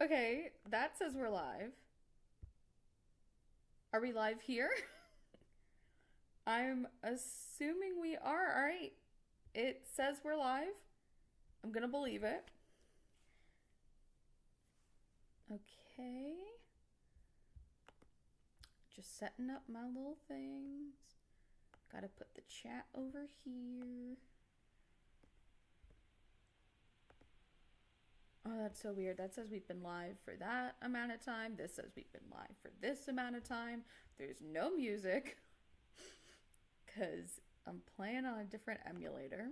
Okay, that says we're live. Are we live here? I'm assuming we are. All right. It says we're live. I'm going to believe it. Okay. Just setting up my little things. Gotta put the chat over here. Oh, that's so weird. That says we've been live for that amount of time. This says we've been live for this amount of time. There's no music because I'm playing on a different emulator.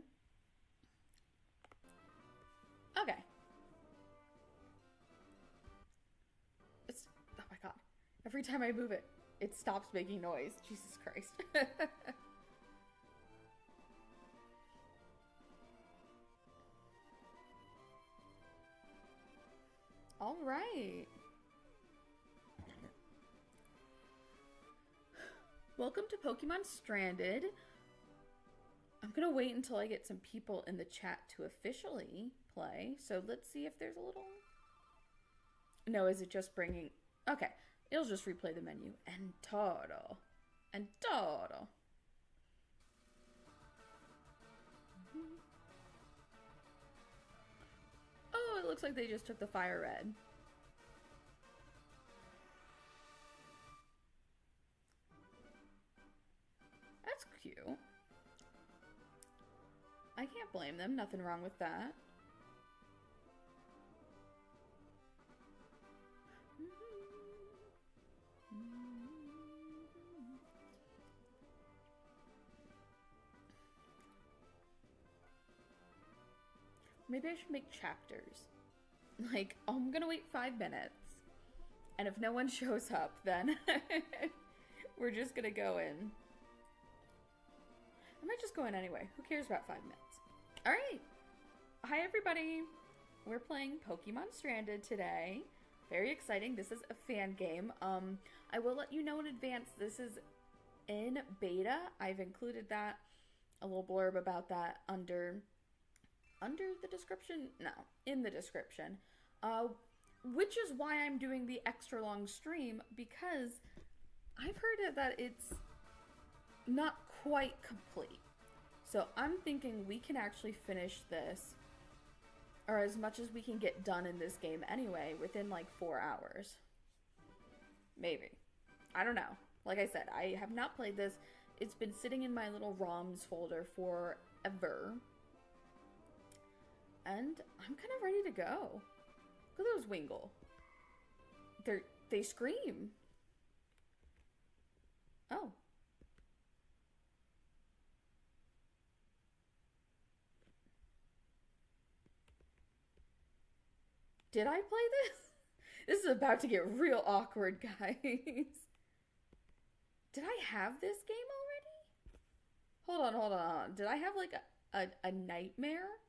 Okay. Oh my god. Every time I move it, it stops making noise. Jesus Christ. All right. Welcome to Pokemon Stranded. I'm gonna wait until I get some people in the chat to officially play. So let's see if there's a little... No, is it just bringing... Okay, it'll just replay the menu. Entoro. Entoro. Oh, it looks like they just took the fire red. That's cute. I can't blame them. Nothing wrong with that. Maybe I should make chapters. Like, I'm gonna wait 5 minutes. And if no one shows up, then we're just gonna go in. I might just go in anyway. Who cares about 5 minutes? Alright. Hi, everybody. We're playing Pokemon Stranded today. Very exciting. This is a fan game. I will let you know in advance, this is in beta. I've included that, a little blurb about that under the description? No, in the description. Which is why I'm doing the extra long stream, because I've heard that it's not quite complete. So I'm thinking we can actually finish this, or as much as we can get done in this game anyway, within like 4 hours. Maybe. I don't know. Like I said, I have not played this. It's been sitting in my little ROMs folder forever. And I'm kind of ready to go. Look at those Wingull. They scream. Oh. Did I play this? This is about to get real awkward, guys. Did I have this game already? Hold on. Did I have like a nightmare?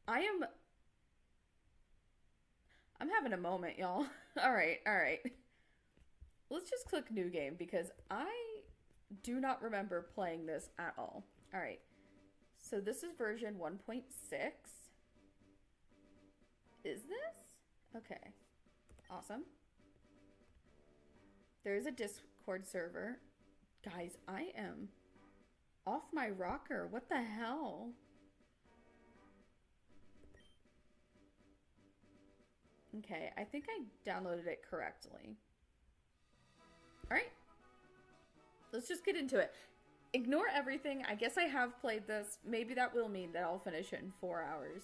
I'm having a moment, y'all. All right. Let's just click new game because I do not remember playing this at all. All right. So this is version 1.6. Is this? Okay. Awesome. There's a Discord server. Guys, I am off my rocker. What the hell? Okay, I think I downloaded it correctly. Alright. Let's just get into it. Ignore everything. I guess I have played this. Maybe that will mean that I'll finish it in 4 hours.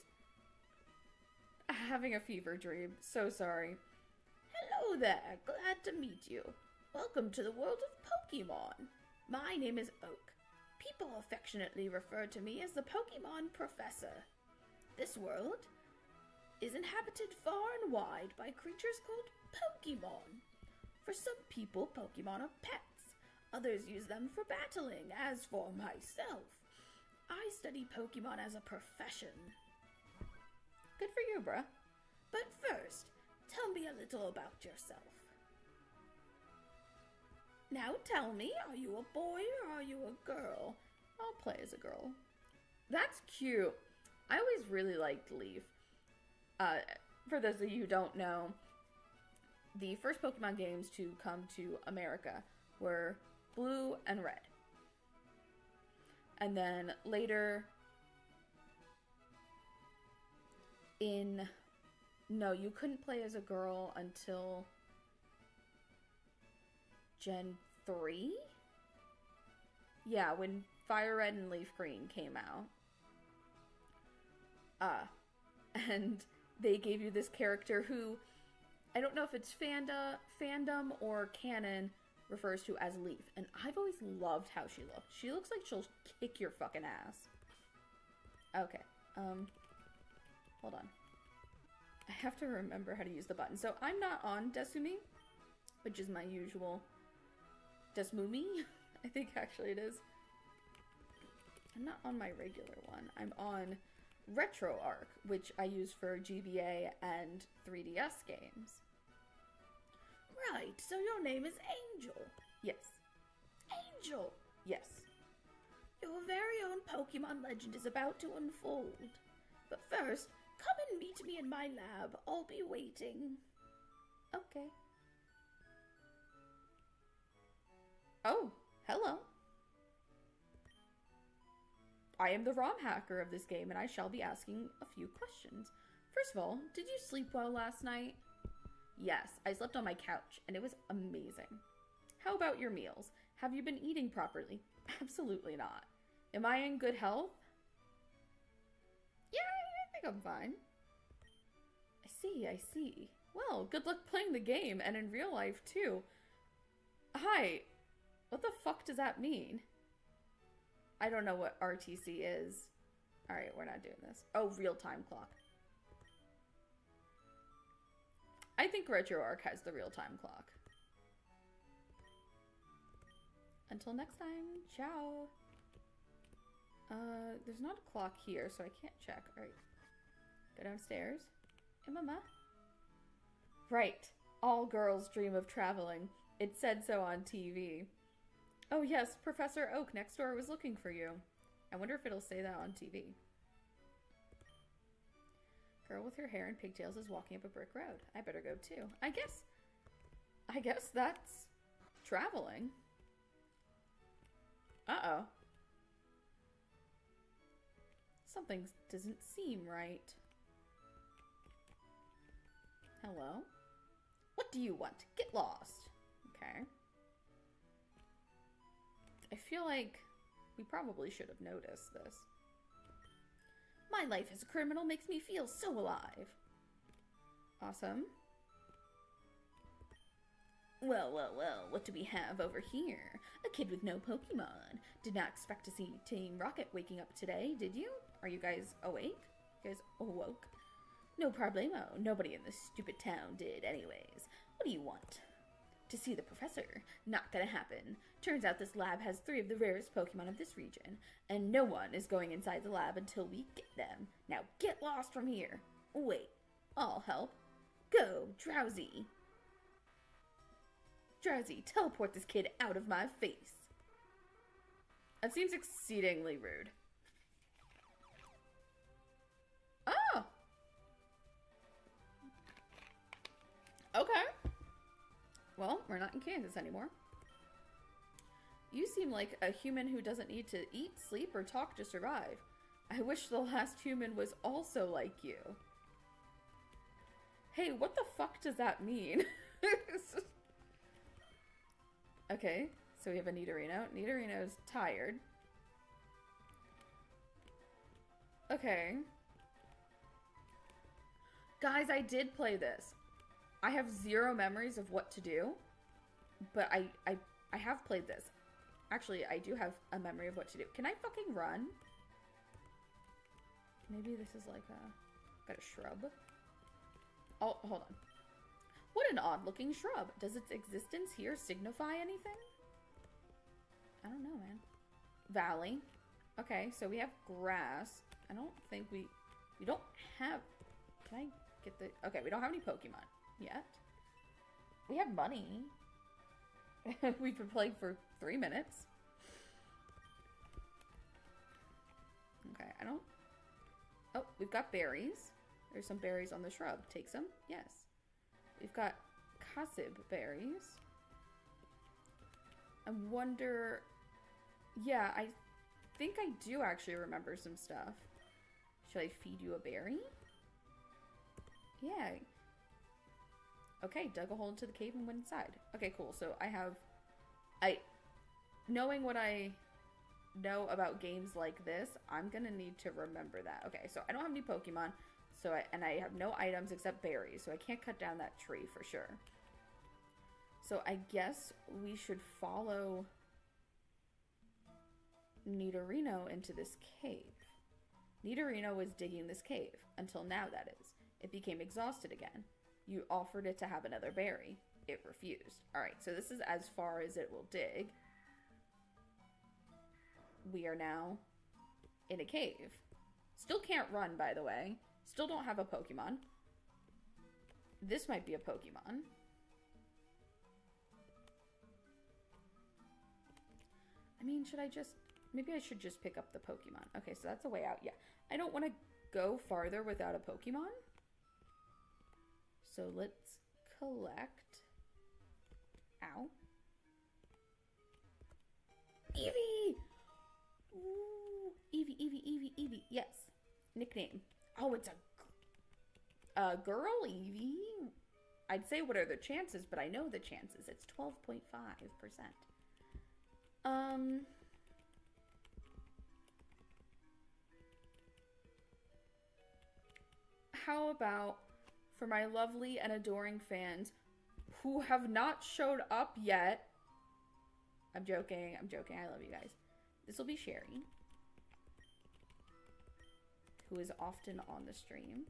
Having a fever dream. So sorry. Hello there. Glad to meet you. Welcome to the world of Pokemon. My name is Oak. People affectionately refer to me as the Pokemon Professor. This world is inhabited far and wide by creatures called Pokemon. For some people, Pokemon are pets. Others use them for battling. As for myself, I study Pokemon as a profession. Good for you, bruh. But first, tell me a little about yourself. Now tell me, are you a boy or are you a girl? I'll play as a girl. That's cute. I always really liked Leaf. Uh, for those of you who don't know, the first Pokemon games to come to America were Blue and Red. And then later no, you couldn't play as a girl until Gen 3? Yeah, when Fire Red and Leaf Green came out. And they gave you this character who, I don't know if it's fandom or canon, refers to as Leaf. And I've always loved how she looks. She looks like she'll kick your fucking ass. Okay, hold on. I have to remember how to use the button. So I'm not on Desumi, which is my usual Desmumi, I think actually it is. I'm not on my regular one. I'm on RetroArch, which I use for GBA and 3DS games. Right, so your name is Angel. Yes. Angel! Yes. Your very own Pokemon legend is about to unfold. But first, come and meet me in my lab. I'll be waiting. Okay. Oh, hello. I am the ROM hacker of this game, and I shall be asking a few questions. First of all, did you sleep well last night? Yes, I slept on my couch, and it was amazing. How about your meals? Have you been eating properly? Absolutely not. Am I in good health? Yeah, I think I'm fine. I see. Well, good luck playing the game, and in real life, too. Hi. What the fuck does that mean? I don't know what RTC is. Alright, we're not doing this. Oh, real-time clock. I think RetroArch has the real-time clock. Until next time, ciao. There's not a clock here, so I can't check. Alright. Go downstairs. Hey, Mama. Right. All girls dream of traveling. It said so on TV. Oh yes, Professor Oak next door was looking for you. I wonder if it'll say that on TV. Girl with her hair and pigtails is walking up a brick road. I better go too. I guess that's traveling. Uh-oh. Something doesn't seem right. Hello? What do you want? Get lost. Okay. I feel like we probably should have noticed this. My life as a criminal makes me feel so alive. Awesome. Well, what do we have over here? A kid with no Pokemon. Did not expect to see Team Rocket waking up today, did you? Are you guys awake? You guys awoke? No problemo. Nobody in this stupid town did anyways. What do you want? To see the professor. Not gonna happen. Turns out this lab has 3 of the rarest Pokemon of this region, and no one is going inside the lab until we get them. Now get lost from here. Wait, I'll help. Go, Drowsy. Drowsy, teleport this kid out of my face. That seems exceedingly rude. Oh! Okay. Well, we're not in Kansas anymore. You seem like a human who doesn't need to eat, sleep, or talk to survive. I wish the last human was also like you. Hey, what the fuck does that mean? Okay, so we have a Nidorino. Nidorino's tired. Okay. Guys, I did play this. I have 0 memories of what to do, but I have played this. Actually, I do have a memory of what to do. Can I fucking run? Maybe this is like got a shrub. Oh, hold on. What an odd-looking shrub. Does its existence here signify anything? I don't know, man. Valley. Okay, so we have grass. I don't think we don't have... Can I get the... Okay, we don't have any Pokemon yet. We have money. We've been playing for 3 minutes. Okay, I don't... Oh, we've got berries. There's some berries on the shrub. Take some? Yes. We've got kasib berries. I wonder... Yeah, I think I do actually remember some stuff. Should I feed you a berry? Yeah. Okay, dug a hole into the cave and went inside. Okay, cool. So knowing what I know about games like this, I'm gonna need to remember that. Okay, so I don't have any Pokemon, and I have no items except berries, so I can't cut down that tree for sure. So I guess we should follow Nidorino into this cave. Nidorino was digging this cave, until now that is. It became exhausted again. You offered it to have another berry. It refused. Alright, so this is as far as it will dig. We are now in a cave. Still can't run, by the way. Still don't have a Pokemon. This might be a Pokemon. I mean, maybe I should just pick up the Pokemon. Okay, so that's a way out. Yeah. I don't want to go farther without a Pokemon. So let's collect... Ow. Eevee! Ooh. Eevee. Yes. Nickname. Oh, it's a girl Eevee? I'd say what are the chances, but I know the chances. It's 12.5%. How about for my lovely and adoring fans who have not showed up yet? I'm joking. I love you guys. This will be Sherry, who is often on the stream.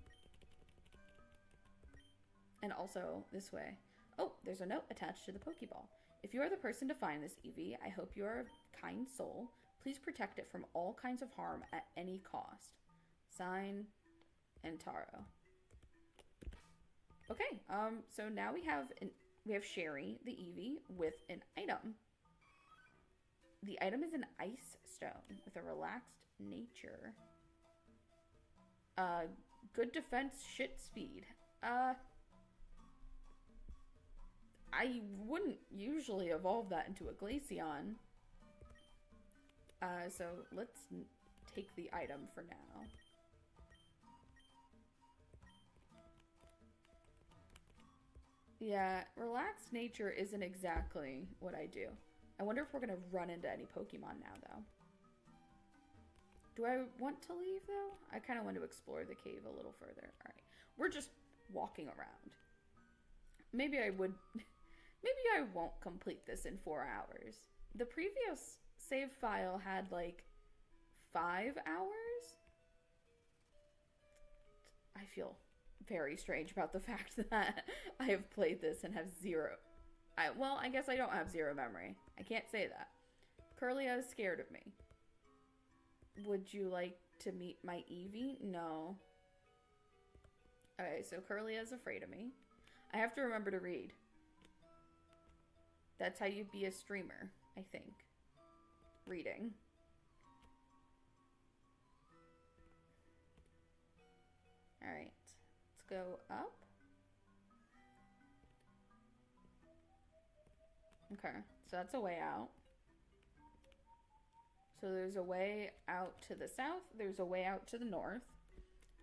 And also this way. Oh, there's a note attached to the Pokeball. If you are the person to find this Eevee, I hope you are a kind soul. Please protect it from all kinds of harm at any cost. Sign, Antaro. Okay, so now we have Sherry, the Eevee, with an item. The item is an ice stone with a relaxed nature. Good defense, shit speed. I wouldn't usually evolve that into a Glaceon. So let's take the item for now. Yeah, relaxed nature isn't exactly what I do. I wonder if we're going to run into any Pokemon now, though. Do I want to leave, though? I kind of want to explore the cave a little further. All right. We're just walking around. Maybe I would... Maybe I won't complete this in 4 hours. The previous save file had, like, 5 hours? I feel very strange about the fact that I have played this and have zero... Well, I guess I don't have zero memory. I can't say that. Curlia is scared of me. Would you like to meet my Eevee? No. Okay, so Curlia is afraid of me. I have to remember to read. That's how you be a streamer, I think. Reading. Alright. Let's go up. Okay, so that's a way out. So there's a way out to the south. There's a way out to the north.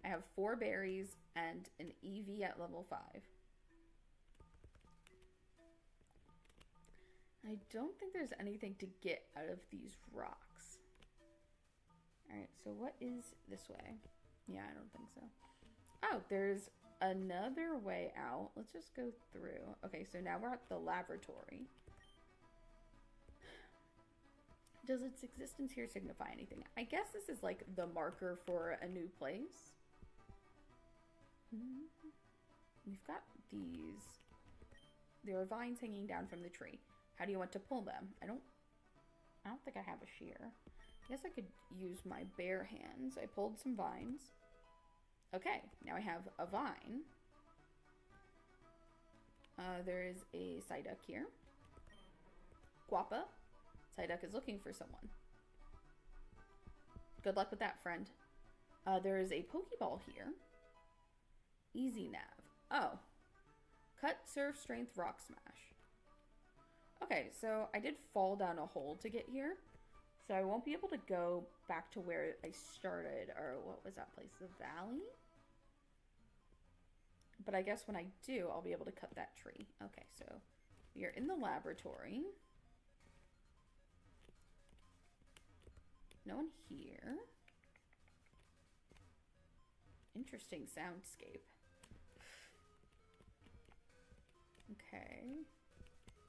I have 4 berries and an Eevee at level 5. I don't think there's anything to get out of these rocks. Alright, so what is this way? Yeah, I don't think so. Oh, there's another way out. Let's just go through. Okay, so now we're at the laboratory. Does its existence here signify anything? I guess this is like the marker for a new place. We've got these. There are vines hanging down from the tree. How do you want to pull them? I don't think I have a shear. I guess I could use my bare hands. I pulled some vines. Okay, now I have a vine. There is a Psyduck here. Guapa. Psyduck is looking for someone. Good luck with that, friend. There is a Pokeball here. Easy nav. Oh. Cut, surf, strength, rock smash. Okay, so I did fall down a hole to get here. So I won't be able to go back to where I started, or what was that place? The valley? But I guess when I do, I'll be able to cut that tree. Okay, so we are in the laboratory. No one here. Interesting soundscape. Okay.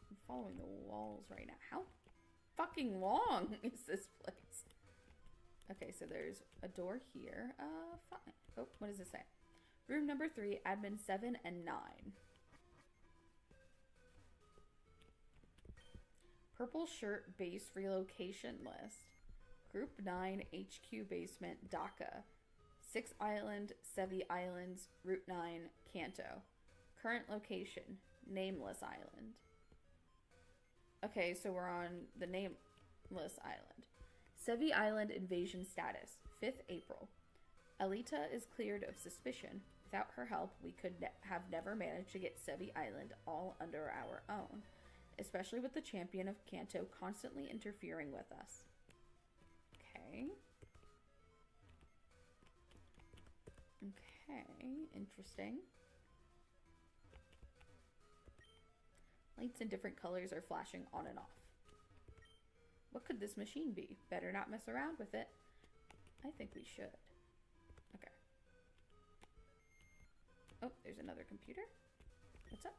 I'm following the walls right now. How fucking long is this place? Okay, so there's a door here. Fine. Oh, what does it say? Room number 3, admin 7 and 9. Purple shirt base relocation list. Group 9 HQ basement Dhaka. 6 Island, Sevi Islands, Route 9, Kanto. Current location, Nameless Island. Okay, so we're on the Nameless Island. Sevi Island invasion status, 5th April. Alita is cleared of suspicion. Without her help, we could have never managed to get Sevi Island all under our own, especially with the champion of Kanto constantly interfering with us. Okay. Okay, interesting. Lights in different colors are flashing on and off. What could this machine be? Better not mess around with it. I think we should. Okay. Oh, there's another computer. What's up?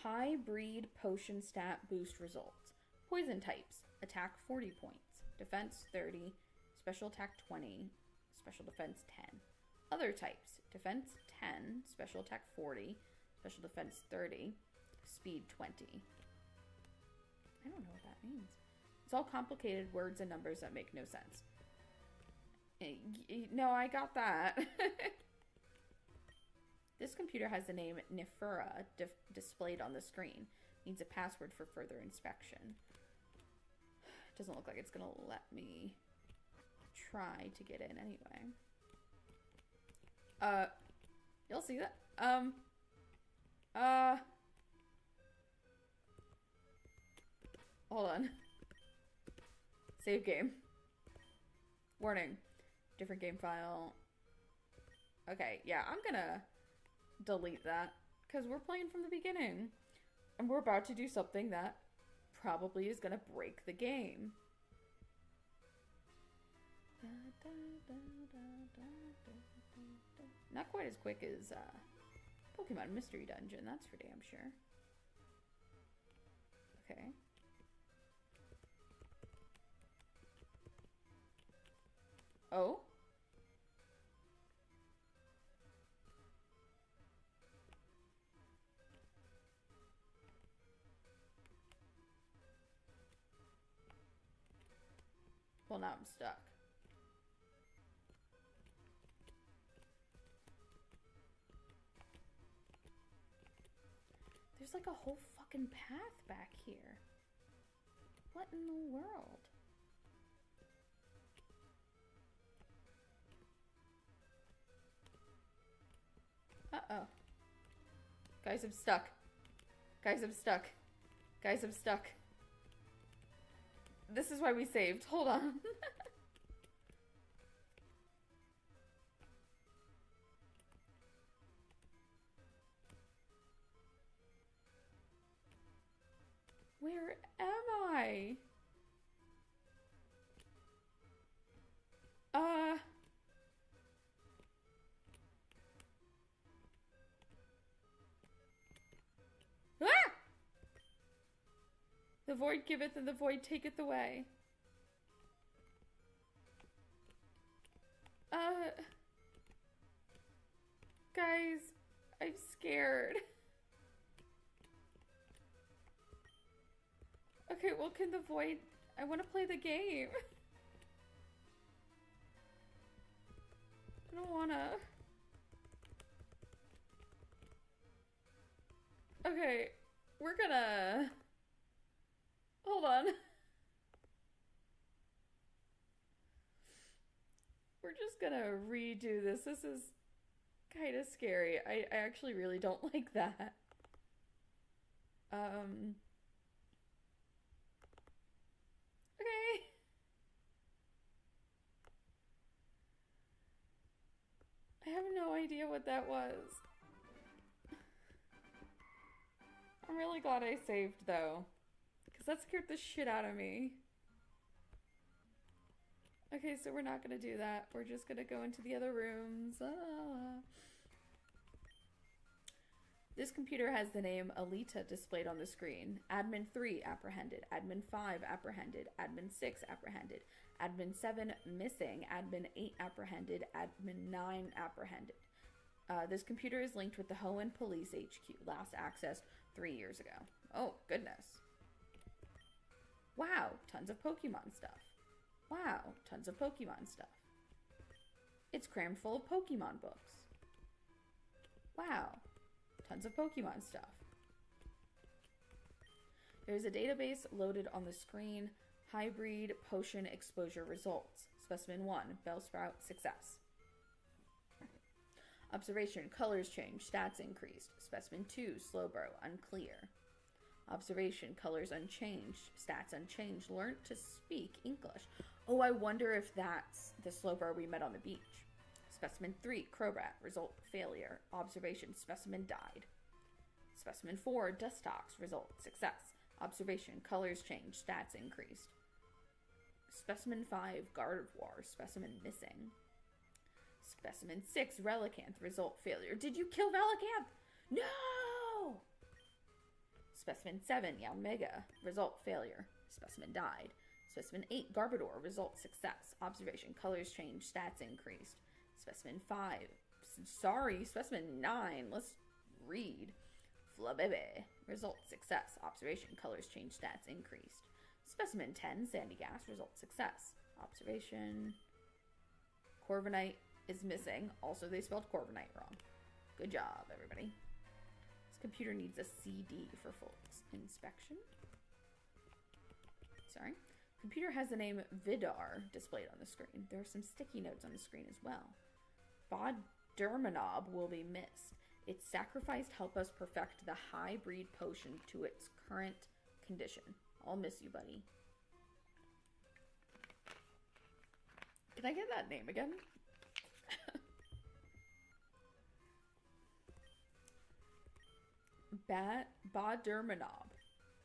High breed potion stat boost results. Poison types. Attack 40 points. Defense 30. Special attack 20. Special defense 10. Other types. Defense 10. Special attack 40. Special defense 30. Speed 20. I don't know what that means. It's all complicated words and numbers that make no sense. No, I got that. This computer has the name Nefura displayed on the screen. Needs a password for further inspection. Doesn't look like it's gonna let me try to get in anyway. You'll see that. Hold on. Save game. Warning. Different game file. Okay, yeah, I'm gonna delete that because we're playing from the beginning. And we're about to do something that probably is gonna break the game. Not quite as quick as Pokemon Mystery Dungeon, that's for damn sure. Okay. Oh? Well, now I'm stuck. There's like a whole fucking path back here. What in the world? Uh-oh. Guys, I'm stuck. Guys, I'm stuck. Guys, I'm stuck. This is why we saved. Hold on. Where am I? Ah! The void giveth and the void taketh away. Guys, I'm scared. Okay, well, can the void... I want to play the game. I don't want to... Okay, we're gonna... Hold on. We're just gonna redo this. This is kind of scary. I actually really don't like that. Okay. I have no idea what that was. I'm really glad I saved though, because that scared the shit out of me. Okay, so we're not gonna do that. We're just gonna go into the other rooms. Ah. This computer has the name Alita displayed on the screen. Admin 3 apprehended. Admin 5 apprehended. Admin 6 apprehended. Admin 7 missing. Admin 8 apprehended. Admin 9 apprehended. This computer is linked with the Hoenn Police HQ, last accessed 3 years ago. Oh, goodness. Wow, tons of Pokemon stuff. Wow, tons of Pokemon stuff. It's crammed full of Pokemon books. Wow, tons of Pokemon stuff. There's a database loaded on the screen. Hybrid potion exposure results. Specimen 1, Bellsprout, success. Observation, colors changed, stats increased. Specimen 2, Slowbro, unclear. Observation, colors unchanged, stats unchanged. Learned to speak English. Oh, I wonder if that's the Slowbro we met on the beach. Specimen 3, Crobat, result failure. Observation, specimen died. Specimen 4, Dustox, result success. Observation, colors changed, stats increased. Specimen 5, Gardevoir, specimen missing. Specimen 6, Relicanth, result failure. Did you kill Relicanth? No! Specimen 7, Yanmega, result failure. Specimen died. Specimen 8, Garbodor, result success. Observation, colors changed, stats increased. Specimen 5, Specimen 9, let's read. Flabebe, result success. Observation, colors changed, stats increased. Specimen 10, Sandygast, result success. Observation, Corviknight is missing. Also, they spelled Corviknight wrong. Good job, everybody. This computer needs a CD for full inspection. Sorry. Computer has the name Vidar displayed on the screen. There are some sticky notes on the screen as well. Boddermanob will be missed. Its sacrifice help us perfect the high breed potion to its current condition. I'll miss you, buddy. Can I get that name again? Boddermanob.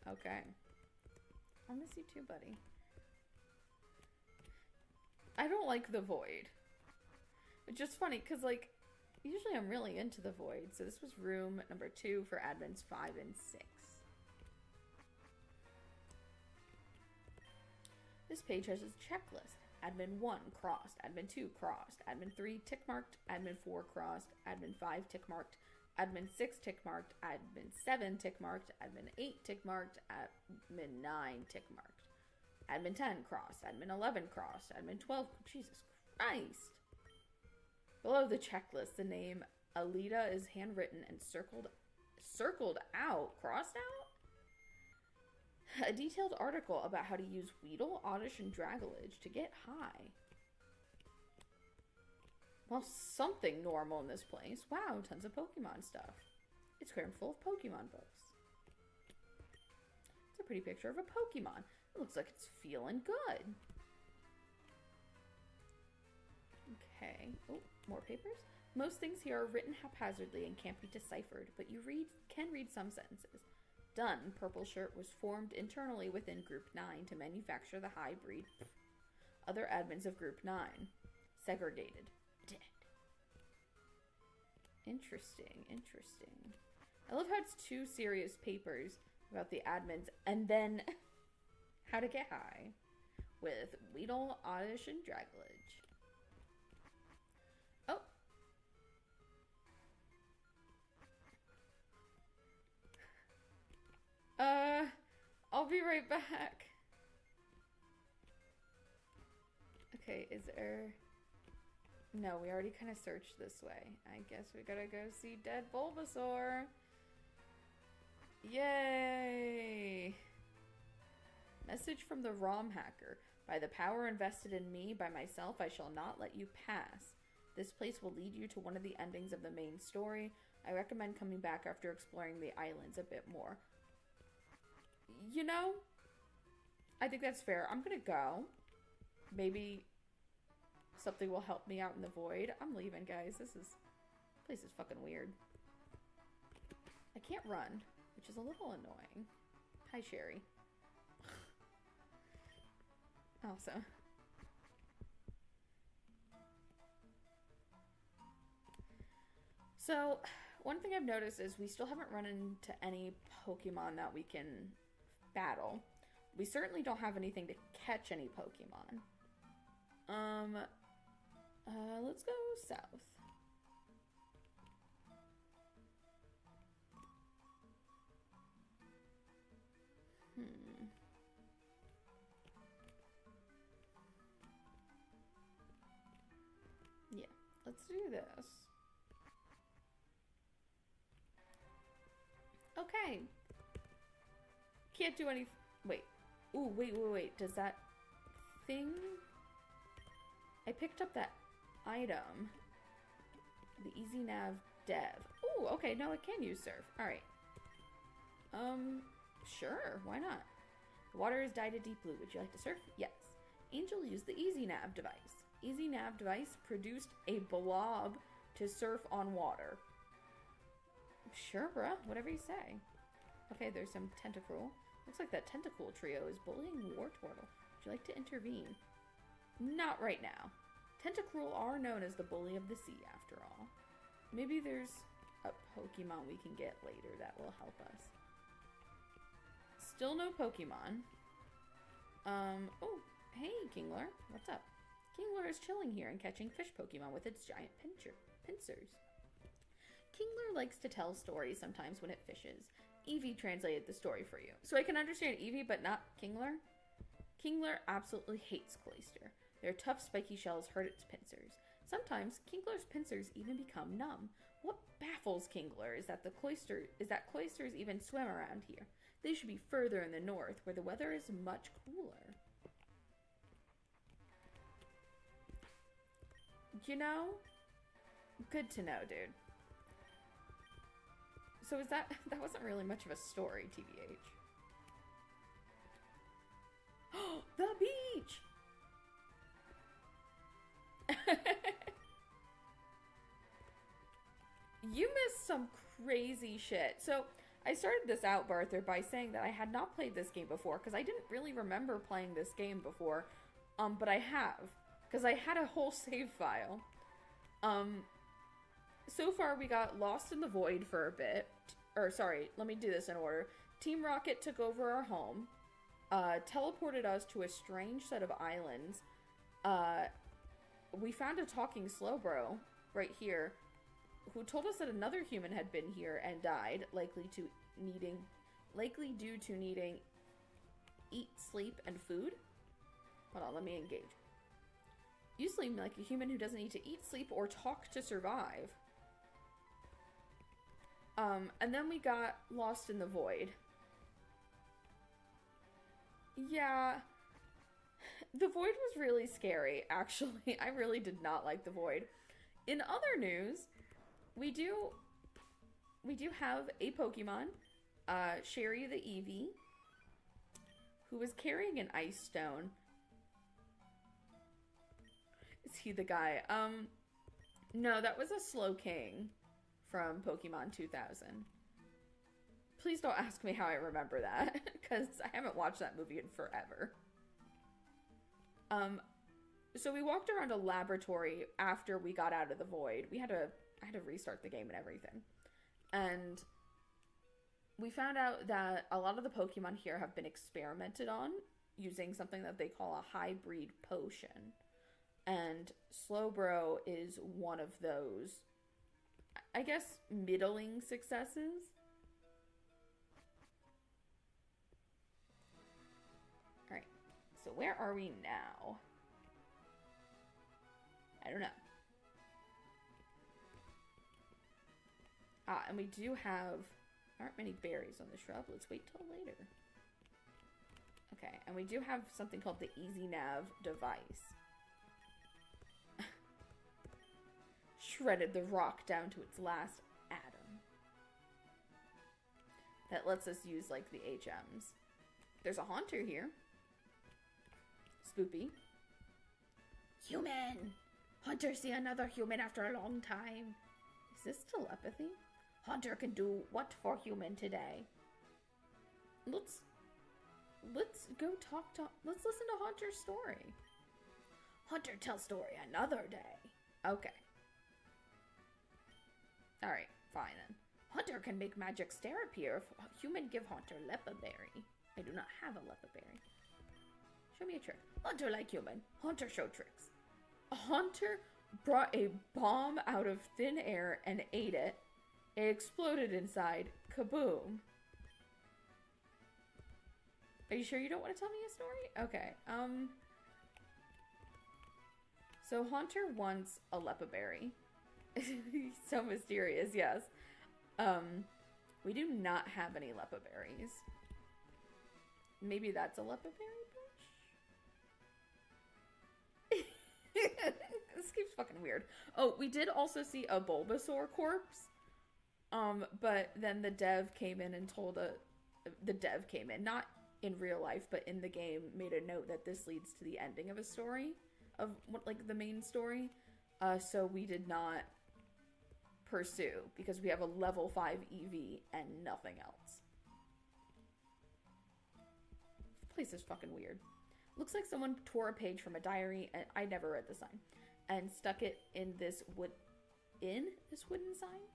Okay. I'll miss you too, buddy. I don't like the void. It's just funny, because, like, usually I'm really into the void. So this was room number 2 for admins 5 and 6. This page has a checklist. Admin 1 crossed. Admin 2 crossed. Admin 3 tick marked. Admin 4 crossed. Admin 5 tick marked. Admin 6 tick marked. Admin 7 tick marked. Admin 8 tick marked. Admin 9 tick marked. Admin 10 crossed. Admin 11 crossed. Admin 12. Jesus Christ. Below the checklist, the name Alita is handwritten and circled out. Crossed out? A detailed article about how to use Weedle, Oddish, and Dragalage to get high. Well, something normal in this place. Wow, tons of Pokemon stuff. It's crammed full of Pokemon books. It's a pretty picture of a Pokemon. It looks like it's feeling good. Okay. Oh, more papers? Most things here are written haphazardly and can't be deciphered, but you can read some sentences. Dunn, Purple Shirt, was formed internally within Group 9 to manufacture the high breed. Other admins of Group 9. Segregated. Dead. Interesting, interesting. I love how it's 2 serious papers about the admins and then how to get high with Weedle, Oddish, and Dragalage. Oh. I'll be right back. Okay, is there... No, we already kind of searched this way. I guess we gotta go see dead Bulbasaur. Yay! Message from the ROM hacker. By the power invested in me by myself, I shall not let you pass. This place will lead you to one of the endings of the main story. I recommend coming back after exploring the islands a bit more. You know, I think that's fair. I'm gonna go. Maybe something will help me out in the void. I'm leaving, guys. This place is fucking weird. I can't run, which is a little annoying. Hi, Sherry. Awesome. So, one thing I've noticed is we still haven't run into any Pokemon that we can battle. We certainly don't have anything to catch any Pokemon. Let's go south. Yeah, let's do this. Okay. Can't do any... Wait. Ooh, wait. Does that thing... I picked up that item. The Easy Nav Dev. Ooh, okay. No, it can use Surf. Alright. Sure. Why not? The water is dyed a deep blue. Would you like to surf? Yes. Angel used the Easy Nav device. Easy Nav device produced a blob to surf on water. Sure, bruh. Whatever you say. Okay, there's some Tentacruel. Looks like that Tentacool trio is bullying Wartortle. Would you like to intervene? Not right now. Tentacruel are known as the bully of the sea, after all. Maybe there's a Pokemon we can get later that will help us. Still no Pokemon. Oh, hey, Kingler. What's up? Kingler is chilling here and catching fish Pokemon with its giant pincers. Kingler likes to tell stories sometimes when it fishes. Eevee translated the story for you. So I can understand Eevee, but not Kingler? Kingler absolutely hates Cloyster. Their tough, spiky shells hurt its pincers. Sometimes, Kingler's pincers even become numb. What baffles Kingler is that Cloysters even swim around here. They should be further in the north, where the weather is much cooler. You know? Good to know, dude. So is that wasn't really much of a story, TBH. The beach! You missed some crazy shit. So, I started this out, Barther, by saying that I had not played this game before, because I didn't really remember playing this game before, but I have, because I had a whole save file. So far, we got lost in the void for a bit. Or, sorry, let me do this in order. Team Rocket took over our home, teleported us to a strange set of islands. We found a talking Slowbro right here, who told us that another human had been here and died, likely due to needing eat, sleep, and food. Hold on, let me engage. You seem like a human who doesn't need to eat, sleep, or talk to survive. And then we got lost in the void. Yeah. The void was really scary, actually. I really did not like the void. In other news, we do have a Pokemon, Sherry the Eevee, who is carrying an ice stone. Is he the guy? No, that was a Slowking from Pokemon 2000. Please don't ask me how I remember that, because I haven't watched that movie in forever. So we walked around a laboratory after we got out of the void. I had to restart the game and everything. And we found out that a lot of the Pokemon here have been experimented on using something that they call a hybrid potion. And Slowbro is one of those, I guess, middling successes. Alright, so where are we now? I don't know. Ah, and we do have... aren't many berries on the shrub. Let's wait till later. Okay, and we do have something called the Easy Nav device. shredded the rock down to its last atom. That lets us use, like, the HMs. There's a haunter here. Spoopy. Human! Hunter see another human after a long time. Is this telepathy? Hunter can do what for human today? Let's go let's listen to Hunter's story. Hunter tell story another day. Okay. Alright, fine then. Hunter can make magic stare appear if human give Hunter lepaberry. I do not have a lepaberry. Show me a trick. Hunter like human. Hunter show tricks. A hunter brought a bomb out of thin air and ate it. It exploded inside. Kaboom. Are you sure you don't want to tell me a story? Okay, so Haunter wants a lepaberry. He's so mysterious, yes. We do not have any lepaberries. Maybe that's a lepaberry bush? This keeps fucking weird. Oh, we did also see a Bulbasaur corpse. But then the dev came in and told not in real life, but in the game, made a note that this leads to the ending of a story, of what, like, the main story. So we did not pursue, because we have a level 5 EV and nothing else. This place is fucking weird. Looks like someone tore a page from a diary, and I never read the sign, and stuck it in this wooden sign.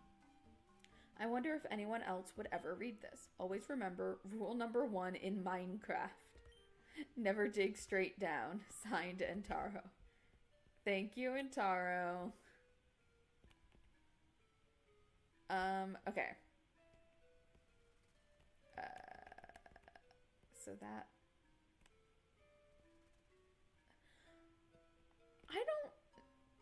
I wonder if anyone else would ever read this. Always remember rule number 1 in Minecraft. Never dig straight down. Signed, Antaro. Thank you, Antaro. Okay. So that...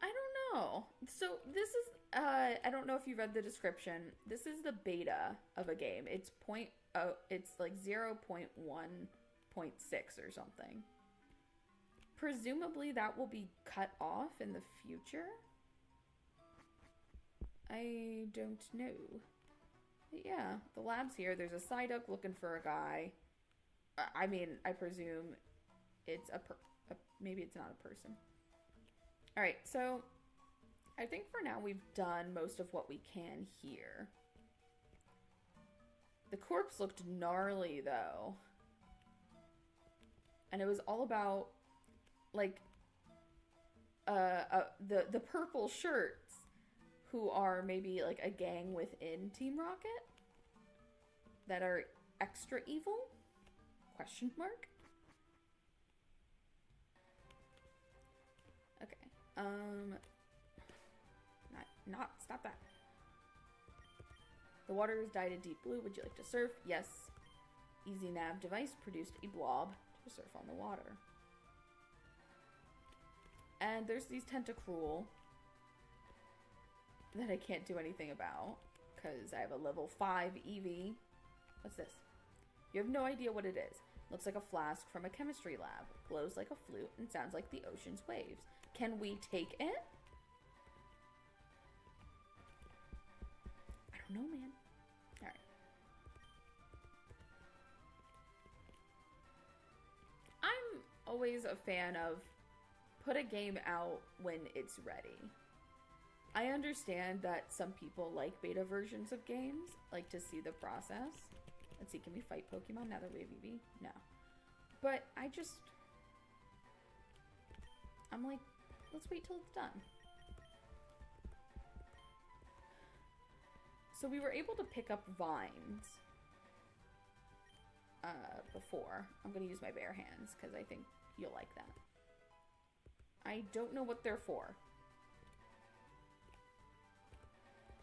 I don't know. So this is, I don't know if you read the description. This is the beta of a game. It's it's like 0.1.6 or something. Presumably that will be cut off in the future. I don't know. But yeah, the lab's here. There's a Psyduck looking for a guy. I mean, I presume it's maybe it's not a person. Alright, so I think for now we've done most of what we can here. The corpse looked gnarly, though. And it was all about, like, the purple shirts, who are maybe, like, a gang within Team Rocket that are extra evil? Question mark? Okay. Stop that. The water is dyed a deep blue. Would you like to surf? Yes. Easy nav device produced a blob to surf on the water. And there's these tentacruel that I can't do anything about because I have a level 5 EV. What's this? You have no idea what it is. Looks like a flask from a chemistry lab. Glows like a flute and sounds like the ocean's waves. Can we take it? I don't know, man. Alright. I'm always a fan of put a game out when it's ready. I understand that some people like beta versions of games, like to see the process. Let's see, can we fight Pokemon now that we have EV? No. But I'm like, let's wait till it's done. So we were able to pick up vines before. I'm going to use my bare hands because I think you'll like that. I don't know what they're for.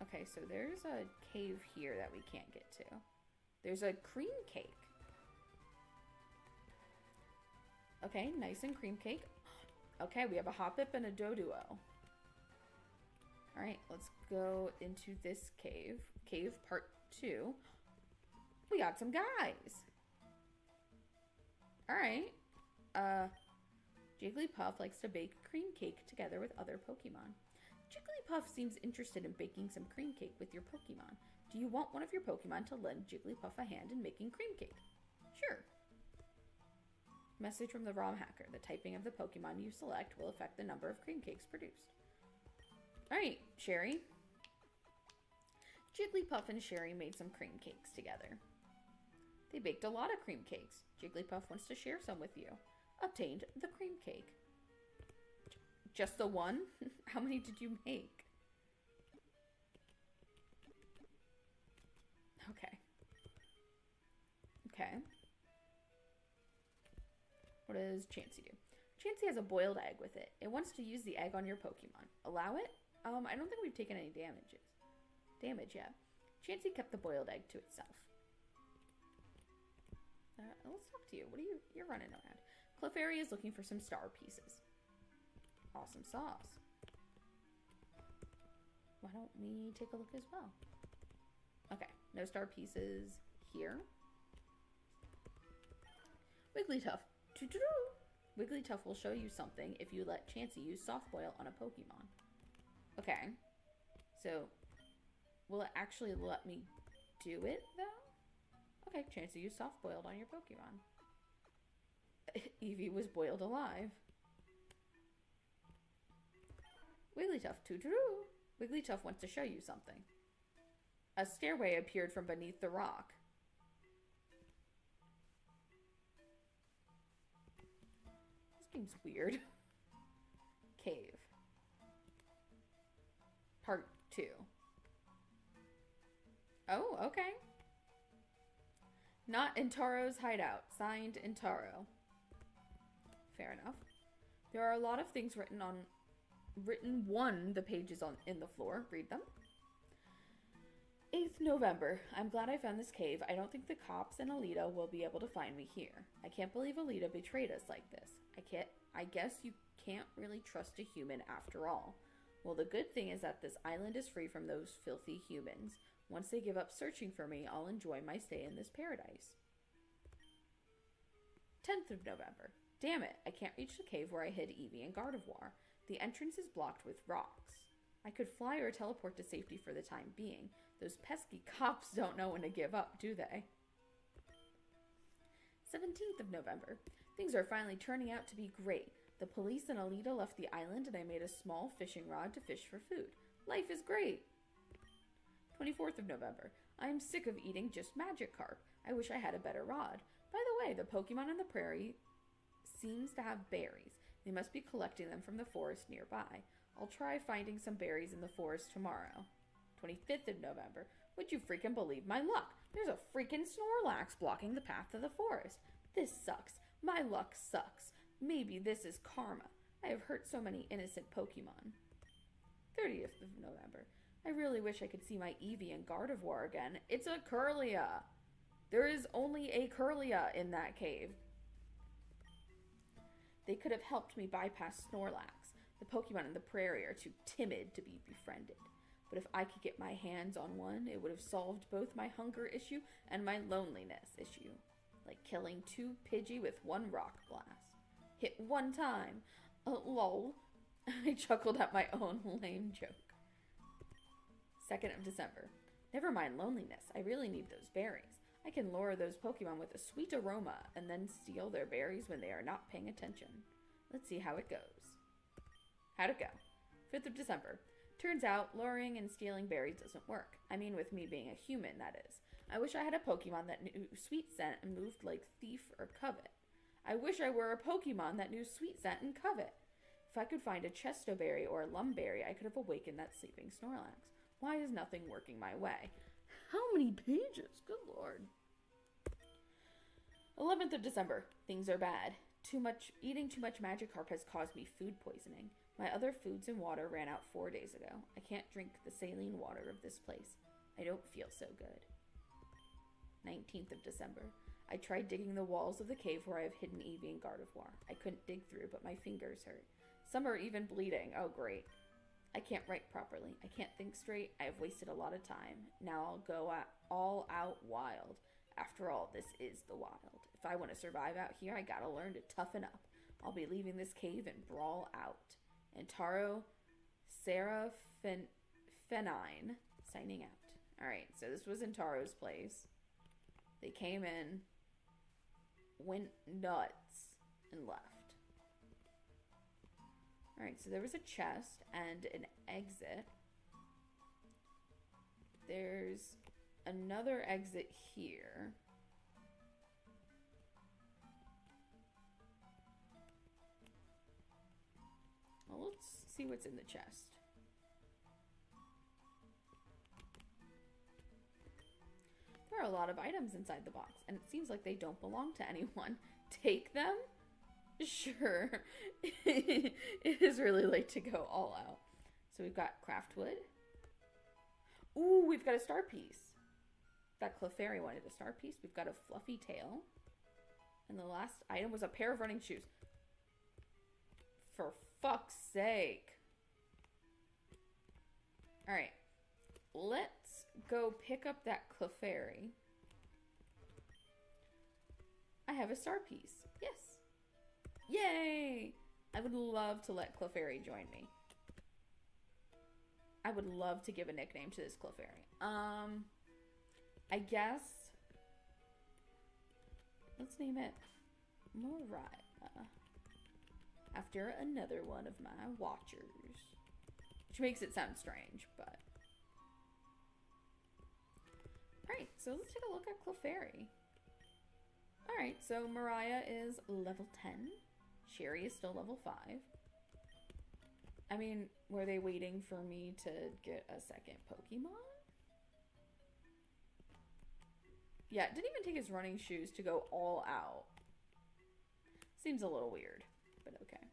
Okay, so there's a cave here that we can't get to. There's a cream cake. Okay, nice and cream cake. Okay, we have a Hoppip and a Doduo. Alright, let's go into this cave. Cave part 2. We got some guys. Alright. Jigglypuff likes to bake cream cake together with other Pokemon. Jigglypuff seems interested in baking some cream cake with your Pokemon. Do you want one of your Pokemon to lend Jigglypuff a hand in making cream cake? Sure. Message from the ROM hacker. The typing of the Pokemon you select will affect the number of cream cakes produced. Alright, Sherry. Jigglypuff and Sherry made some cream cakes together. They baked a lot of cream cakes. Jigglypuff wants to share some with you. Obtained the cream cake. Just the one? How many did you make? Okay. Okay. What does Chansey do? Chansey has a boiled egg with it. It wants to use the egg on your Pokemon. Allow it? I don't think we've taken any damage yet. Chansey kept the boiled egg to itself. Let's talk to you. You're running around. Clefairy is looking for some star pieces. Awesome sauce. Why don't we take a look as well? Okay, no star pieces here. Wigglytuff. Wigglytuff will show you something if you let Chansey use soft boil on a Pokemon. Okay, so will it actually let me do it though? Okay, Chansey use soft boiled on your Pokemon. Eevee was boiled alive. Wigglytuff, Wigglytuff wants to show you something. A stairway appeared from beneath the rock. This game's weird. Cave. Part 2. Oh, okay. Not Intaro's hideout. Signed, Intaro. Fair enough. There are a lot of things written the pages in the floor. Read them. 8th November. I'm glad I found this cave. I don't think the cops and Alita will be able to find me here. I can't believe Alita betrayed us like this. I guess you can't really trust a human after all. Well, the good thing is that this island is free from those filthy humans. Once they give up searching for me, I'll enjoy my stay in this paradise. 10th of November. Damn it, I can't reach the cave where I hid Eevee and Gardevoir. The entrance is blocked with rocks. I could fly or teleport to safety for the time being. Those pesky cops don't know when to give up, do they? 17th of November. Things are finally turning out to be great. The police and Alita left the island and I made a small fishing rod to fish for food. Life is great. 24th of November. I am sick of eating just Magikarp. I wish I had a better rod. By the way, the Pokemon in the prairie seems to have berries. They must be collecting them from the forest nearby. I'll try finding some berries in the forest tomorrow. 25th of November. Would you freaking believe my luck? There's a freaking Snorlax blocking the path to the forest. This sucks. My luck sucks. Maybe this is karma. I have hurt so many innocent Pokemon. 30th of November. I really wish I could see my Eevee and Gardevoir again. It's a Kirlia. There is only a Kirlia in that cave. They could have helped me bypass Snorlax. The Pokemon in the prairie are too timid to be befriended. But if I could get my hands on one, it would have solved both my hunger issue and my loneliness issue. Like killing 2 Pidgey with 1 rock blast. Hit 1 time. Lol. I chuckled at my own lame joke. 2nd of December. Never mind loneliness. I really need those berries. I can lure those Pokemon with a sweet aroma and then steal their berries when they are not paying attention. Let's see how it goes. How'd it go? 5th of December. Turns out luring and stealing berries doesn't work. I mean with me being a human, that is. I wish I had a Pokemon that knew sweet scent and moved like thief or covet. I wish I were a Pokemon that knew sweet scent and covet. If I could find a Chesto Berry or a Lumberry, I could have awakened that sleeping Snorlax. Why is nothing working my way? How many pages? Good lord. 11th of December. Things are bad. Eating too much Magikarp has caused me food poisoning. My other foods and water ran out 4 days ago. I can't drink the saline water of this place. I don't feel so good. 19th of December. I tried digging the walls of the cave where I have hidden Eevee and Gardevoir. I couldn't dig through, but my fingers hurt. Some are even bleeding. Oh, great. I can't write properly. I can't think straight. I have wasted a lot of time. Now I'll go all out wild. After all, this is the wild. If I want to survive out here, I gotta learn to toughen up. I'll be leaving this cave and brawl out. And Taro, Fen Fenine signing out. Alright, so this was in Taro's place. They came in, went nuts, and left. Alright, so there was a chest and an exit. There's another exit here. Well, let's see what's in the chest. There are a lot of items inside the box, and it seems like they don't belong to anyone. Take them? Sure. It is really late to go all out. So we've got craft wood. Ooh, we've got a star piece. That Clefairy wanted a star piece. We've got a fluffy tail. And the last item was a pair of running shoes. For fuck's sake. Alright. Let's go pick up that Clefairy. I have a star piece. Yes. Yay! I would love to let Clefairy join me. I would love to give a nickname to this Clefairy. I guess... let's name it Mariah. After another one of my watchers. Which makes it sound strange, but... Alright, so let's take a look at Clefairy. Alright, so Mariah is level 10. Sherry is still level 5. I mean, were they waiting for me to get a second Pokemon? Yeah, it didn't even take his running shoes to go all out. Seems a little weird, but okay.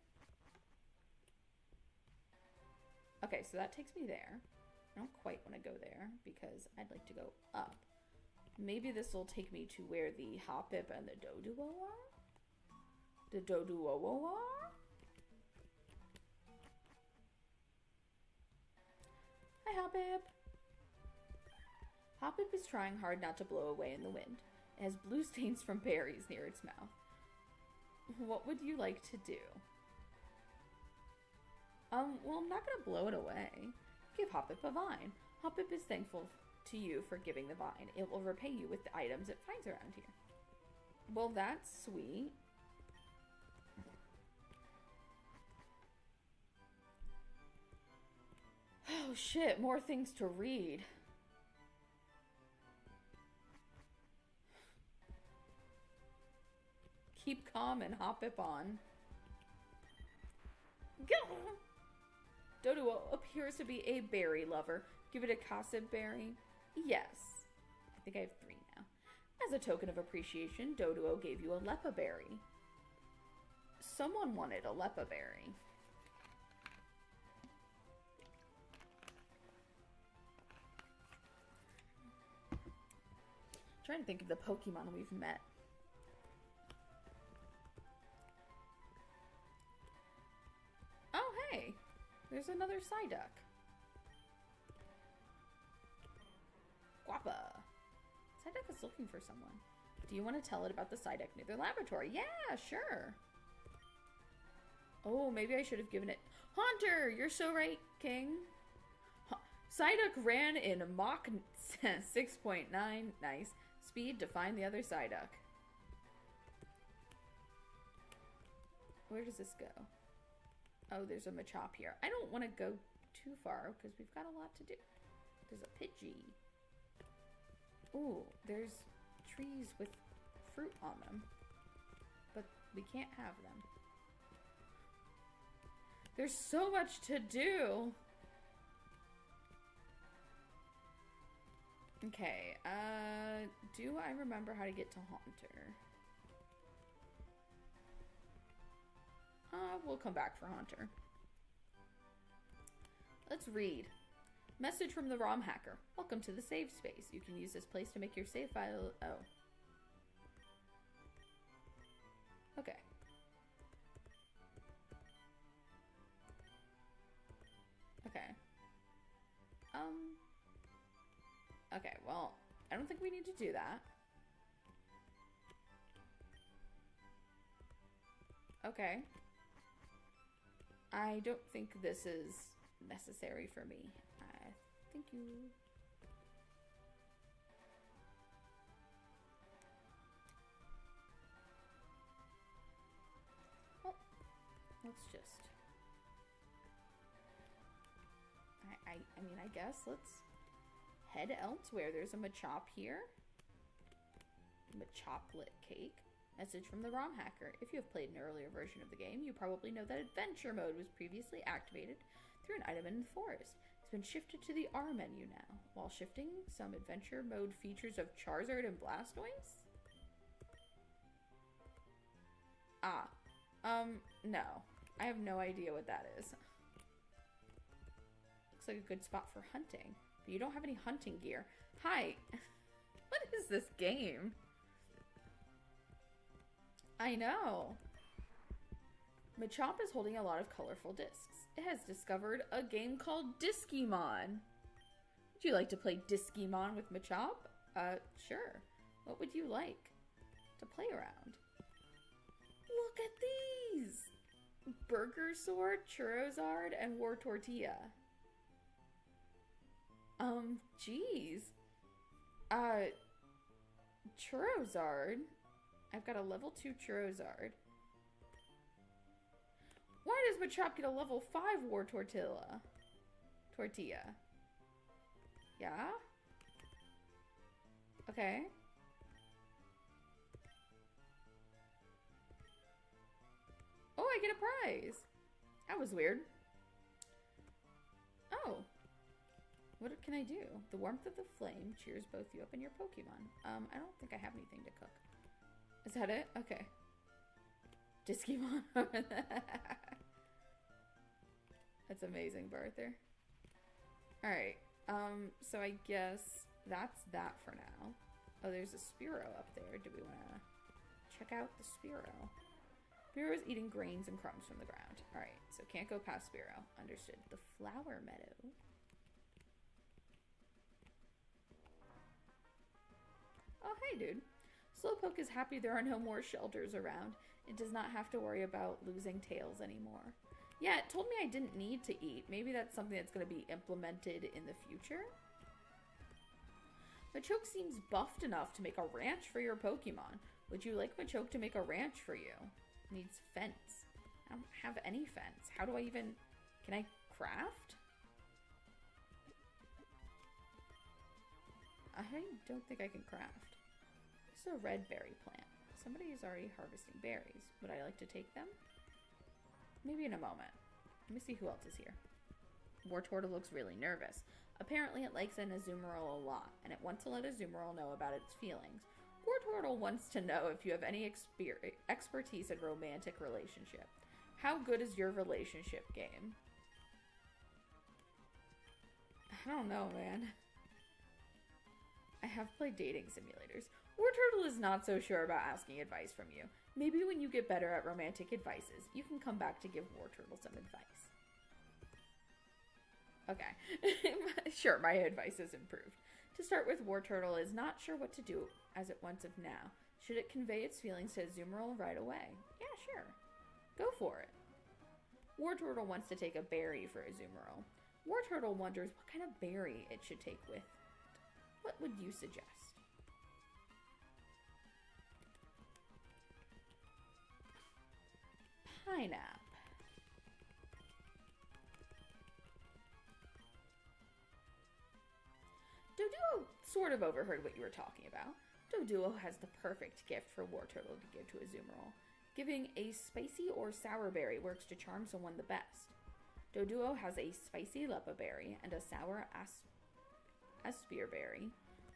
Okay, so that takes me there. I don't quite want to go there because I'd like to go up. Maybe this will take me to where the Hoppip and the Doduo are? The Doduo are? Hi, Hoppip. Hoppip is trying hard not to blow away in the wind. It has blue stains from berries near its mouth. What would you like to do? Well, I'm not gonna blow it away. Give Hoppip a vine. Hoppip is thankful to you for giving the vine. It will repay you with the items it finds around here. Well, that's sweet. Oh shit, more things to read. Keep calm and Hoppip on. Doduo appears to be a berry lover. Give it a Gossip berry. Yes. I think I have 3 now. As a token of appreciation, Doduo gave you a Leppa berry. Someone wanted a Leppa berry. Trying to think of the Pokemon we've met. Oh, hey! There's another Psyduck. Guapa. Psyduck is looking for someone. Do you want to tell it about the Psyduck near their laboratory? Yeah, sure. Oh, maybe I should have given it... Haunter! You're so right, King. Psyduck ran in Mach 6.9. Nice. Speed to find the other Psyduck. Where does this go? Oh, there's a Machop here. I don't want to go too far because we've got a lot to do. There's a Pidgey. Ooh, there's trees with fruit on them. But we can't have them. There's so much to do. Okay, do I remember how to get to Haunter? We'll come back for Haunter. Let's read. Message from the ROM hacker. Welcome to the save space. You can use this place to make your save file... Oh. Okay. Okay. Okay, well, I don't think we need to do that. Okay. I don't think this is necessary for me. Thank you. Well, let's just... I mean, I guess let's head elsewhere. There's a Machop here. Machoplet cake. Message from the ROM hacker. If you have played an earlier version of the game, you probably know that adventure mode was previously activated through an item in the forest. It's been shifted to the R menu now. While shifting some adventure mode features of Charizard and Blastoise? No. I have no idea what that is. Looks like a good spot for hunting. But you don't have any hunting gear. Hi! What is this game? I know. Machop is holding a lot of colorful discs. It has discovered a game called Discymon. Would you like to play Discymon with Machop? Sure. What would you like to play around? Look at these! Burger Sword, Churrozard, and War Tortilla. Geez. Churrozard. I've got a level 2 Churrozard. Why does Machop get a level 5 War Tortilla? Yeah? Okay. Oh, I get a prize. That was weird. Oh. What can I do? The warmth of the flame cheers both you up and your Pokemon. I don't think I have anything to cook. Is that it? Okay. Discymon. That's amazing, Barther. Alright. So I guess that's that for now. Oh, there's a Spearow up there. Do we want to check out the Spearow? Spearow is eating grains and crumbs from the ground. Alright, so can't go past Spearow. Understood. The Flower Meadow. Oh, hey, dude. Slowpoke is happy there are no more shelters around. It does not have to worry about losing tails anymore. Yeah, it told me I didn't need to eat. Maybe that's something that's going to be implemented in the future. Machoke seems buffed enough to make a ranch for your Pokemon. Would you like Machoke to make a ranch for you? Needs fence. I don't have any fence. How do I even... Can I craft? I don't think I can craft. This is a red berry plant. Somebody is already harvesting berries. Would I like to take them? Maybe in a moment. Let me see who else is here. Wartortle looks really nervous. Apparently it likes an Azumarill a lot, and it wants to let Azumarill know about its feelings. Wartortle wants to know if you have any expertise in romantic relationship. How good is your relationship game? I don't know, man. I have played dating simulators. Wartortle is not so sure about asking advice from you. Maybe when you get better at romantic advices, you can come back to give Wartortle some advice. Okay. Sure, my advice has improved. To start with, Wartortle is not sure what to do as it wants of now. Should it convey its feelings to Azumarill right away? Yeah, sure. Go for it. Wartortle wants to take a berry for Azumarill. Wartortle wonders what kind of berry it should take with. What would you suggest? Pineapple. Doduo sort of overheard what you were talking about. Doduo has the perfect gift for Wartortle to give to Azumarill. Giving a spicy or sour berry works to charm someone the best. Doduo has a spicy Leppa berry and a sour Aspir berry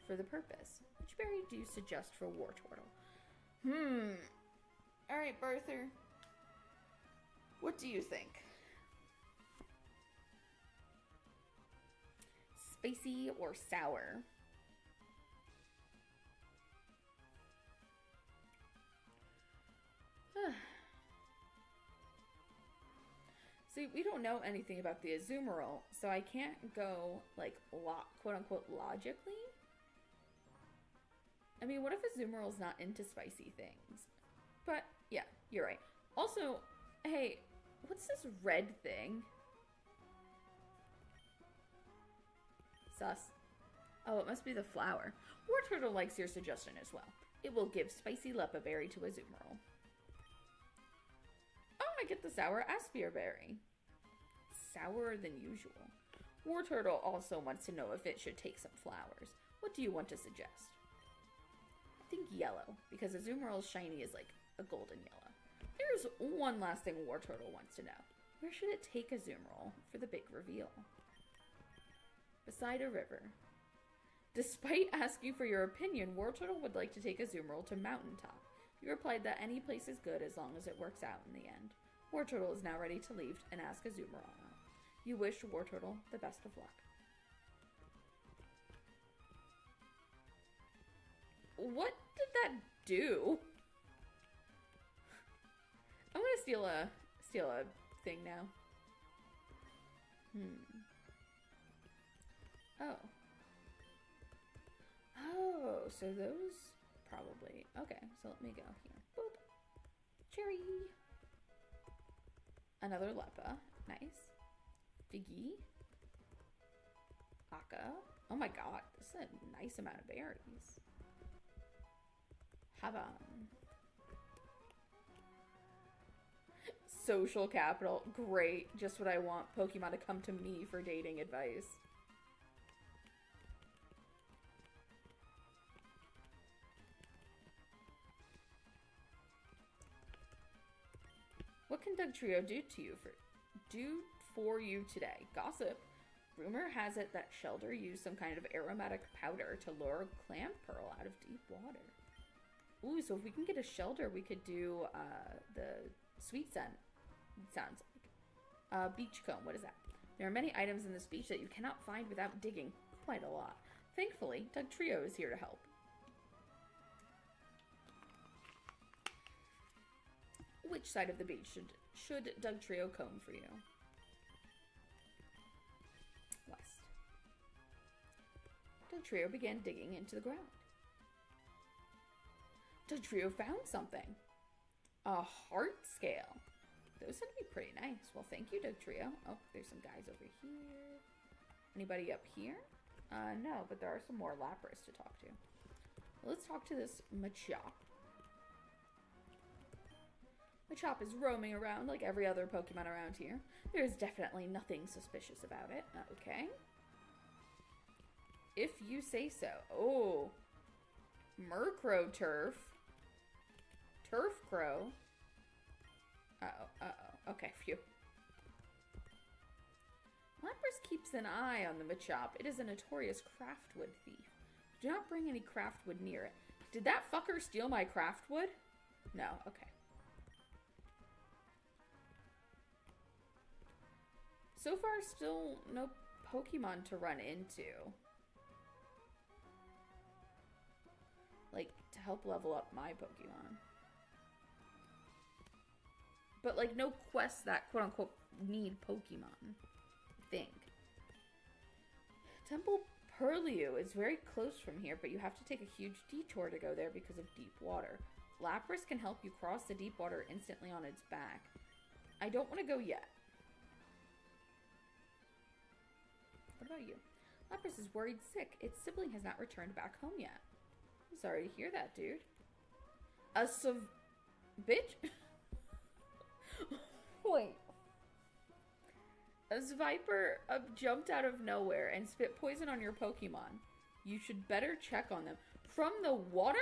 for the purpose. Which berry do you suggest for Wartortle? Alright, Barther. What do you think? Spicy or sour? See, we don't know anything about the Azumarill, so I can't go, like, quote-unquote logically. I mean, what if Azumarill's not into spicy things? But, yeah, you're right. Also, hey, what's this red thing? Sus. Oh, it must be the flower. War Turtle likes your suggestion as well. It will give spicy lepa berry to Azumarill. Oh, I get the sour aspia berry. Sourer than usual. War Turtle also wants to know if it should take some flowers. What do you want to suggest? I think yellow, because Azumarill's shiny is like a golden yellow. There's one last thing War Turtle wants to know. Where should it take Azumarill for the big reveal? Beside a river. Despite asking for your opinion, War Turtle would like to take Azumarill to Mountaintop. You replied that any place is good as long as it works out in the end. War Turtle is now ready to leave and ask Azumarill out. You wish War Turtle the best of luck. What did that do? I'm gonna steal a thing now. Oh, so those probably. Okay, so let me go here. Boop. Cherry. Another Lepa. Nice. Figgy. Aka. Oh my god, this is a nice amount of berries. Haban. Social capital. Great. Just what I want Pokemon to come to me for dating advice. What can Dugtrio do for you today? Gossip. Rumor has it that Shelder used some kind of aromatic powder to lure Clam Pearl out of deep water. Ooh, so if we can get a Shelder, we could do the sweet scent. Sounds like. Beachcomb, what is that? There are many items in this beach that you cannot find without digging. Quite a lot. Thankfully, Dugtrio is here to help. Which side of the beach should Dugtrio comb for you? West. Dugtrio began digging into the ground. Dugtrio found something. A heart scale. Those would be pretty nice. Well, thank you, Dugtrio. Oh, there's some guys over here. Anybody up here? No, but there are some more Lapras to talk to. Well, let's talk to this Machop. Machop is roaming around like every other Pokemon around here. There is definitely nothing suspicious about it. Okay. If you say so. Oh. Murkrow Turf. Turf Crow. Uh-oh. Okay, phew. Lapras keeps an eye on the Machop. It is a notorious craftwood thief. Do not bring any craftwood near it. Did that fucker steal my craftwood? No, okay. So far, still no Pokemon to run into. Like, to help level up my Pokemon. But, like, no quests that, quote-unquote, need Pokemon. I think. Temple Purlieu is very close from here, but you have to take a huge detour to go there because of deep water. Lapras can help you cross the deep water instantly on its back. I don't want to go yet. What about you? Lapras is worried sick. Its sibling has not returned back home yet. I'm sorry to hear that, dude. Bitch? Wait. A Viper jumped out of nowhere and spit poison on your Pokemon. You should better check on them. From the water?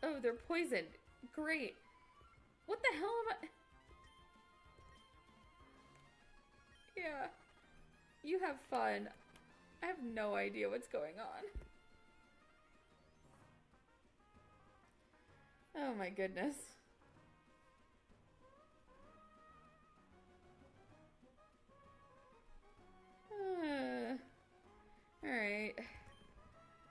Oh, they're poisoned. Great. What the hell am I... Yeah. You have fun. I have no idea what's going on. Oh my goodness. Alright.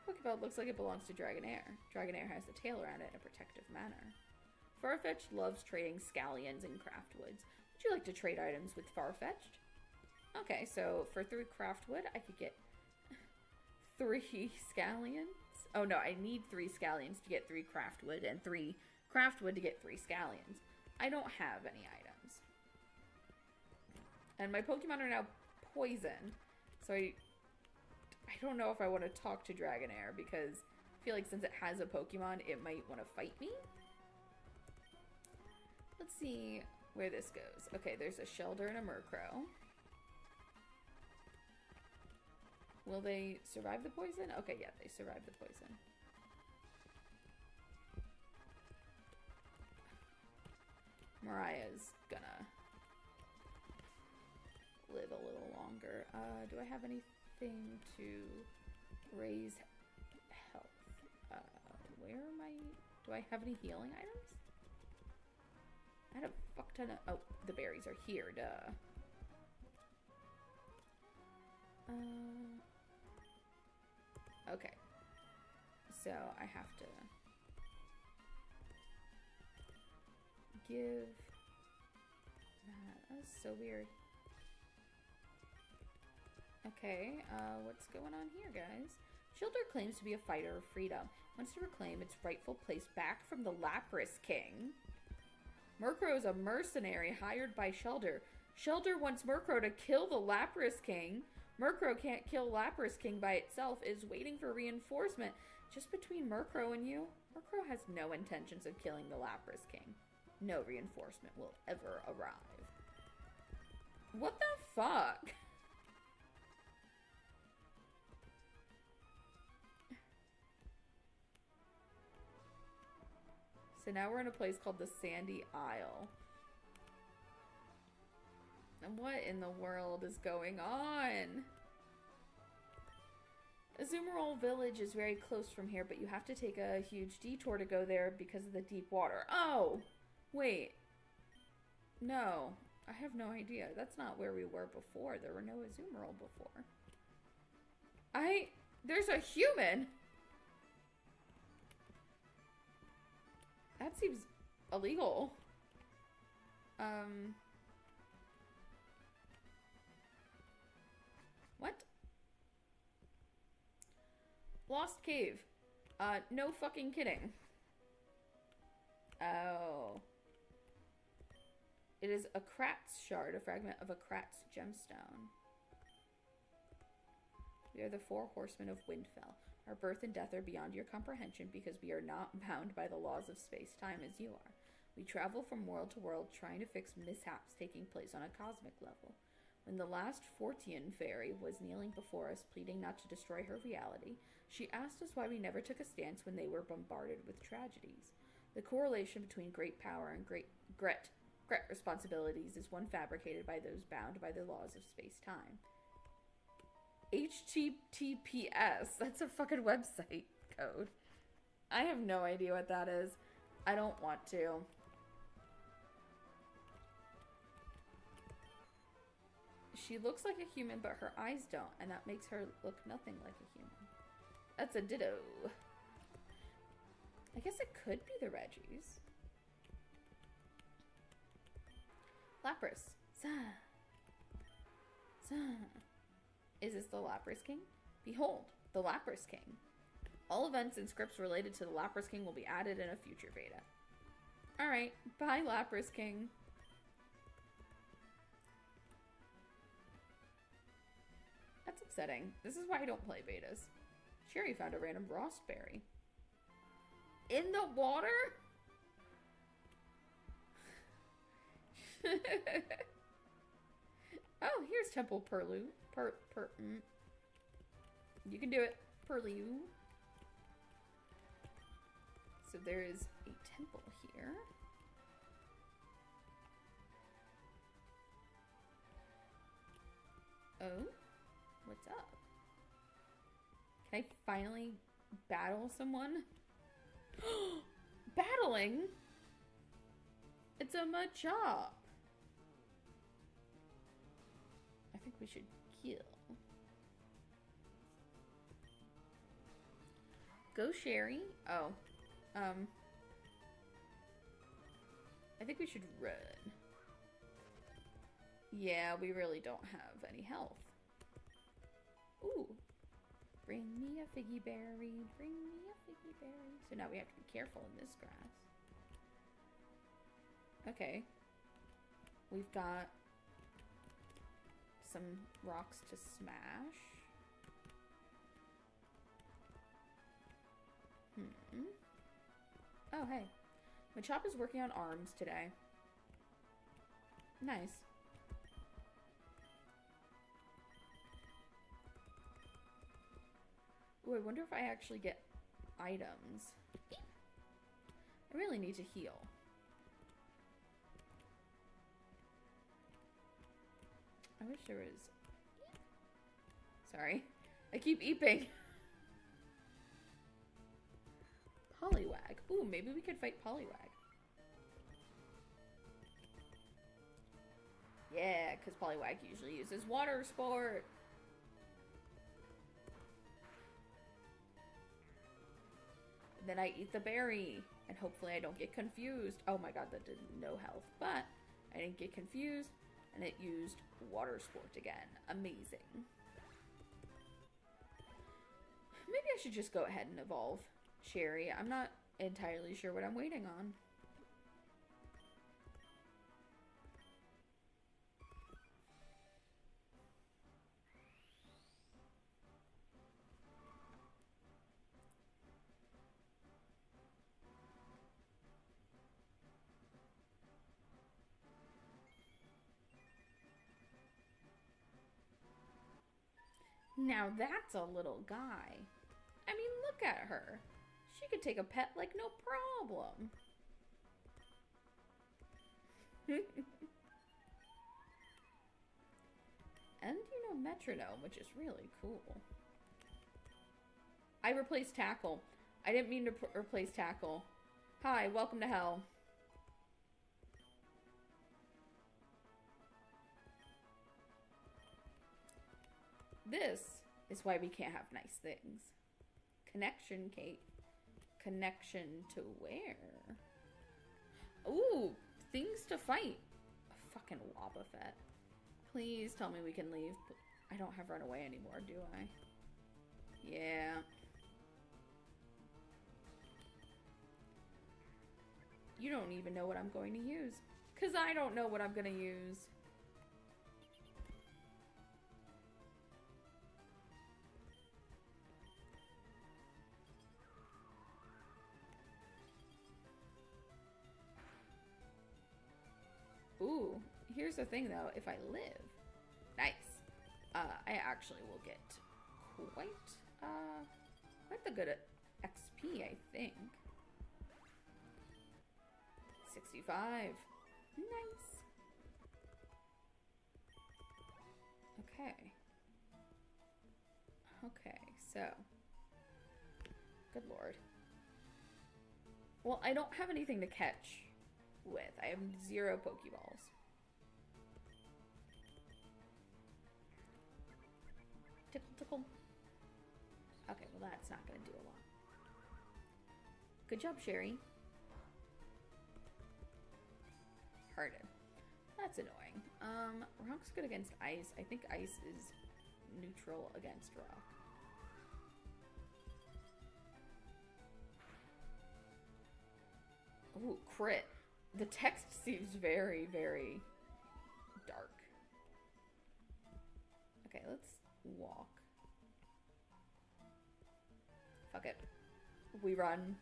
Pokeball looks like it belongs to Dragonair. Dragonair has a tail around it in a protective manner. Farfetch'd loves trading scallions and craftwoods. Would you like to trade items with Farfetch'd? Okay, so for 3 craftwood, I could get 3 scallions. Oh no, I need 3 scallions to get 3 craftwood and 3 craftwood to get 3 scallions. I don't have any items. And my Pokemon are now poisoned. So I don't know if I want to talk to Dragonair because I feel like since it has a Pokemon, it might want to fight me. Let's see where this goes. Okay, there's a Shelder and a Murkrow. Will they survive the poison? Okay, yeah, they survived the poison. Mariah's gonna live a little longer. Do I have anything to raise health? Where am I? Do I have any healing items? I had a fuck ton of... Oh, the berries are here, duh. Okay. So, I have to give that. That's so weird. Okay, what's going on here, guys? Shelter claims to be a fighter of freedom. Wants to reclaim its rightful place back from the Lapras King. Murkrow is a mercenary hired by Shelter. Shelter wants Murkrow to kill the Lapras King. Murkrow can't kill Lapras King by itself, is waiting for reinforcement. Just between Murkrow and you, Murkrow has no intentions of killing the Lapras King. No reinforcement will ever arrive. What the fuck? So now we're in a place called the Sandy Isle. And what in the world is going on? Azumarill Village is very close from here, but you have to take a huge detour to go there because of the deep water. Oh! Wait. No. I have no idea. That's not where we were before. There were no Azumarill before. There's a human! That seems illegal. What? Lost cave. No fucking kidding. Oh. It is a Kratz shard, a fragment of a Kratz gemstone. We are the 4 horsemen of Windfell. Our birth and death are beyond your comprehension because we are not bound by the laws of space-time as you are. We travel from world to world trying to fix mishaps taking place on a cosmic level. When the last Fortean fairy was kneeling before us, pleading not to destroy her reality, she asked us why we never took a stance when they were bombarded with tragedies. The correlation between great power and great responsibilities is one fabricated by those bound by the laws of space-time. HTTPS. That's a fucking website code. I have no idea what that is. I don't want to. She looks like a human, but her eyes don't, and that makes her look nothing like a human. That's a ditto. I guess it could be the Reggies. Lapras. Is this the Lapras King? Behold, the Lapras King. All events and scripts related to the Lapras King will be added in a future beta. Alright, bye Lapras King. That's upsetting. This is why I don't play betas. Sherry found a random Rostberry. In the water? Oh, here's Temple Purlieu. You can do it, Purlieu. So there is a temple here. Oh, what's up? Can I finally battle someone? Battling? It's a Machop. I think we should kill. Go Sherry. Oh. I think we should run. Yeah, we really don't have any health. Ooh. Bring me a figgy berry. Bring me a figgy berry. So now we have to be careful in this grass. Okay. We've got some rocks to smash. Oh, hey. Machop is working on arms today. Nice. Ooh, I wonder if I actually get items. I really need to heal. I wish there was... Sorry. I keep eeping. Poliwag. Ooh, maybe we could fight Poliwag. Yeah, because Poliwag usually uses Water Sport. And then I eat the berry. And hopefully I don't get confused. Oh my god, that did no health. But I didn't get confused. And it used Water Sport again. Amazing. Maybe I should just go ahead and evolve Cherry. I'm not entirely sure what I'm waiting on. Now that's a little guy. I mean, look at her. She could take a pet like no problem. And, you know, Metronome, which is really cool. I replaced Tackle. I didn't mean to replace Tackle. Hi, welcome to hell. This is why we can't have nice things. Connection, Kate. Connection to where? Ooh, things to fight. A fucking Wobbuffet. Please tell me we can leave. I don't have Runaway anymore, do I? Yeah. You don't even know what I'm going to use. Because I don't know what I'm going to use. Ooh, here's the thing though, if I live, nice, I actually will get quite the good XP, I think. 65, nice. Okay. Okay, so, good lord. Well, I don't have anything to catch with. I have 0 Pokeballs. Tickle, tickle. Okay, well that's not gonna do a lot. Good job, Sherry. Harden. That's annoying. Rock's good against ice. I think ice is neutral against rock. Ooh, crit. The text seems very, very dark. Okay, let's walk. Fuck it. We run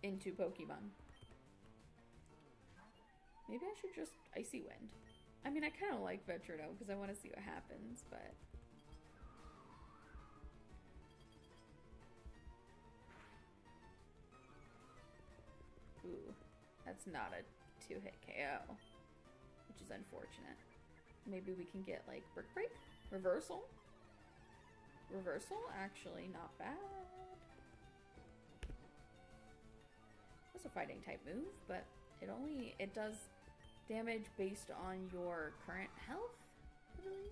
into Pokemon. Maybe I should just Icy Wind. I mean, I kind of like Metronome because I want to see what happens, but... Ooh, that's not a 2-hit KO, which is unfortunate. Maybe we can get, like, Brick Break? Reversal? Reversal? Actually, not bad. That's a fighting type move, but it does damage based on your current health, I believe.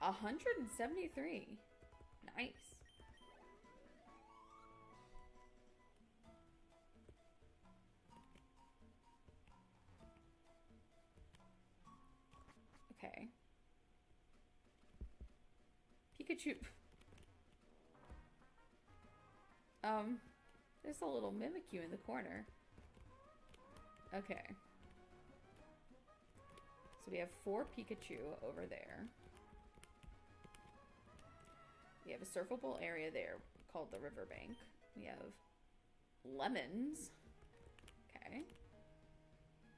$173. Nice. Okay. Pikachu. There's a little Mimikyu in the corner. Okay. So we have 4 Pikachu over there. We have a surfable area there called the riverbank. We have lemons. Okay.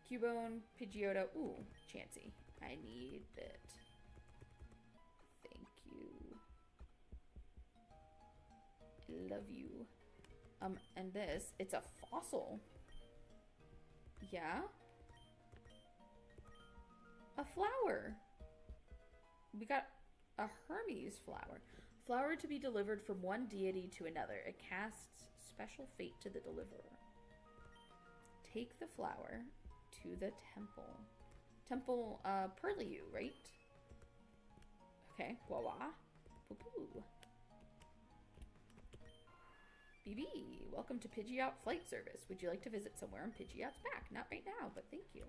Cubone, Pidgeotto. Ooh, Chansey. I need it. Thank you. I love you. And this, it's a fossil. Yeah? A flower. We got a Hermes flower. Flower to be delivered from one deity to another. It casts special fate to the deliverer. Take the flower to the temple. Temple, Purlieu, right? Okay, Wawa. Poo-poo. BB, welcome to Pidgeot Flight Service. Would you like to visit somewhere on Pidgeot's back? Not right now, but thank you.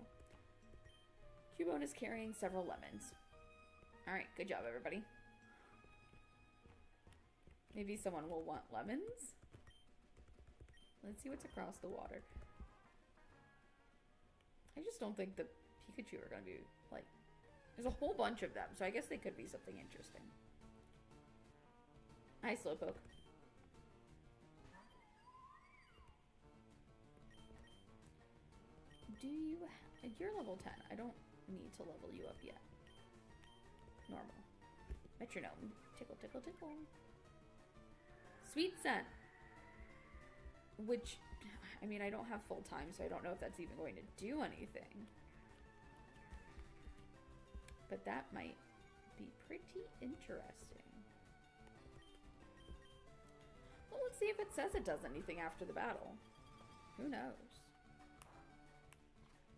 Cubone is carrying several lemons. Alright, good job, everybody. Maybe someone will want lemons? Let's see what's across the water. I just don't think the Pikachu are going to be, like... There's a whole bunch of them, so I guess they could be something interesting. Hi, Slowpoke. Do you... You're level 10. I don't need to level you up yet. Normal. Metronome. Tickle, tickle, tickle. Sweet scent. Which, I mean, I don't have full time, so I don't know if that's even going to do anything. But that might be pretty interesting. Well, let's see if it says it does anything after the battle. Who knows?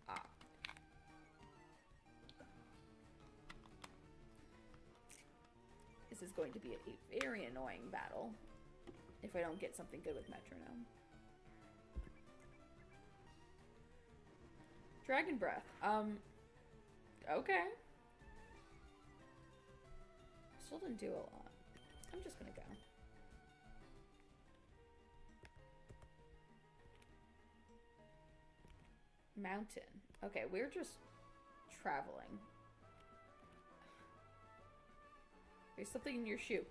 Ah. This is going to be a very annoying battle if I don't get something good with Metronome. Dragon Breath. Okay. Still didn't do a lot. I'm just gonna go. Mountain. Okay, we're just traveling. There's something in your shoe.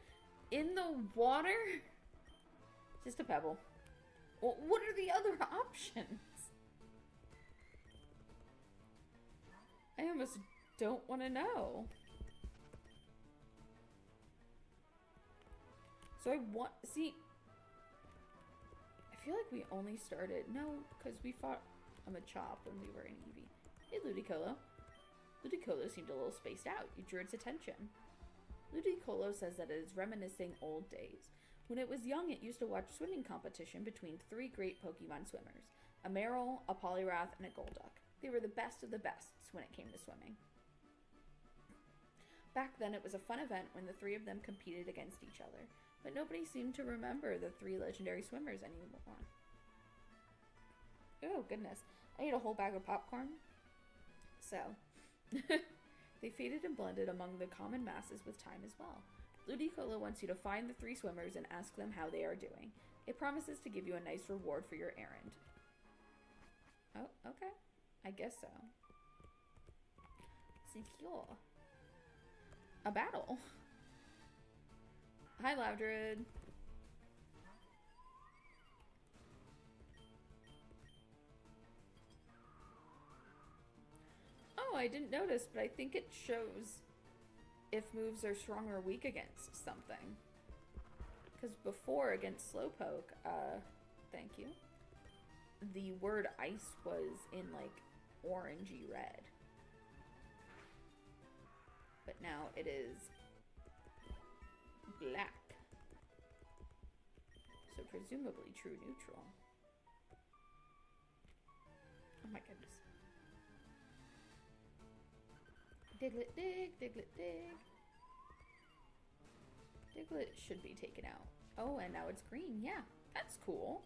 In the water? Just a pebble. Well, what are the other options? I almost don't want to know. So I want... See... I feel like we only started... No, because we fought a Machop when we were in Eevee. Hey, Ludicolo. Ludicolo seemed a little spaced out. You drew its attention. Ludicolo says that it is reminiscing old days. When it was young, it used to watch swimming competition between 3 great Pokemon swimmers. A Marill, a Poliwrath, and a Golduck. They were the best of the bests when it came to swimming. Back then, it was a fun event when the 3 of them competed against each other. But nobody seemed to remember the 3 legendary swimmers anymore. Oh, goodness. I ate a whole bag of popcorn. So, they faded and blended among the common masses with time as well. Ludicolo wants you to find the 3 swimmers and ask them how they are doing. It promises to give you a nice reward for your errand. Oh, okay. I guess so. Secure. A battle. Hi, Loudred. Oh, I didn't notice, but I think it shows if moves are strong or weak against something. Because before, against Slowpoke, thank you, the word ice was in, like, orangey red. But now it is black. So presumably true neutral. Oh my goodness. Diglett dig, Diglett dig. Diglett should be taken out. Oh, and now it's green. Yeah, that's cool.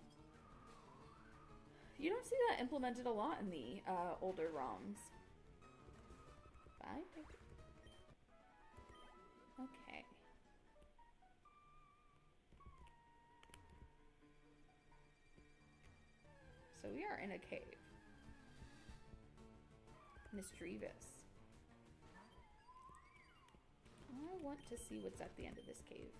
You don't see that implemented a lot in the older ROMs. Bye, Diglett. Okay. So we are in a cave. Mischievous. I want to see what's at the end of this cave.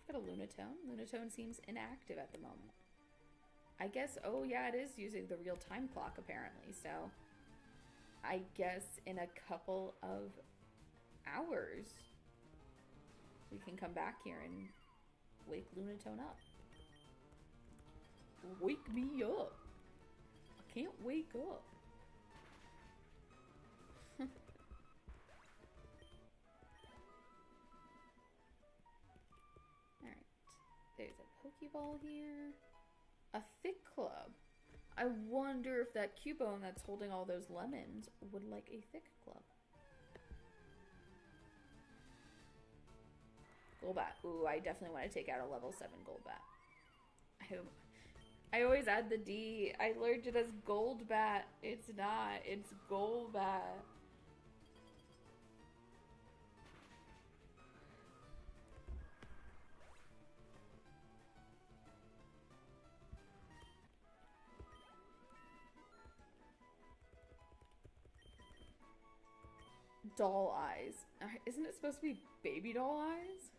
I've got a Lunatone. Lunatone seems inactive at the moment. I guess, oh yeah, it is using the real time clock apparently, so I guess in a couple of hours we can come back here and wake Lunatone up. Wake me up. I can't wake up. Alright. There's a Pokeball here. A thick club. I wonder if that Cubone that's holding all those lemons would like a thick club. Golbat. Ooh, I definitely want to take out a level 7 Golbat. I always add the D. I learned it as Goldbat. It's not. It's Golbat. Doll eyes. Isn't it supposed to be baby doll eyes?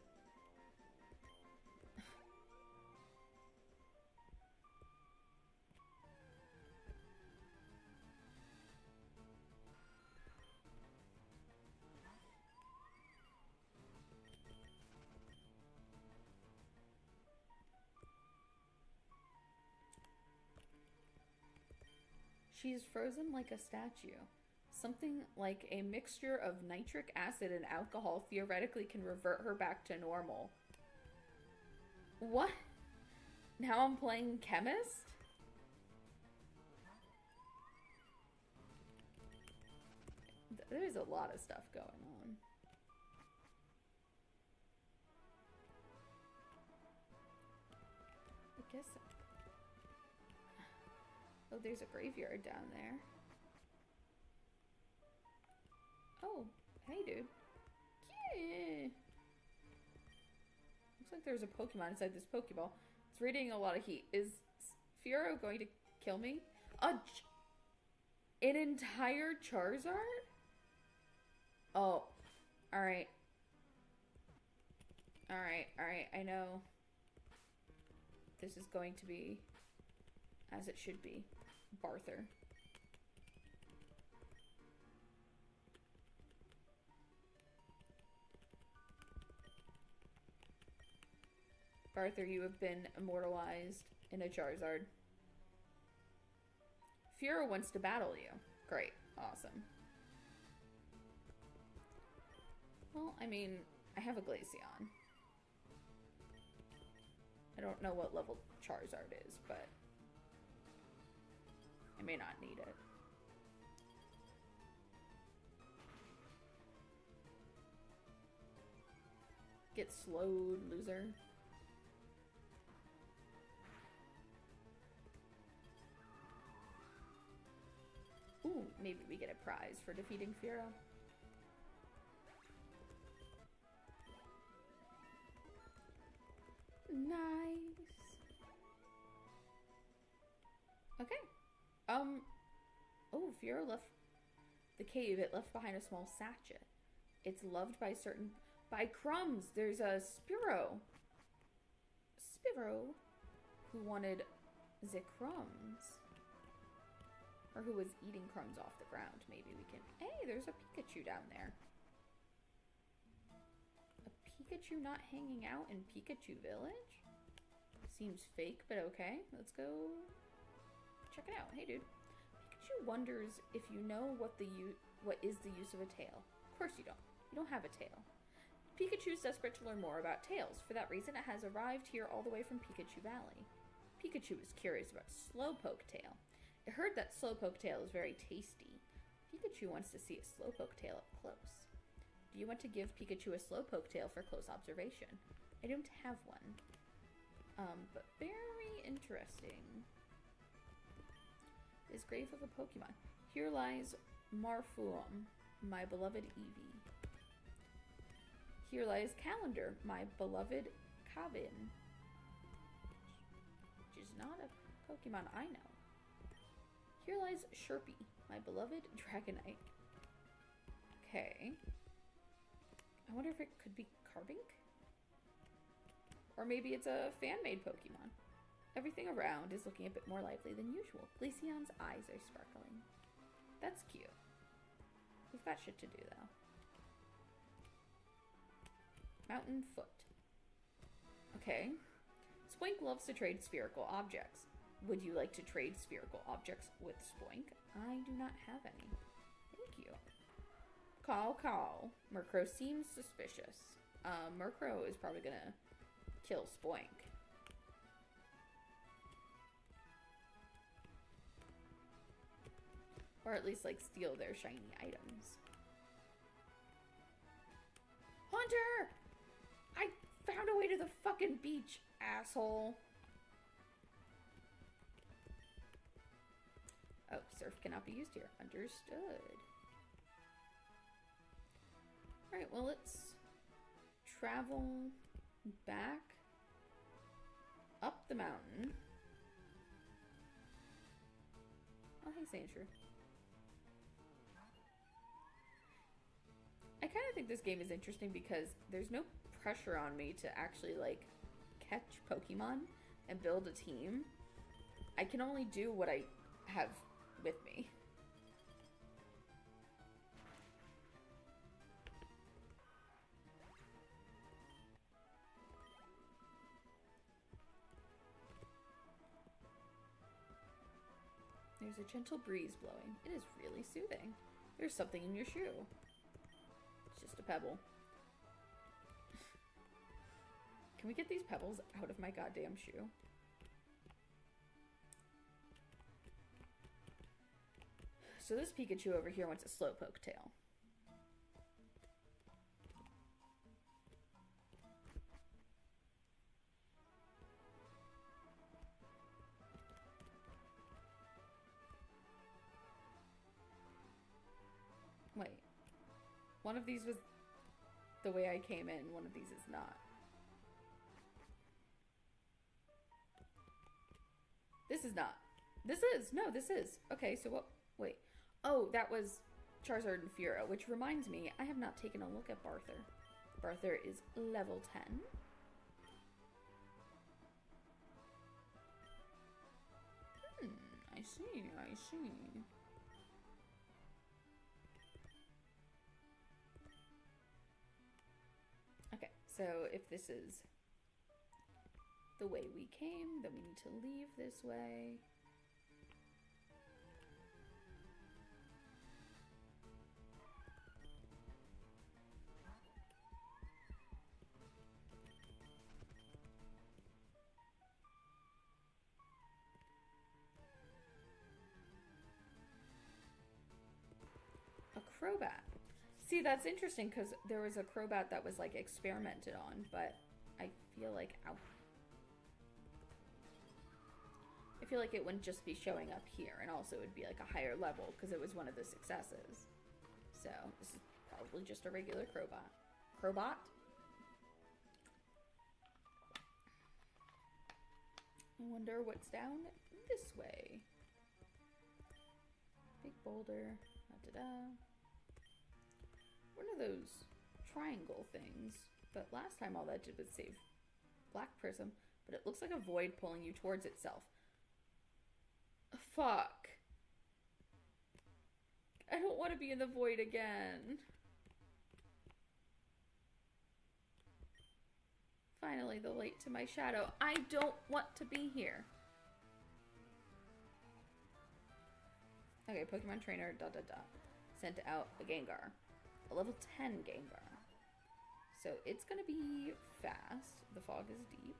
She's frozen like a statue. Something like a mixture of nitric acid and alcohol theoretically can revert her back to normal. What? Now I'm playing chemist? There's a lot of stuff going on. I guess. Oh, there's a graveyard down there. Oh, hey, dude. Yeah. Looks like there's a Pokemon inside this Pokeball. It's radiating a lot of heat. Is Fiero going to kill me? An entire Charizard? Oh, alright. Alright, I know. This is going to be as it should be. Barther. Barther, you have been immortalized in a Charizard. Fiero wants to battle you. Great. Awesome. Well, I mean, I have a Glaceon. I don't know what level Charizard is, but I may not need it. Get slowed, loser. Ooh, maybe we get a prize for defeating Fiero. Nice. Okay. Oh, Fiero left the cave. It left behind a small sachet. It's loved by crumbs. There's a Spearow who wanted the crumbs. Or who was eating crumbs off the ground. Maybe we can... Hey, there's a Pikachu down there. A Pikachu not hanging out in Pikachu Village? Seems fake, but okay. Let's go check it out. Hey, dude. Pikachu wonders if you know what is the use of a tail. Of course you don't. You don't have a tail. Pikachu's desperate to learn more about tails. For that reason, it has arrived here all the way from Pikachu Valley. Pikachu is curious about Slowpoke Tail. It heard that Slowpoke Tail is very tasty. Pikachu wants to see a Slowpoke Tail up close. Do you want to give Pikachu a Slowpoke Tail for close observation? I don't have one. But very interesting. Is grave of a Pokemon. Here lies Marfuum, my beloved Eevee. Here lies Calendar, my beloved Cabin. Which is not a Pokemon I know. Here lies Sherpy, my beloved Dragonite. Okay. I wonder if it could be Carbink? Or maybe it's a fan-made Pokemon. Everything around is looking a bit more lively than usual. Glaceon's eyes are sparkling. That's cute. We've got shit to do, though. Mountain Foot. Okay. Spoink loves to trade spherical objects. Would you like to trade spherical objects with Spoink? I do not have any. Thank you. Call. Murkrow seems suspicious. Murkrow is probably gonna kill Spoink. Or at least, like, steal their shiny items. Hunter! I found a way to the fucking beach, asshole. Oh, surf cannot be used here. Understood. Alright, well, let's travel back up the mountain. Oh, hey, Sandshrew. I kind of think this game is interesting because there's no pressure on me to actually, like, catch Pokemon and build a team. I can only do what I have with me. There's a gentle breeze blowing. It is really soothing. There's something in your shoe. It's just a pebble. Can we get these pebbles out of my goddamn shoe? So this Pikachu over here wants a Slowpoke tail. Wait. One of these was the way I came in, one of these is not. This is not. This is. No, this is. Okay, so what? Wait. Oh, that was Charizard and Furo, which reminds me, I have not taken a look at Barther. Barther is level 10. I see. Okay, so if this is the way we came, then we need to leave this way. A Crobat. See, that's interesting because there was a Crobat that was like experimented on, but I feel like it wouldn't just be showing up here, and also it would be like a higher level because it was one of the successes. So this is probably just a regular Crobat. Crobat? I wonder what's down this way. Big boulder. Da-da-da. One of those triangle things. But last time all that did was save Black Prism. But it looks like a void pulling you towards itself. Fuck. I don't want to be in the void again. Finally, the light to my shadow. I don't want to be here. Okay, Pokemon Trainer, sent out a Gengar. A level 10 Gengar. So it's gonna be fast. The fog is deep.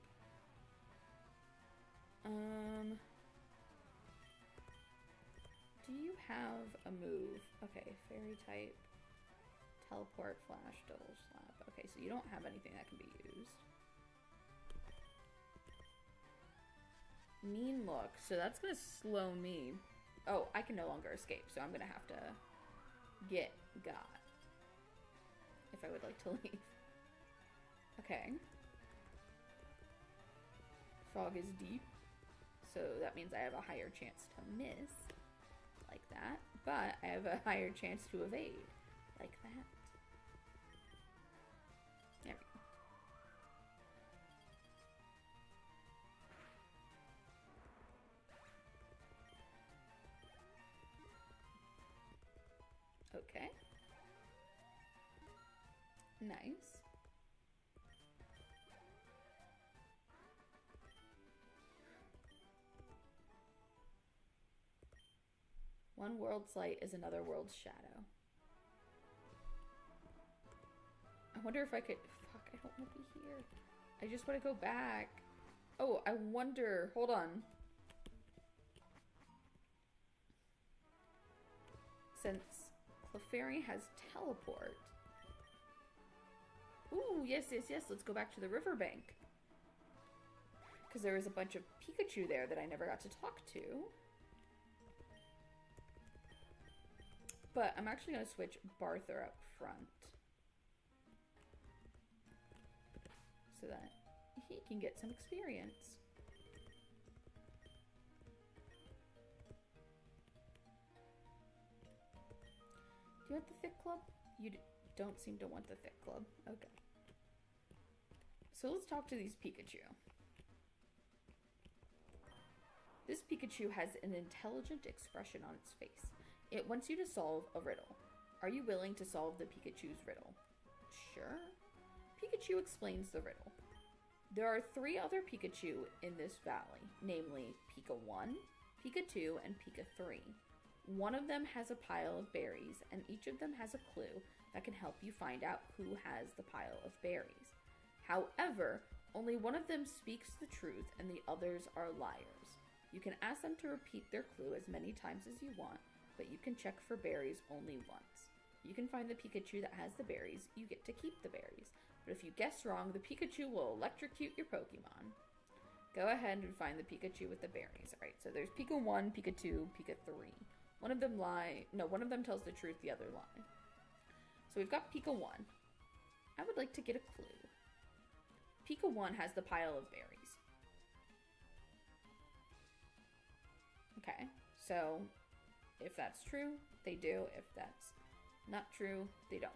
Do you have a move? Okay, Fairy type. Teleport, Flash, Double Slap. Okay, so you don't have anything that can be used. Mean Look. So that's gonna slow me. Oh, I can no longer escape, so I'm gonna have to get got if I would like to leave. Okay. Fog is deep, so that means I have a higher chance to miss. like that, but I have a higher chance to evade. Like that. There we go. Okay. Nice. One world's light is another world's shadow. I wonder if I could... Fuck, I don't want to be here. I just want to go back. Oh, I wonder... Hold on. Since Clefairy has teleport... Ooh, yes, yes, yes. Let's go back to the riverbank. Because there was a bunch of Pikachu there that I never got to talk to. But I'm actually going to switch Barther up front. So that he can get some experience. Do you want the thick club? You don't seem to want the thick club. Okay. So let's talk to these Pikachu. This Pikachu has an intelligent expression on its face. It wants you to solve a riddle. Are you willing to solve the Pikachu's riddle? Sure. Pikachu explains the riddle. There are 3 other Pikachu in this valley, namely Pika 1, Pika 2, and Pika 3. One of them has a pile of berries, and each of them has a clue that can help you find out who has the pile of berries. However, only one of them speaks the truth and the others are liars. You can ask them to repeat their clue as many times as you want, but you can check for berries only once. You can find the Pikachu that has the berries, you get to keep the berries. But if you guess wrong, the Pikachu will electrocute your Pokemon. Go ahead and find the Pikachu with the berries. Alright, so there's Pika 1, Pika 2, Pika 3. One of them tells the truth, the other lie. So we've got Pika 1. I would like to get a clue. Pika 1 has the pile of berries. Okay, so if that's true, they do. If that's not true, they don't.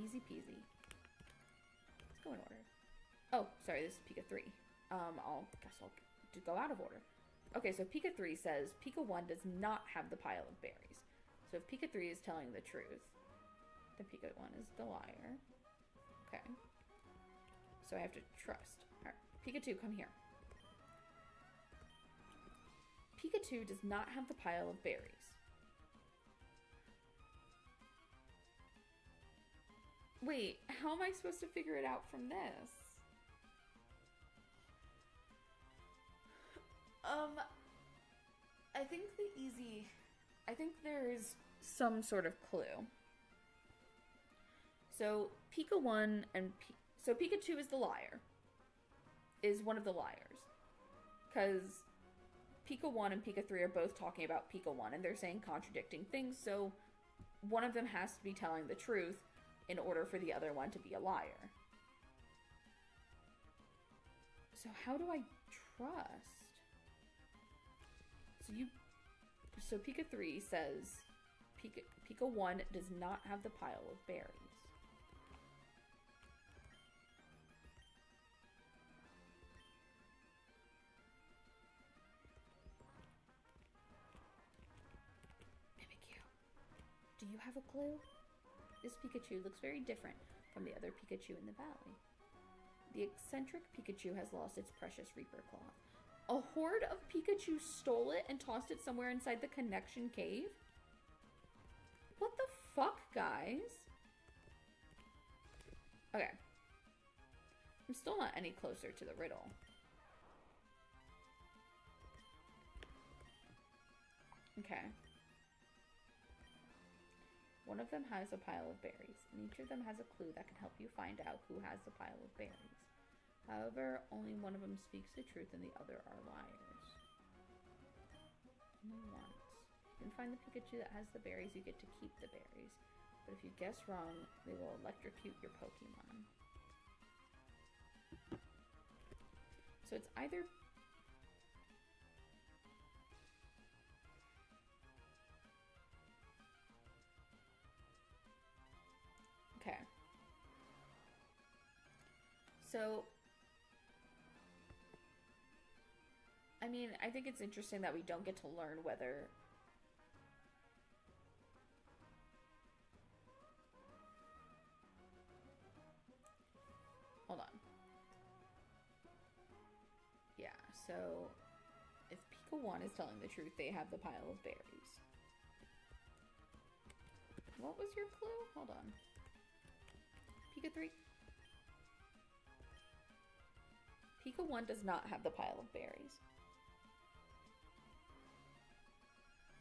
Easy peasy. Let's go in order. Oh, sorry, this is Pika 3. I'll go out of order. Okay, so Pika 3 says Pika 1 does not have the pile of berries. So if Pika 3 is telling the truth, then Pika 1 is the liar. Okay. So I have to trust. Alright, Pika 2, come here. Pika 2 does not have the pile of berries. Wait, how am I supposed to figure it out from this? I think there's some sort of clue. So Pika 1 and so Pika 2 is the liar. Is one of the liars. Because Pika 1 and Pika 3 are both talking about Pika 1 and they're saying contradicting things, so one of them has to be telling the truth in order for the other one to be a liar. So how do I trust? So Pika 3 says Pika 1 does not have the pile of berries. Mimikyu, do you have a clue? This Pikachu looks very different from the other Pikachu in the valley. The eccentric Pikachu has lost its precious Reaper Cloth. A horde of Pikachu stole it and tossed it somewhere inside the Connection Cave? What the fuck, guys? Okay. I'm still not any closer to the riddle. Okay. One of them has a pile of berries, and each of them has a clue that can help you find out who has the pile of berries. However, only one of them speaks the truth and the other are liars. Only once. You can find the Pikachu that has the berries, you get to keep the berries. But if you guess wrong, they will electrocute your Pokemon. So it's either... So, I mean, I think it's interesting that we don't get to learn whether... Hold on. Yeah, so if Pika 1 is telling the truth, they have the pile of berries. What was your clue? Hold on. Pika 3? Pika 1 does not have the pile of berries.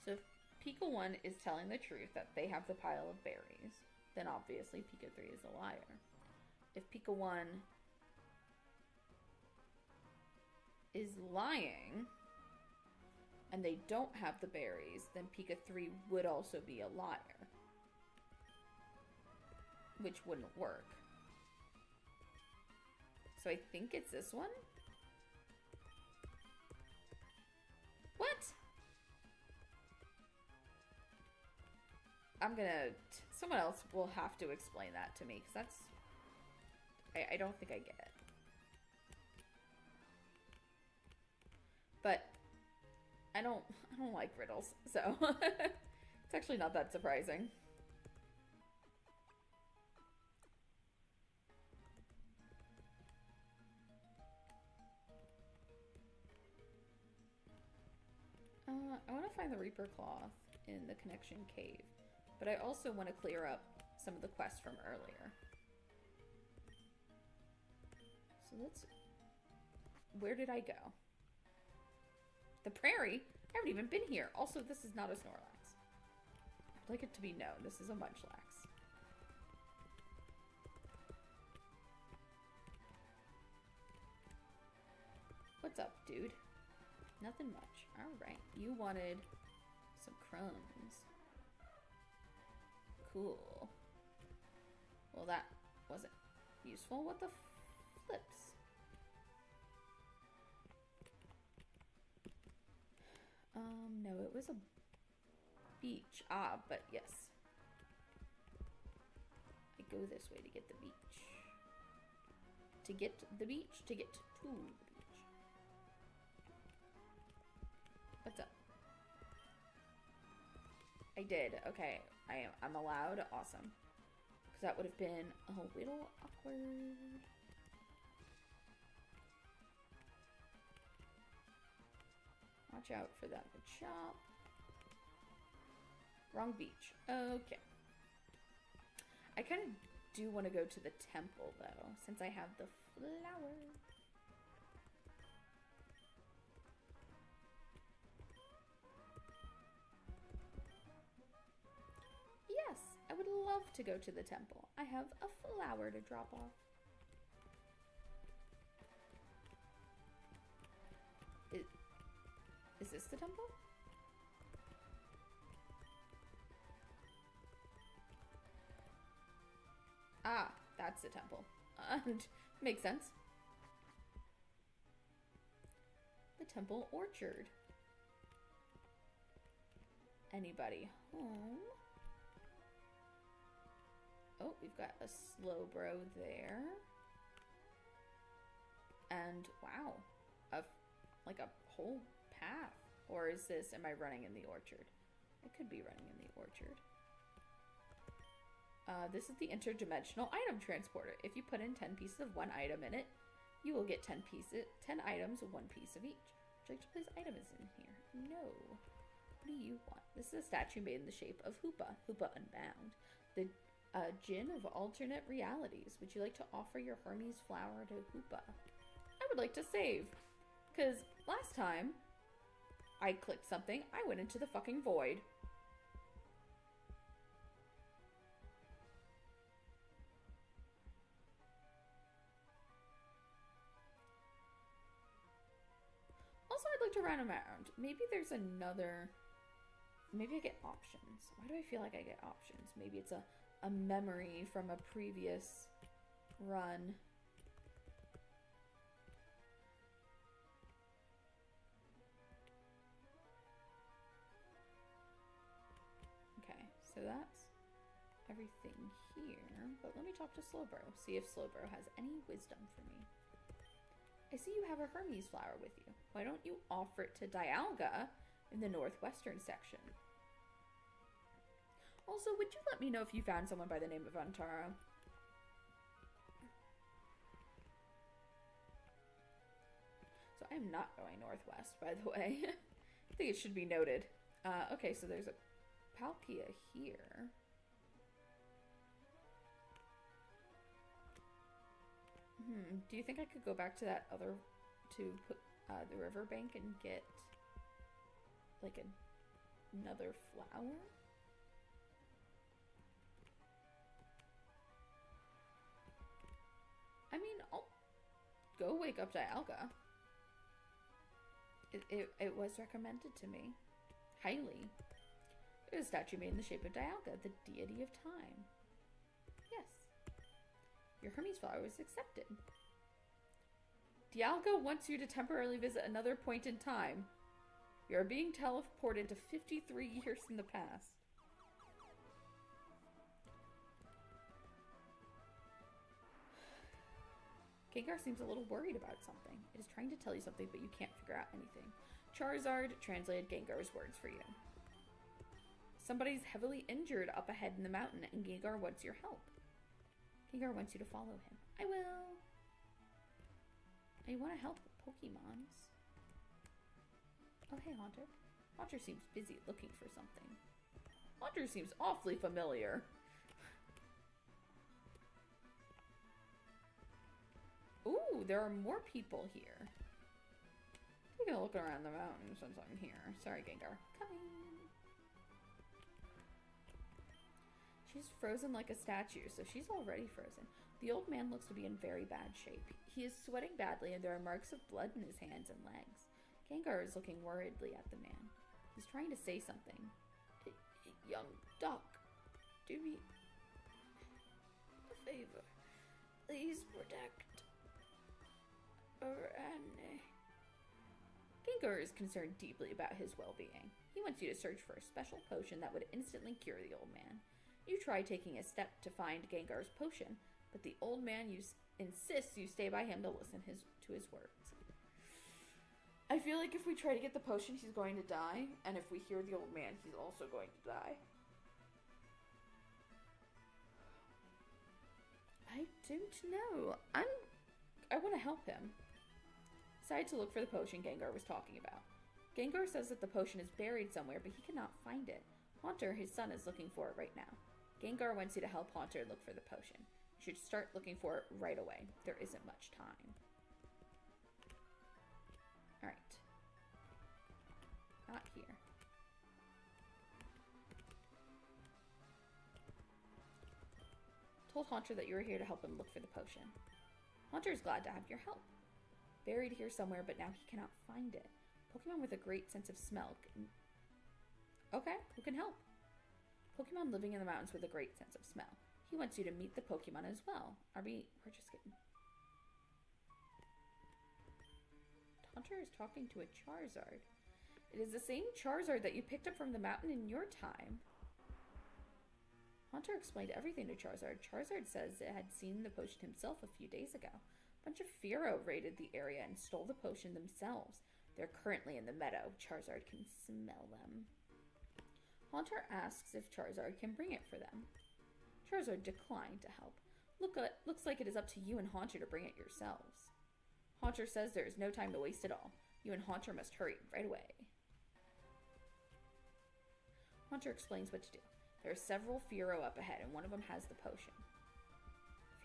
So if Pika 1 is telling the truth that they have the pile of berries, then obviously Pika 3 is a liar. If Pika 1 is lying and they don't have the berries, then Pika 3 would also be a liar, which wouldn't work. So I think it's this one. What? Someone else will have to explain that to me, because that's, I don't think I get it. But I don't like riddles, so it's actually not that surprising. I want to find the Reaper Cloth in the Connection Cave, but I also want to clear up some of the quests from earlier. So let's... Where did I go? The prairie? I haven't even been here. Also, this is not a Snorlax. I'd like it to be known. This is a Munchlax. What's up, dude? Nothing much. Alright. You wanted some crumbs. Cool. Well, that wasn't useful. What the flips? No, it was a beach. Ah, but yes. I go this way to get the beach. To get the beach, to get to the beach. What's up? I did. Okay, I'm allowed. Awesome. Because that would have been a little awkward. Watch out for that chop. Wrong beach. Okay. I kind of do want to go to the temple, though, since I have the flower. Yes, I would love to go to the temple. I have a flower to drop off. Is this the temple? Ah, that's the temple. Makes sense. The temple orchard. Anybody home? Oh, we've got a Slowbro there. And wow, like a whole path. Or is this, am I running in the orchard? I could be running in the orchard. This is the interdimensional item transporter. If you put in 10 pieces of one item in it, you will get 10 items, one piece of each. Would you like to place items in here? No. What do you want? This is a statue made in the shape of Hoopa, Hoopa Unbound. The Djinn of alternate realities. Would you like to offer your Hermes flower to Hoopa? I would like to save. Because last time I clicked something, I went into the fucking void. Also, I'd like to run around. Maybe there's another... Maybe I get options. Why do I feel like I get options? Maybe it's a memory from a previous run. Okay, so that's everything here, but let me talk to Slowbro, see if Slowbro has any wisdom for me. I see you have a Hermes flower with you. Why don't you offer it to Dialga in the northwestern section? Also, would you let me know if you found someone by the name of Antara? So I am not going northwest, by the way. I think it should be noted. Okay, so there's a Palkia here. Do you think I could go back to that other, the riverbank and get, like, another flower? I mean, I'll go wake up Dialga. It was recommended to me. Highly. It was a statue made in the shape of Dialga, the deity of time. Yes. Your Hermes flower was accepted. Dialga wants you to temporarily visit another point in time. You are being teleported to 53 years in the past. Gengar seems a little worried about something. It is trying to tell you something, but you can't figure out anything. Charizard translated Gengar's words for you. Somebody's heavily injured up ahead in the mountain, and Gengar wants your help. Gengar wants you to follow him. I will. I want to help Pokemons. Oh, hey, Haunter. Haunter seems busy looking for something. Haunter seems awfully familiar. Ooh, there are more people here. Taking a look around the mountain since I'm here. Sorry, Gengar. Coming. She's frozen like a statue, so she's already frozen. The old man looks to be in very bad shape. He is sweating badly, and there are marks of blood in his hands and legs. Gengar is looking worriedly at the man. He's trying to say something. Young Doc, do me a favor. Please protect Arane. Gengar is concerned deeply about his well-being. He wants you to search for a special potion that would instantly cure the old man. You try taking a step to find Gengar's potion, but the old man insists you stay by him to listen to his words. I feel like if we try to get the potion, he's going to die, and if we hear the old man, he's also going to die. I don't know. I want to help him. Decide to look for the potion Gengar was talking about. Gengar says that the potion is buried somewhere, but he cannot find it. Haunter, his son, is looking for it right now. Gengar wants you to help Haunter look for the potion. You should start looking for it right away. There isn't much time. Alright. Not here. Told Haunter that you were here to help him look for the potion. Haunter is glad to have your help. Buried here somewhere, but now he cannot find it. Pokemon with a great sense of smell can... Okay, who can help? Pokemon living in the mountains with a great sense of smell. He wants you to meet the Pokemon as well. We're just kidding. Haunter is talking to a Charizard. It is the same Charizard that you picked up from the mountain in your time. Haunter explained everything to Charizard. Charizard says it had seen the potion himself a few days ago. A bunch of Fearow raided the area and stole the potion themselves. They're currently in the meadow. Charizard can smell them. Haunter asks if Charizard can bring it for them. Charizard declined to help. Looks like it is up to you and Haunter to bring it yourselves. Haunter says there is no time to waste at all. You and Haunter must hurry right away. Haunter explains what to do. There are several Fearow up ahead, and one of them has the potion.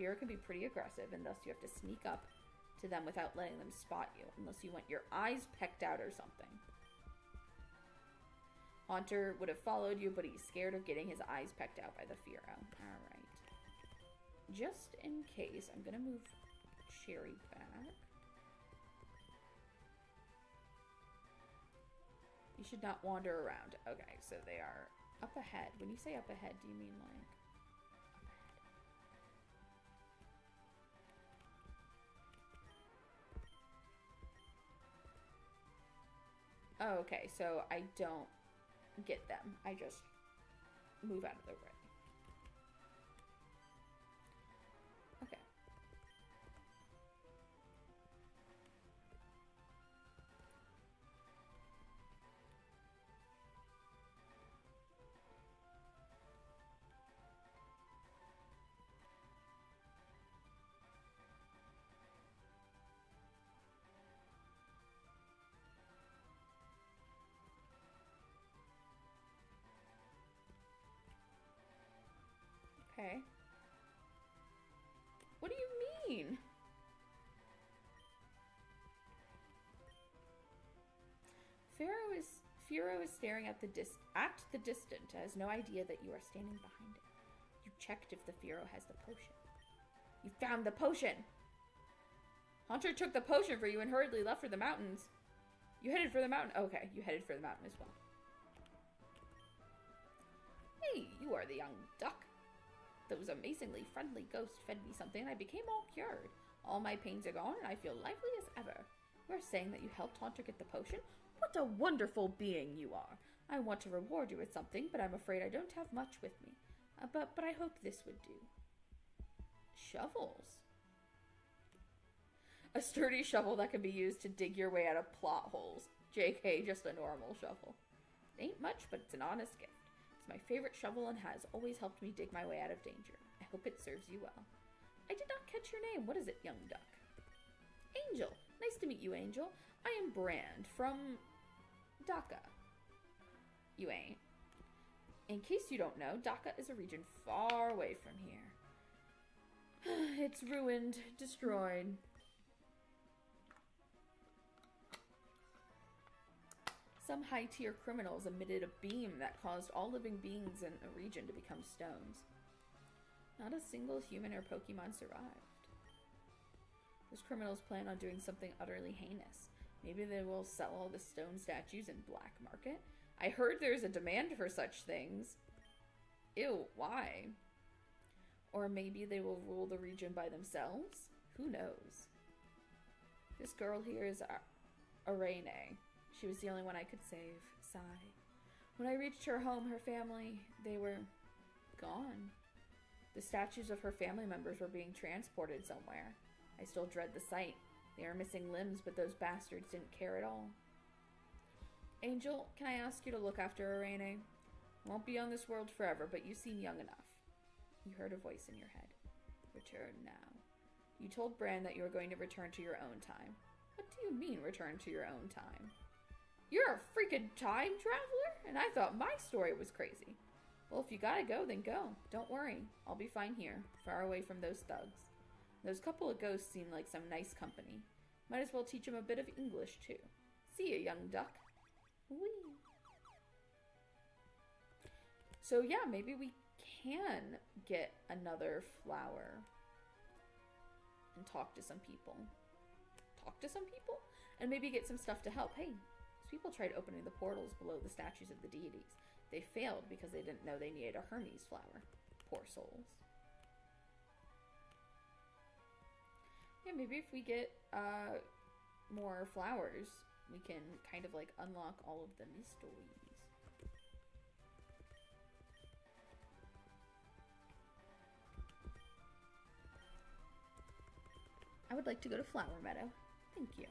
Fearow can be pretty aggressive, and thus you have to sneak up to them without letting them spot you, unless you want your eyes pecked out or something. Haunter would have followed you, but he's scared of getting his eyes pecked out by the Fearow. Alright. Just in case, I'm gonna move Cherry back. You should not wander around. Okay, so they are up ahead. When you say up ahead, do you mean like up ahead? Oh, okay, so I don't get them. I just move out of the way. Okay. What do you mean? Firo is staring at the distant, has no idea that you are standing behind it. You checked if the Firo has the potion. You found the potion! Hunter took the potion for you and hurriedly left for the mountains. You headed for the mountain. Okay, you headed for the mountain as well. Hey, you are the young duck. Those amazingly friendly ghosts fed me something and I became all cured. All my pains are gone and I feel lively as ever. You are saying that you helped Hunter get the potion? What a wonderful being you are. I want to reward you with something, but I'm afraid I don't have much with me. But I hope this would do. Shovels. A sturdy shovel that can be used to dig your way out of plot holes. JK, just a normal shovel. It ain't much, but it's an honest gift. It's my favorite shovel and has always helped me dig my way out of danger. I hope it serves you well. I did not catch your name. What is it, young duck? Angel. Nice to meet you, Angel. I am Brand from Dhaka. You ain't. In case you don't know, Dhaka is a region far away from here. It's ruined, destroyed. Some high-tier criminals emitted a beam that caused all living beings in a region to become stones. Not a single human or Pokemon survived. Those criminals plan on doing something utterly heinous. Maybe they will sell all the stone statues in black market. I heard there's a demand for such things. Ew, why? Or maybe they will rule the region by themselves? Who knows? This girl here is Arene. She was the only one I could save. Sigh. When I reached her home, her family, they were gone. The statues of her family members were being transported somewhere. I still dread the sight. They are missing limbs, but those bastards didn't care at all. Angel, can I ask you to look after Arene? Won't be on this world forever, but you seem young enough. You heard a voice in your head. Return now. You told Bran that you were going to return to your own time. What do you mean, return to your own time? You're a freaking time traveler? And I thought my story was crazy. Well, if you gotta go, then go. Don't worry. I'll be fine here, far away from those thugs. Those couple of ghosts seem like some nice company. Might as well teach them a bit of English, too. See ya, young duck. Whee! So yeah, maybe we can get another flower and talk to some people. Talk to some people? And maybe get some stuff to help. Hey, these people tried opening the portals below the statues of the deities. They failed because they didn't know they needed a Hermes flower. Poor souls. Yeah, maybe if we get more flowers, we can kind of like unlock all of the mysteries. I would like to go to Flower Meadow. Thank you.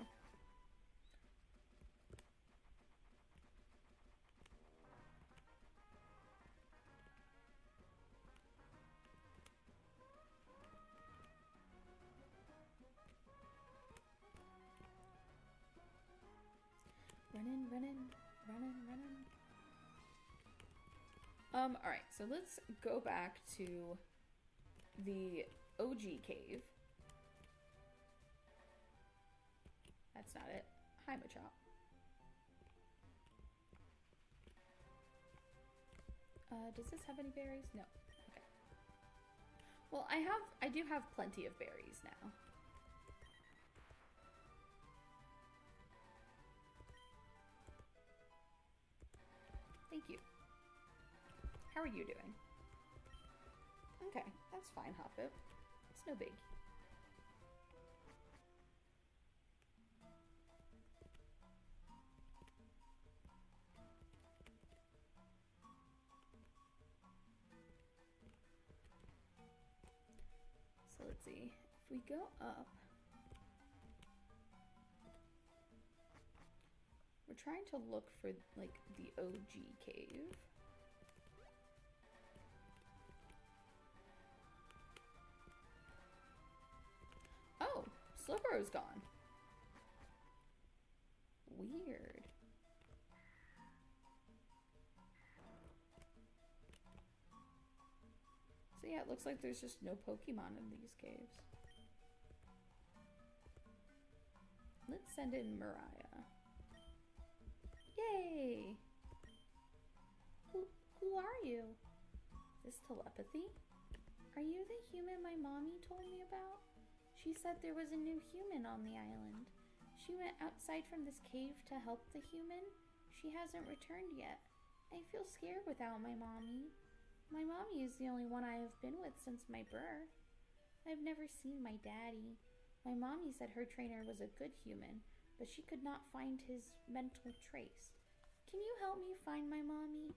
Running. Alright, so let's go back to the OG cave. That's not it. Hi, Machop. Does this have any berries? No. Okay. Well, I do have plenty of berries now. Thank you. How are you doing? Okay, that's fine, Hoppip. It's no big. So let's see. If we go up, we're trying to look for like the OG cave. Oh, Slowbro's gone. Weird. So yeah, it looks like there's just no Pokemon in these caves. Let's send in Mariah. Yay! Who are you? Is this telepathy? Are you the human my mommy told me about? She said there was a new human on the island. She went outside from this cave to help the human. She hasn't returned yet. I feel scared without my mommy. My mommy is the only one I have been with since my birth. I've never seen my daddy. My mommy said her trainer was a good human, but she could not find his mental trace. Can you help me find my mommy?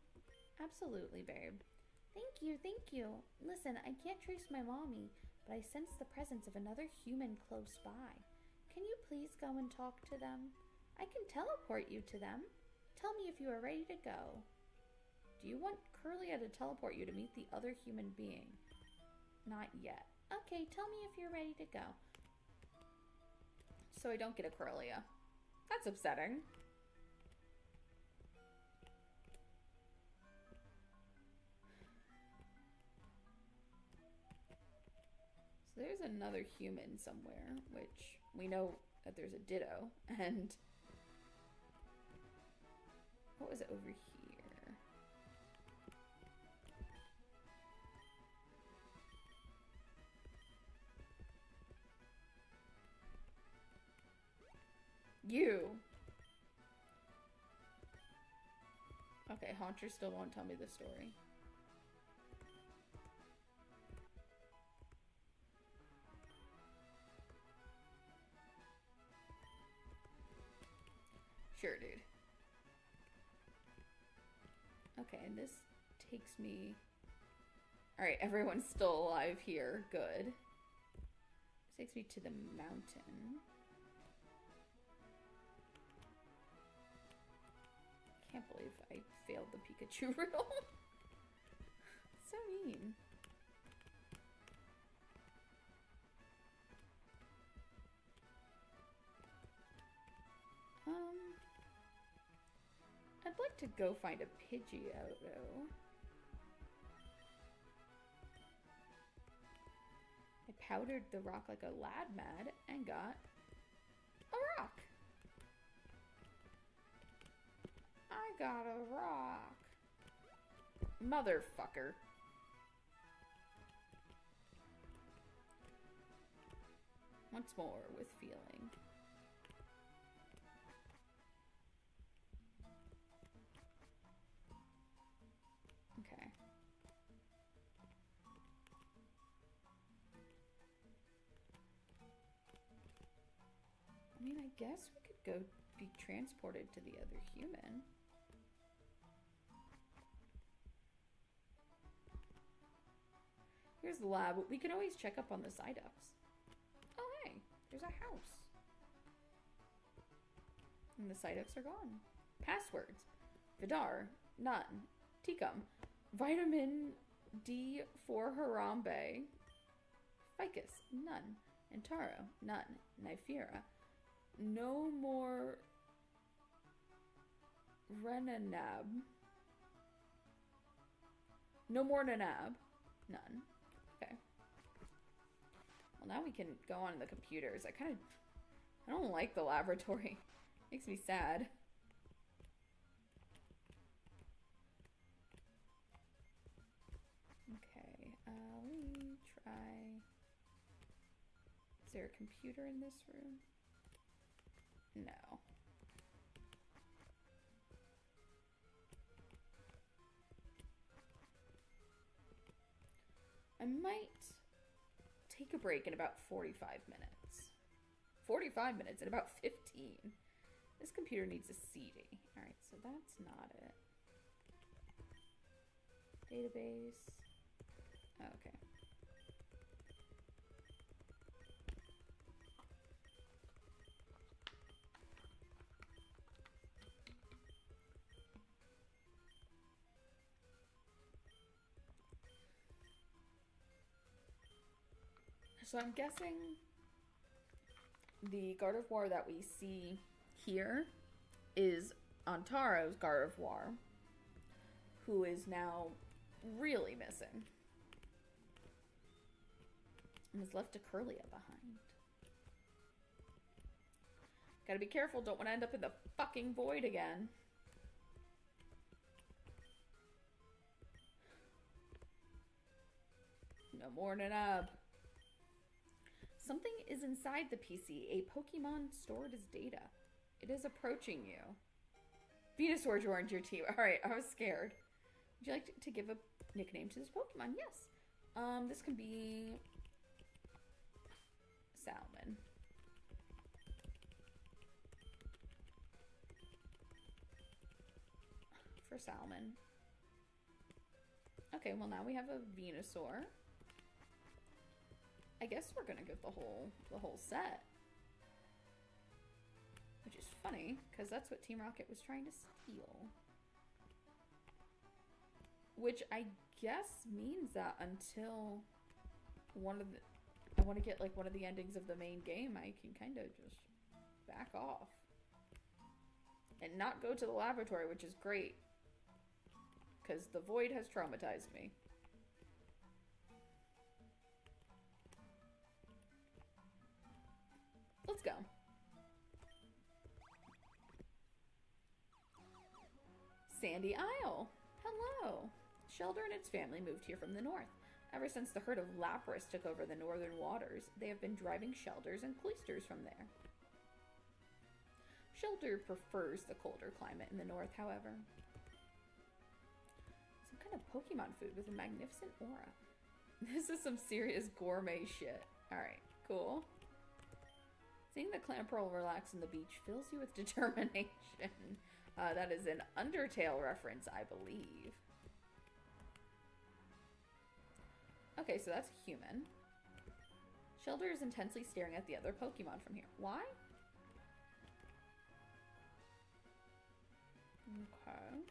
Absolutely, babe. Thank you, thank you. Listen, I can't trace my mommy, but I sense the presence of another human close by. Can you please go and talk to them? I can teleport you to them. Tell me if you are ready to go. Do you want Curlia to teleport you to meet the other human being? Not yet. Okay, tell me if you're ready to go. So I don't get a Curlia. That's upsetting. So there's another human somewhere, which we know that there's a Ditto, and what was it over here? You. Okay, Haunter still won't tell me the story. Sure, dude. Okay, and this takes me... Alright, everyone's still alive here. Good. This takes me to the mountain. Can't believe I failed the Pikachu riddle. So mean. I'd like to go find a Pidgeotto. I powdered the rock like a lad mad and got a rock. I got a rock. Motherfucker. Once more with feeling. Okay. I mean, I guess we could go be transported to the other human. Here's the lab. We can always check up on the Psyducks. Oh, hey, there's a house. And the Psyducks are gone. Passwords. Vidar, none. Ticum, Vitamin D for Harambe. Ficus, none. Antaro, none. Nyfera, no more. Renanab, no more Nanab, none. Okay. Well, now we can go on the computers. I don't like the laboratory. Makes me sad. Okay, let me try. Is there a computer in this room? No. I might take a break in about 45 minutes. 45 minutes in about 15. This computer needs a CD. Alright, so that's not it. Database. Oh, okay. So I'm guessing the Gardevoir that we see here is Antaro's Gardevoir, who is now really missing. and has left a Curlia behind. Gotta be careful, don't want to end up in the fucking void again. No more Nanab. Something is inside the PC, a Pokemon stored as data. It is approaching you. Venusaur joined your team. Alright, I was scared. Would you like to give a nickname to this Pokemon? Yes. This can be Salmon. For Salmon. Okay, well now we have a Venusaur. I guess we're gonna get the whole set. Which is funny, because that's what Team Rocket was trying to steal. Which I guess means that until one of the... I want to get like one of the endings of the main game, I can kind of just back off. And not go to the laboratory, which is great. Because the void has traumatized me. Let's go. Sandy Isle. Hello. Shelter and its family moved here from the north. Ever since the herd of Lapras took over the northern waters, they have been driving Shelders and Cloisters from there. Shelter prefers the colder climate in the north, however. Some kind of Pokemon food with a magnificent aura. This is some serious gourmet shit. Alright, cool. Seeing the Clamperl relax on the beach fills you with determination. That is an Undertale reference, I believe. Okay, so that's a human. Shelter is intensely staring at the other Pokemon from here. Why? Okay.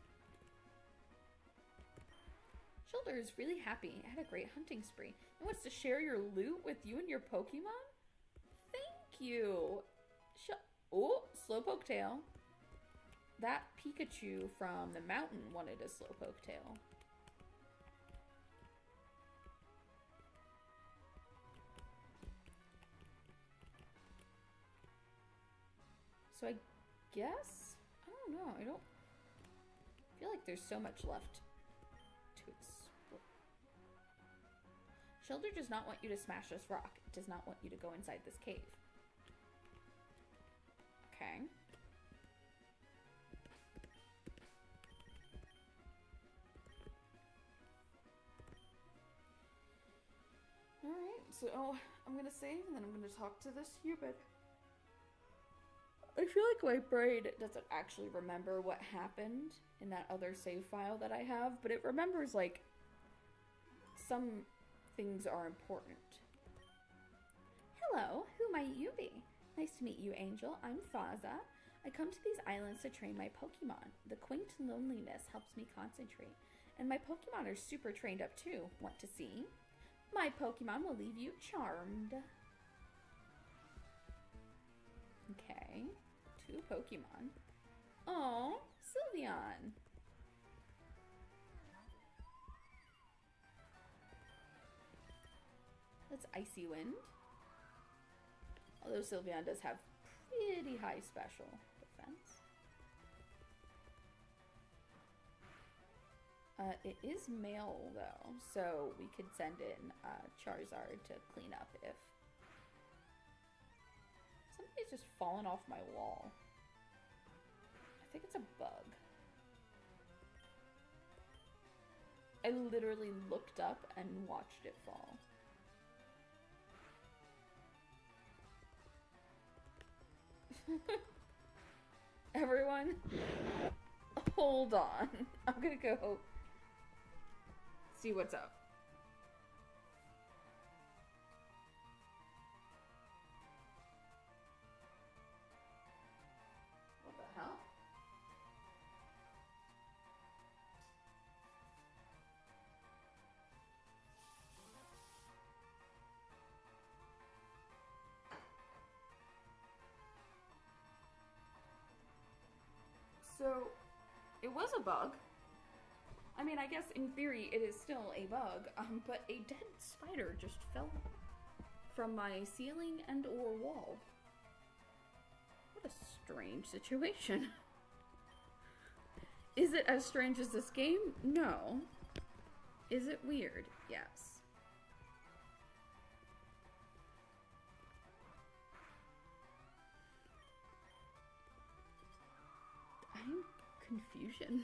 Shelter is really happy. Had a great hunting spree. And wants to share your loot with you and your Pokemon? Thank you. Oh, Slowpoke tail. That Pikachu from the mountain wanted a Slowpoke tail. So I guess, I don't know, I feel like there's so much left to explore. Shelter does not want you to smash this rock. It does not want you to go inside this cave. Okay. Alright, so I'm gonna save and then I'm gonna talk to this human. I feel like my brain doesn't actually remember what happened in that other save file that I have, but it remembers, like, some things are important. Hello, who might you be? Nice to meet you, Angel. I'm Faza. I come to these islands to train my Pokemon. The quaint loneliness helps me concentrate. And my Pokemon are super trained up too. Want to see? My Pokemon will leave you charmed. Okay. 2 Pokemon. Oh, Sylveon. That's Icy Wind. Although Sylveon does have pretty high special defense. It is male though, so we could send in Charizard to clean up if somebody's just fallen off my wall. I think it's a bug. I literally looked up and watched it fall. Everyone, hold on. I'm gonna go see what's up. What the hell? So, it was a bug. I mean, I guess in theory it is still a bug, but a dead spider just fell from my ceiling and or wall. What a strange situation. Is it as strange as this game? No. Is it weird? Yes. I'm confusion.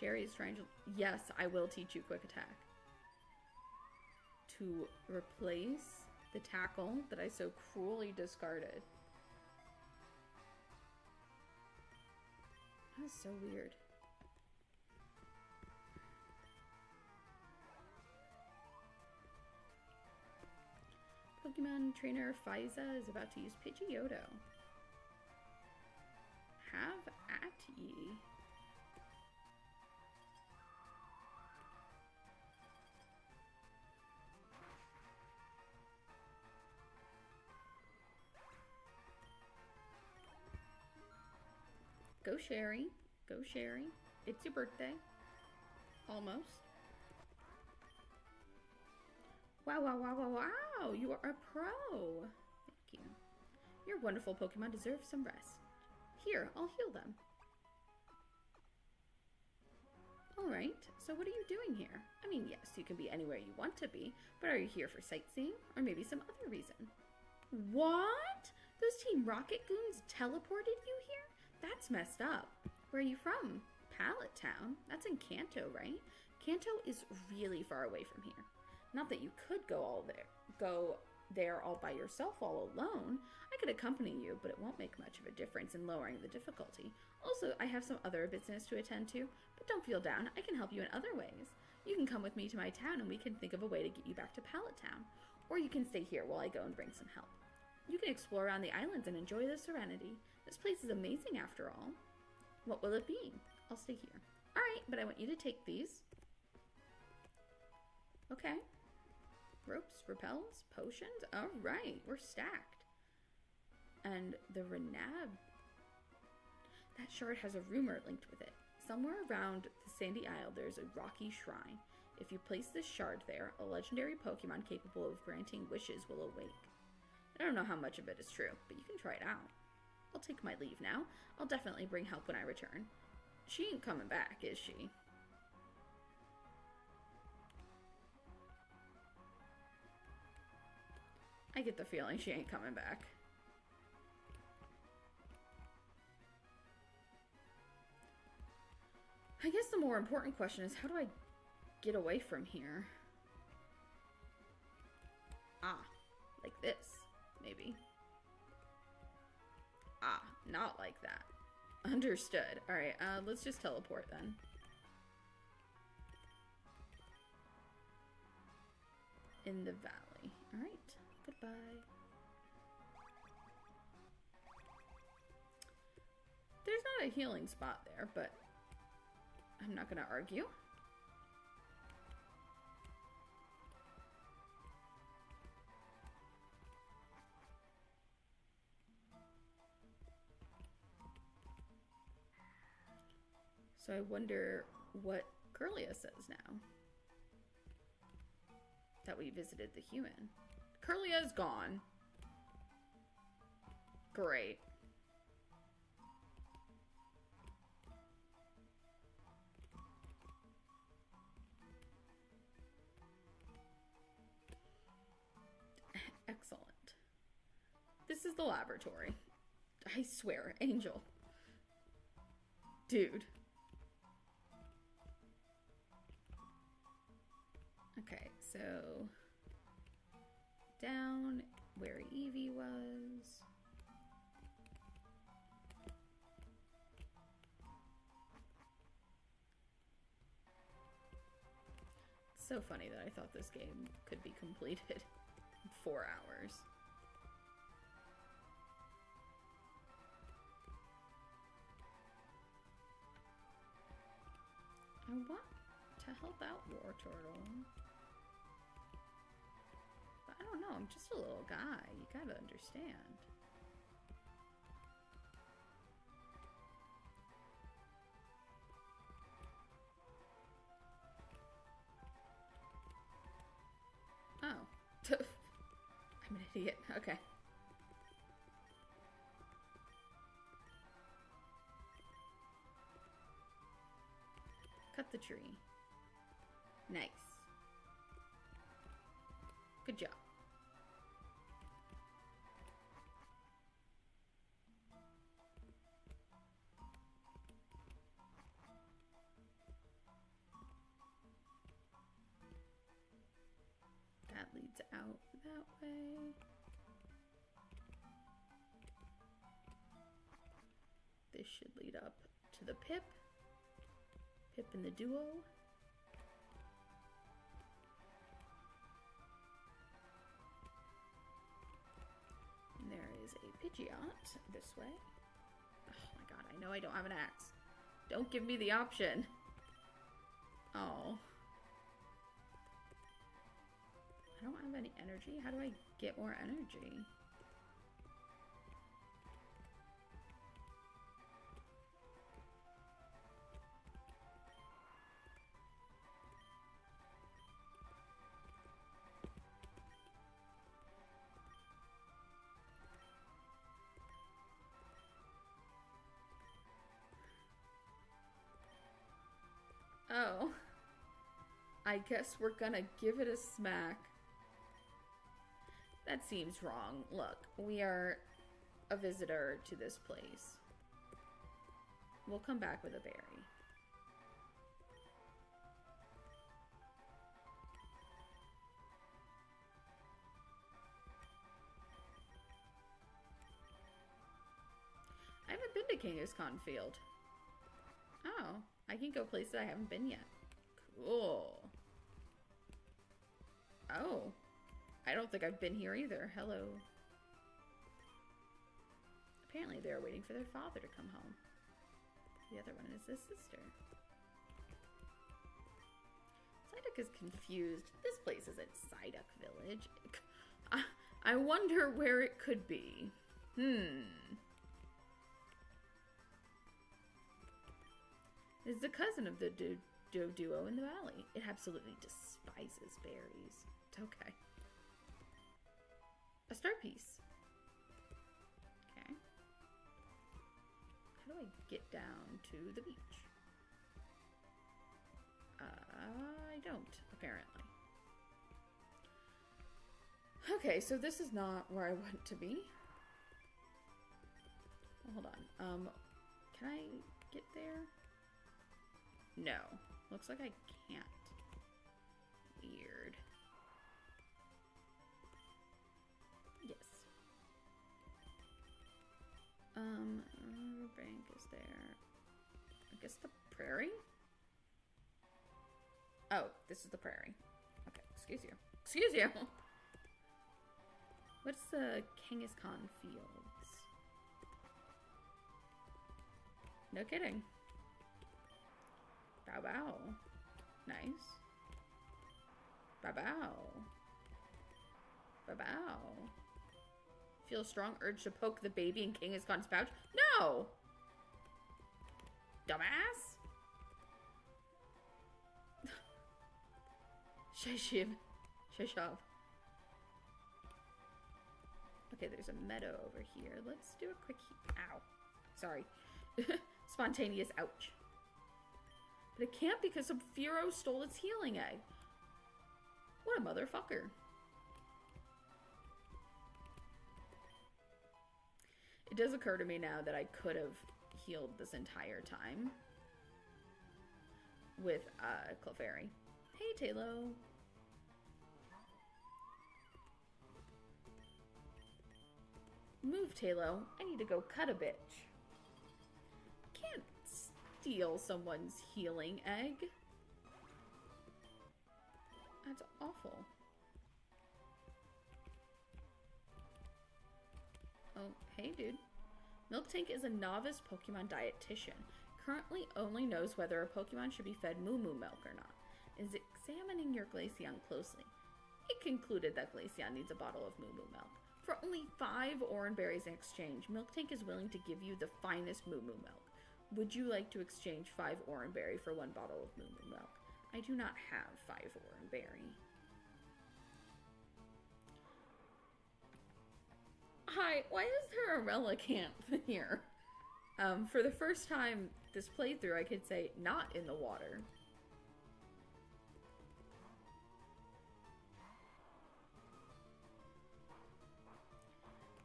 Sherry is trying to... Yes, I will teach you quick attack. To replace the tackle that I so cruelly discarded. That is so weird. Pokemon trainer Fiza is about to use Pidgeotto. Have at ye. Go Sherry. Go Sherry. It's your birthday. Almost. Wow, wow, wow, wow, wow. You are a pro. Thank you. Your wonderful Pokemon deserve some rest. Here, I'll heal them. Alright, so what are you doing here? I mean, yes, you can be anywhere you want to be, but are you here for sightseeing? Or maybe some other reason? What? Those Team Rocket goons teleported you here? That's messed up. Where are you from? Pallet Town? That's in Kanto, right? Kanto is really far away from here. Not that you could go there all by yourself all alone. I could accompany you, but it won't make much of a difference in lowering the difficulty. Also, I have some other business to attend to, but don't feel down. I can help you in other ways. You can come with me to my town and we can think of a way to get you back to Pallet Town. Or you can stay here while I go and bring some help. You can explore around the islands and enjoy the serenity. This place is amazing after all. What will it be? I'll stay here. Alright, but I want you to take these. Okay. Ropes, repels, potions. Alright, we're stacked. And the Renab. That shard has a rumor linked with it. Somewhere around the Sandy Isle, there's a rocky shrine. If you place this shard there, a legendary Pokemon capable of granting wishes will awake. I don't know how much of it is true, but you can try it out. I'll take my leave now. I'll definitely bring help when I return. She ain't coming back, is she? I get the feeling she ain't coming back. I guess the more important question is, how do I get away from here? Ah, like this, maybe. Ah, not like that. Understood. Alright, let's just teleport then. In the valley. Alright, goodbye. There's not a healing spot there, but I'm not gonna argue. So I wonder what Curlia says now that we visited the human. Curlia is gone. Great. Excellent. This is the laboratory. I swear, Angel. Dude. Okay, so down where Eevee was. It's so funny that I thought this game could be completed in 4 hours. I want to help out War Turtle. But I don't know, I'm just a little guy. You gotta understand. Idiot. Okay. Cut the tree. Nice. Good job. That leads out that way. This should lead up to the Pip. Pip and the duo. And there is a Pidgeot this way. Oh my god, I know I don't have an axe. Don't give me the option. Oh. I don't have any energy. How do I get more energy? Oh. I guess we're gonna give it a smack. That seems wrong. Look, we are a visitor to this place. We'll come back with a berry. I haven't been to Kangaskhan Field. Oh, I can go places I haven't been yet. Cool. Oh. I don't think I've been here either. Hello. Apparently they're waiting for their father to come home. The other one is his sister. Psyduck is confused. This place isn't Psyduck Village. I wonder where it could be. It's the cousin of the duo in the valley. It absolutely despises berries. It's okay. A star piece. Okay. How do I get down to the beach? I don't, apparently. Okay, so this is not where I want to be. Hold on. Can I get there? No. Looks like I can't. Weird. Yes. Riverbank is there. I guess the prairie? Oh, this is the prairie. Okay, excuse you. Excuse you! What's the Kangaskhan Fields? No kidding. Bow bow. Nice. Bow bow. Bow bow. Feel a strong urge to poke the baby in Kangaskhan's pouch? No! Dumbass! Shashib. Shashab. Okay, there's a meadow over here. Let's do a quick ow. Sorry. Spontaneous ouch. But it can't because Furo stole its healing egg. What a motherfucker. It does occur to me now that I could have healed this entire time with Clefairy. Hey, Talo. Move, Talo. I need to go cut a bitch. Can't steal someone's healing egg. That's awful. Oh, hey, dude. Milk Tank is a novice Pokemon dietitian. Currently only knows whether a Pokemon should be fed Moo Moo milk or not. Is examining your Glaceon closely. It concluded that Glaceon needs a bottle of Moo Moo milk. For only 5 orange berries in exchange, Milk Tank is willing to give you the finest Moo Moo milk. Would you like to exchange 5 orange berry for 1 bottle of Moo Moo milk? I do not have 5 orange berry. Why is there a Relicanth here? For the first time this playthrough, I could say not in the water.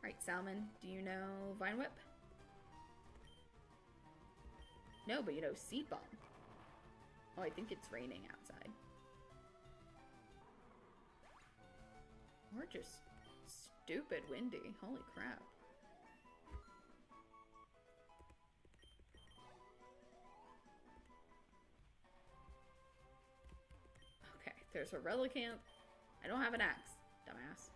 Alright, Salmon, do you know Vine Whip? No, but you know Seed Bomb. Oh, I think it's raining outside. Or just stupid windy. Holy crap. Okay, there's a Relicanth. I don't have an axe, dumbass.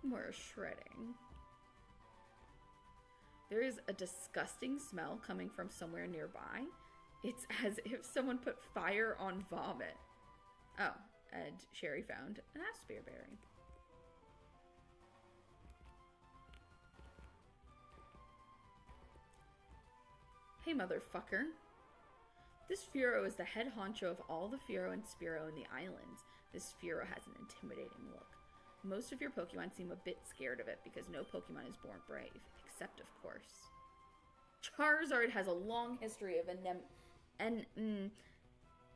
More shredding. There is a disgusting smell coming from somewhere nearby. It's as if someone put fire on vomit. Oh, and Sherry found an Aspire Berry. Hey, motherfucker. This Fearow is the head honcho of all the Fearow and Spearow in the islands. This Fearow has an intimidating look. Most of your Pokemon seem a bit scared of it because no Pokemon is born brave, except, of course, Charizard has a long history of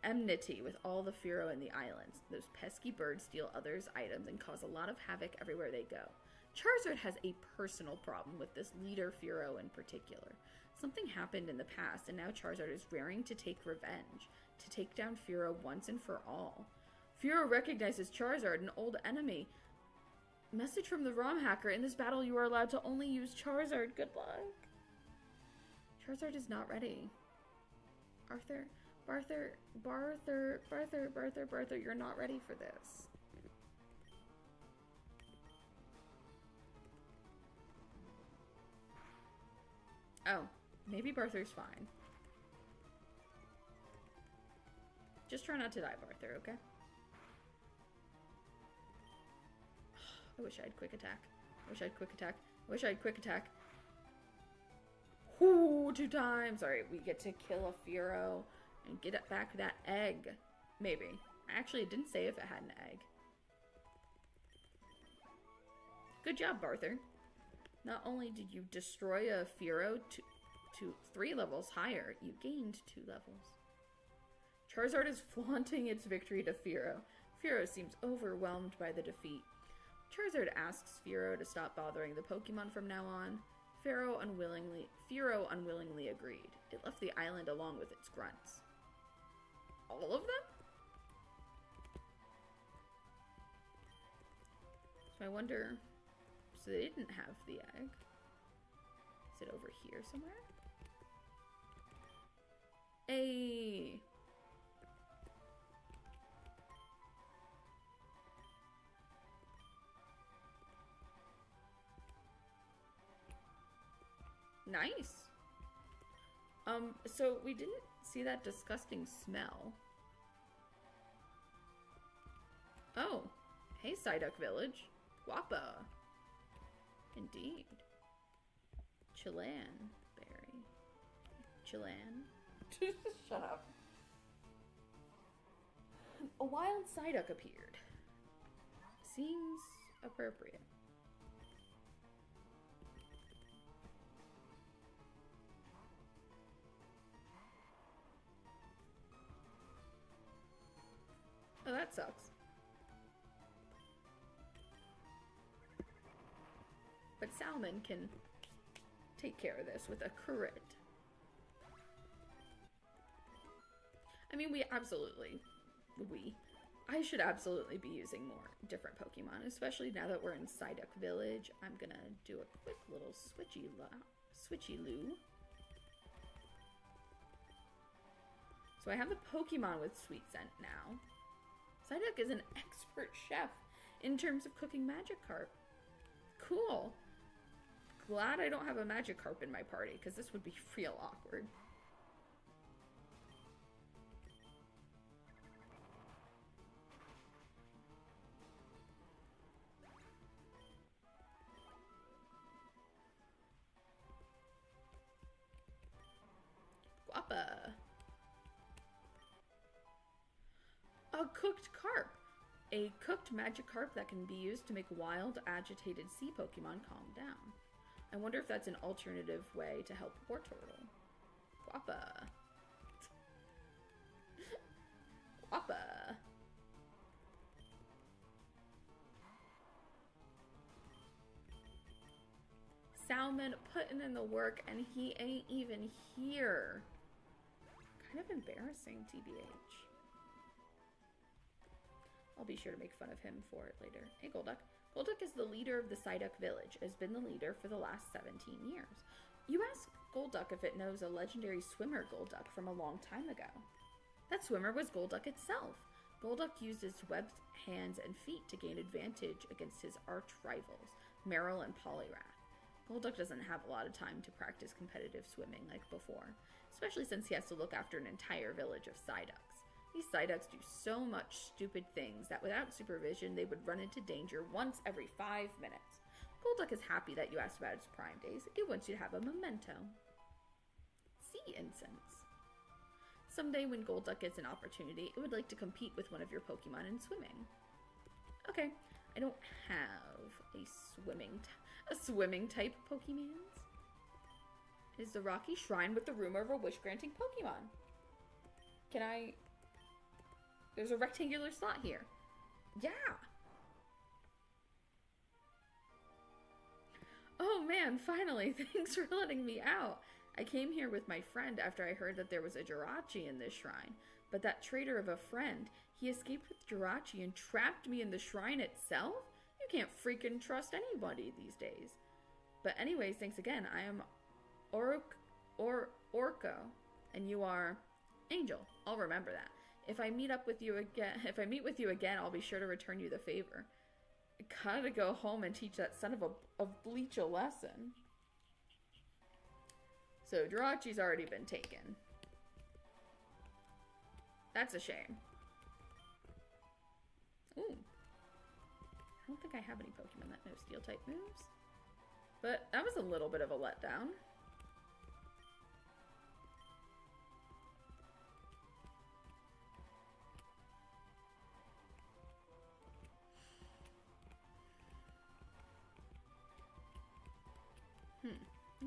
enmity with all the Fearow in the islands. Those pesky birds steal others' items and cause a lot of havoc everywhere they go. Charizard has a personal problem with this leader Fearow in particular. Something happened in the past, and now Charizard is raring to take revenge, to take down Fearow once and for all. Fearow recognizes Charizard, an old enemy. Message from the ROM hacker. In this battle, you are allowed to only use Charizard. Good luck. Charizard is not ready. Barther, you're not ready for this. Oh, maybe Barther's fine. Just try not to die, Barther, okay? I wish I had quick attack. I wish I had quick attack. I wish I had quick attack. Whoo, 2 times. Alright, we get to kill a Fearow and get it back that egg. Maybe. Actually, it didn't say if it had an egg. Good job, Barther. Not only did you destroy a Fearow to 3 levels higher, you gained 2 levels. Charizard is flaunting its victory to Fearow. Fearow seems overwhelmed by the defeat. Charizard asks Fearow to stop bothering the Pokemon from now on. Fearow unwillingly agreed. It left the island along with its grunts. All of them? So I wonder... So they didn't have the egg. Is it over here somewhere? Hey! Nice. So we didn't see that disgusting smell. Oh, hey, Psyduck Village. Guapa. Indeed. Chilan berry. Chilan. Shut up. A wild Psyduck appeared. Seems appropriate. Oh, that sucks. But Salmon can take care of this with a crit. I mean, I should absolutely be using more different Pokemon, especially now that we're in Psyduck Village. I'm gonna do a quick little switchy-loo. So I have the Pokemon with Sweet Scent now. Psyduck is an expert chef in terms of cooking Magikarp. Cool. Glad I don't have a Magikarp in my party, because this would be real awkward. Guapa. A cooked carp. A cooked Magikarp that can be used to make wild, agitated sea Pokemon calm down. I wonder if that's an alternative way to help Wartortle. Guapa. Guapa. Salmon putting in the work and he ain't even here. Kind of embarrassing, TBH. I'll be sure to make fun of him for it later. Hey, Golduck. Golduck is the leader of the Psyduck village, has been the leader for the last 17 years. You ask Golduck if it knows a legendary swimmer Golduck from a long time ago. That swimmer was Golduck itself. Golduck used his webbed hands and feet to gain advantage against his arch rivals, Meryl and Poliwrath. Golduck doesn't have a lot of time to practice competitive swimming like before, especially since he has to look after an entire village of Psyducks. These Psyducks do so much stupid things that without supervision they would run into danger once every 5 minutes. Golduck is happy that you asked about its prime days. It wants you to have a memento. Sea incense. Someday when Golduck gets an opportunity, it would like to compete with one of your Pokemon in swimming. Okay, I don't have a swimming type Pokemons. It is the Rocky Shrine with the rumor of a wish-granting Pokemon. Can I... There's a rectangular slot here. Yeah! Oh man, finally! Thanks for letting me out! I came here with my friend after I heard that there was a Jirachi in this shrine. But that traitor of a friend, he escaped with Jirachi and trapped me in the shrine itself? You can't freaking trust anybody these days. But anyways, thanks again. I am Orko, and you are Angel. I'll remember that. If I meet with you again, I'll be sure to return you the favor. I gotta go home and teach that son of Bleach a lesson. So Jirachi's already been taken. That's a shame. Ooh. I don't think I have any Pokemon that know Steel type moves. But that was a little bit of a letdown.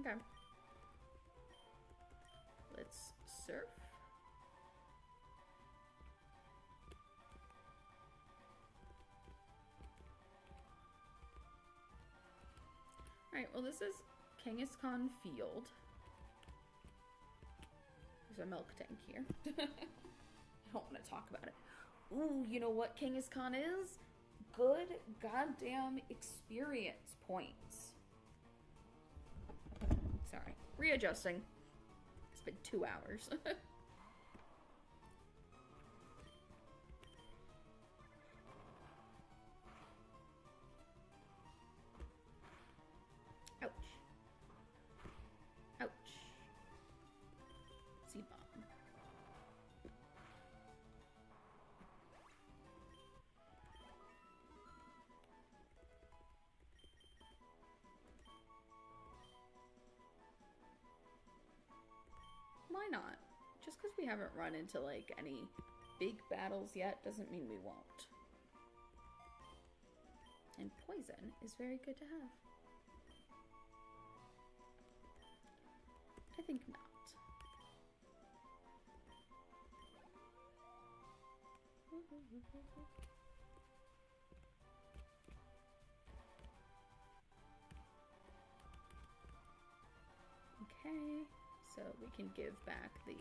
Okay. Let's surf. Alright, well this is Kangaskhan Field. There's a milk tank here. I don't want to talk about it. Ooh, you know what Kangaskhan is? Good goddamn experience points. Sorry. Readjusting. It's been 2 hours. Ouch. Ouch. Z-bomb. Why not? Just because we haven't run into like any big battles yet doesn't mean we won't. And poison is very good to have. I think not. Okay, so we can give back the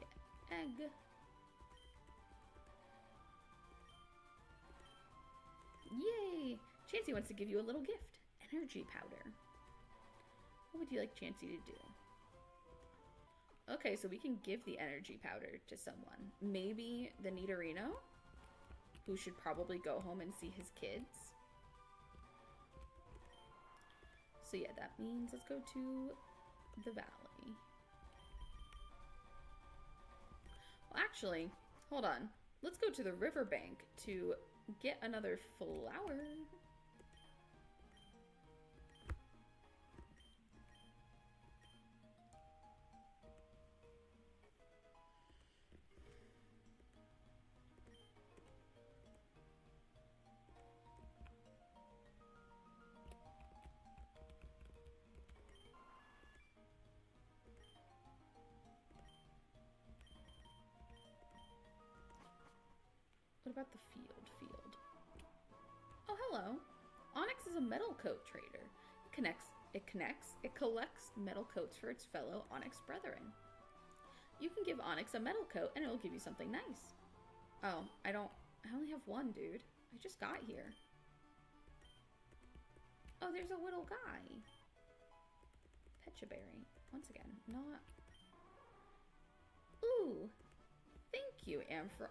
egg. Yay! Chansey wants to give you a little gift. Energy powder. What would you like Chansey to do? Okay, so we can give the energy powder to someone. Maybe the Nidorino, who should probably go home and see his kids. So yeah, that means let's go to the valley. Well, actually, hold on. Let's go to the riverbank to get another flower. about the field? Oh, hello. Onyx is a metal coat trader. It collects metal coats for its fellow Onyx brethren. You can give Onyx a metal coat and it'll give you something nice. Oh, I only have one, dude. I just got here. Oh, there's a little guy. Pechaberry. Once again, not... Ooh. Thank you, Amphro...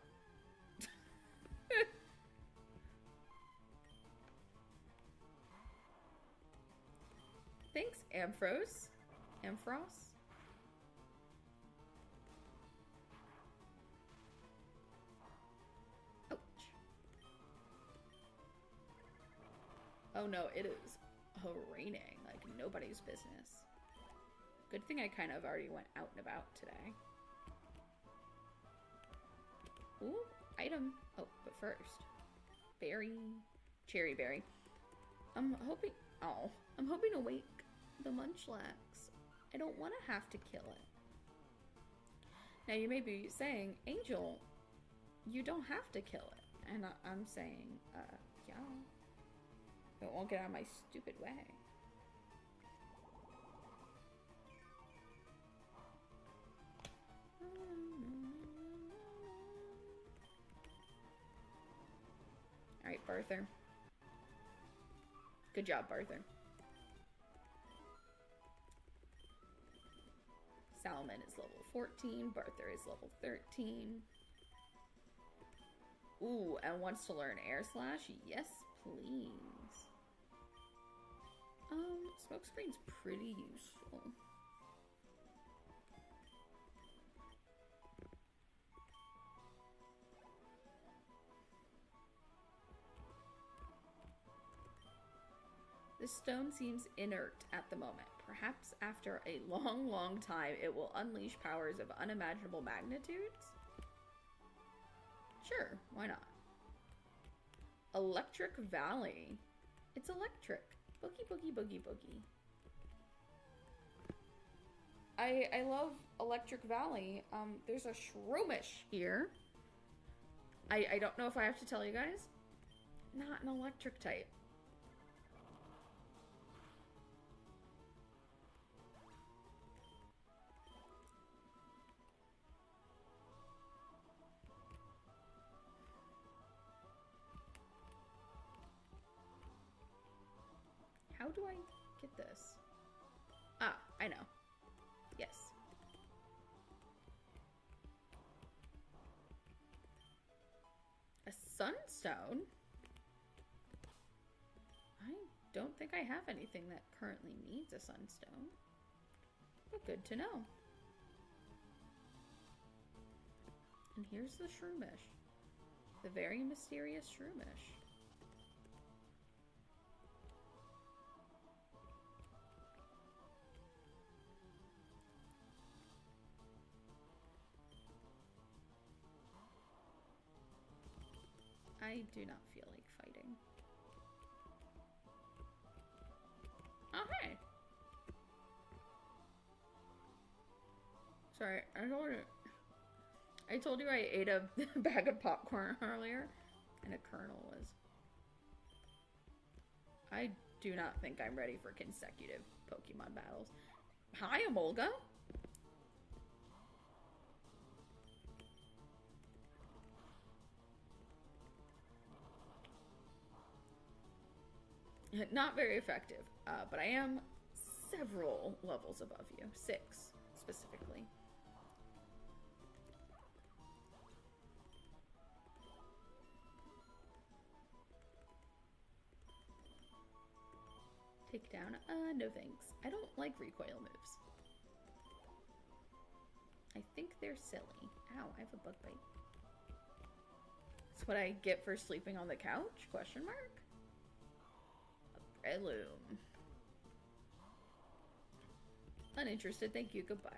Thanks, Amphros. Amphros? Ouch. Oh no, it is raining like nobody's business. Good thing I kind of already went out and about today. Ooh, item. Oh, but first. Berry. Cherry berry. I'm hoping to wake the Munchlax. I don't want to have to kill it. Now you may be saying, Angel, you don't have to kill it. And I'm saying, yeah. It won't get out of my stupid way. Alright, Barther. Good job, Barther. Salmon is level 14. Barther is level 13. Ooh, and wants to learn Air Slash? Yes, please. Smoke Screen's pretty useful. The stone seems inert at the moment. Perhaps after a long, long time, it will unleash powers of unimaginable magnitudes? Sure, why not? Electric Valley. It's electric. Boogie, boogie, boogie, boogie. I love Electric Valley. There's a Shroomish here. I don't know if I have to tell you guys. Not an electric type. How do I get this? Ah, I know. Yes. A sunstone? I don't think I have anything that currently needs a sunstone. But good to know. And here's the Shroomish. The very mysterious Shroomish. I do not feel like fighting. Oh, hey! Sorry, I told you I ate a bag of popcorn earlier, and a kernel was. I do not think I'm ready for consecutive Pokemon battles. Hi, Emolga! Not very effective, but I am several levels above you. 6, specifically. Take down? No thanks. I don't like recoil moves. I think they're silly. Ow, I have a bug bite. That's what I get for sleeping on the couch? Question mark? Breloom. Uninterested, thank you, goodbye.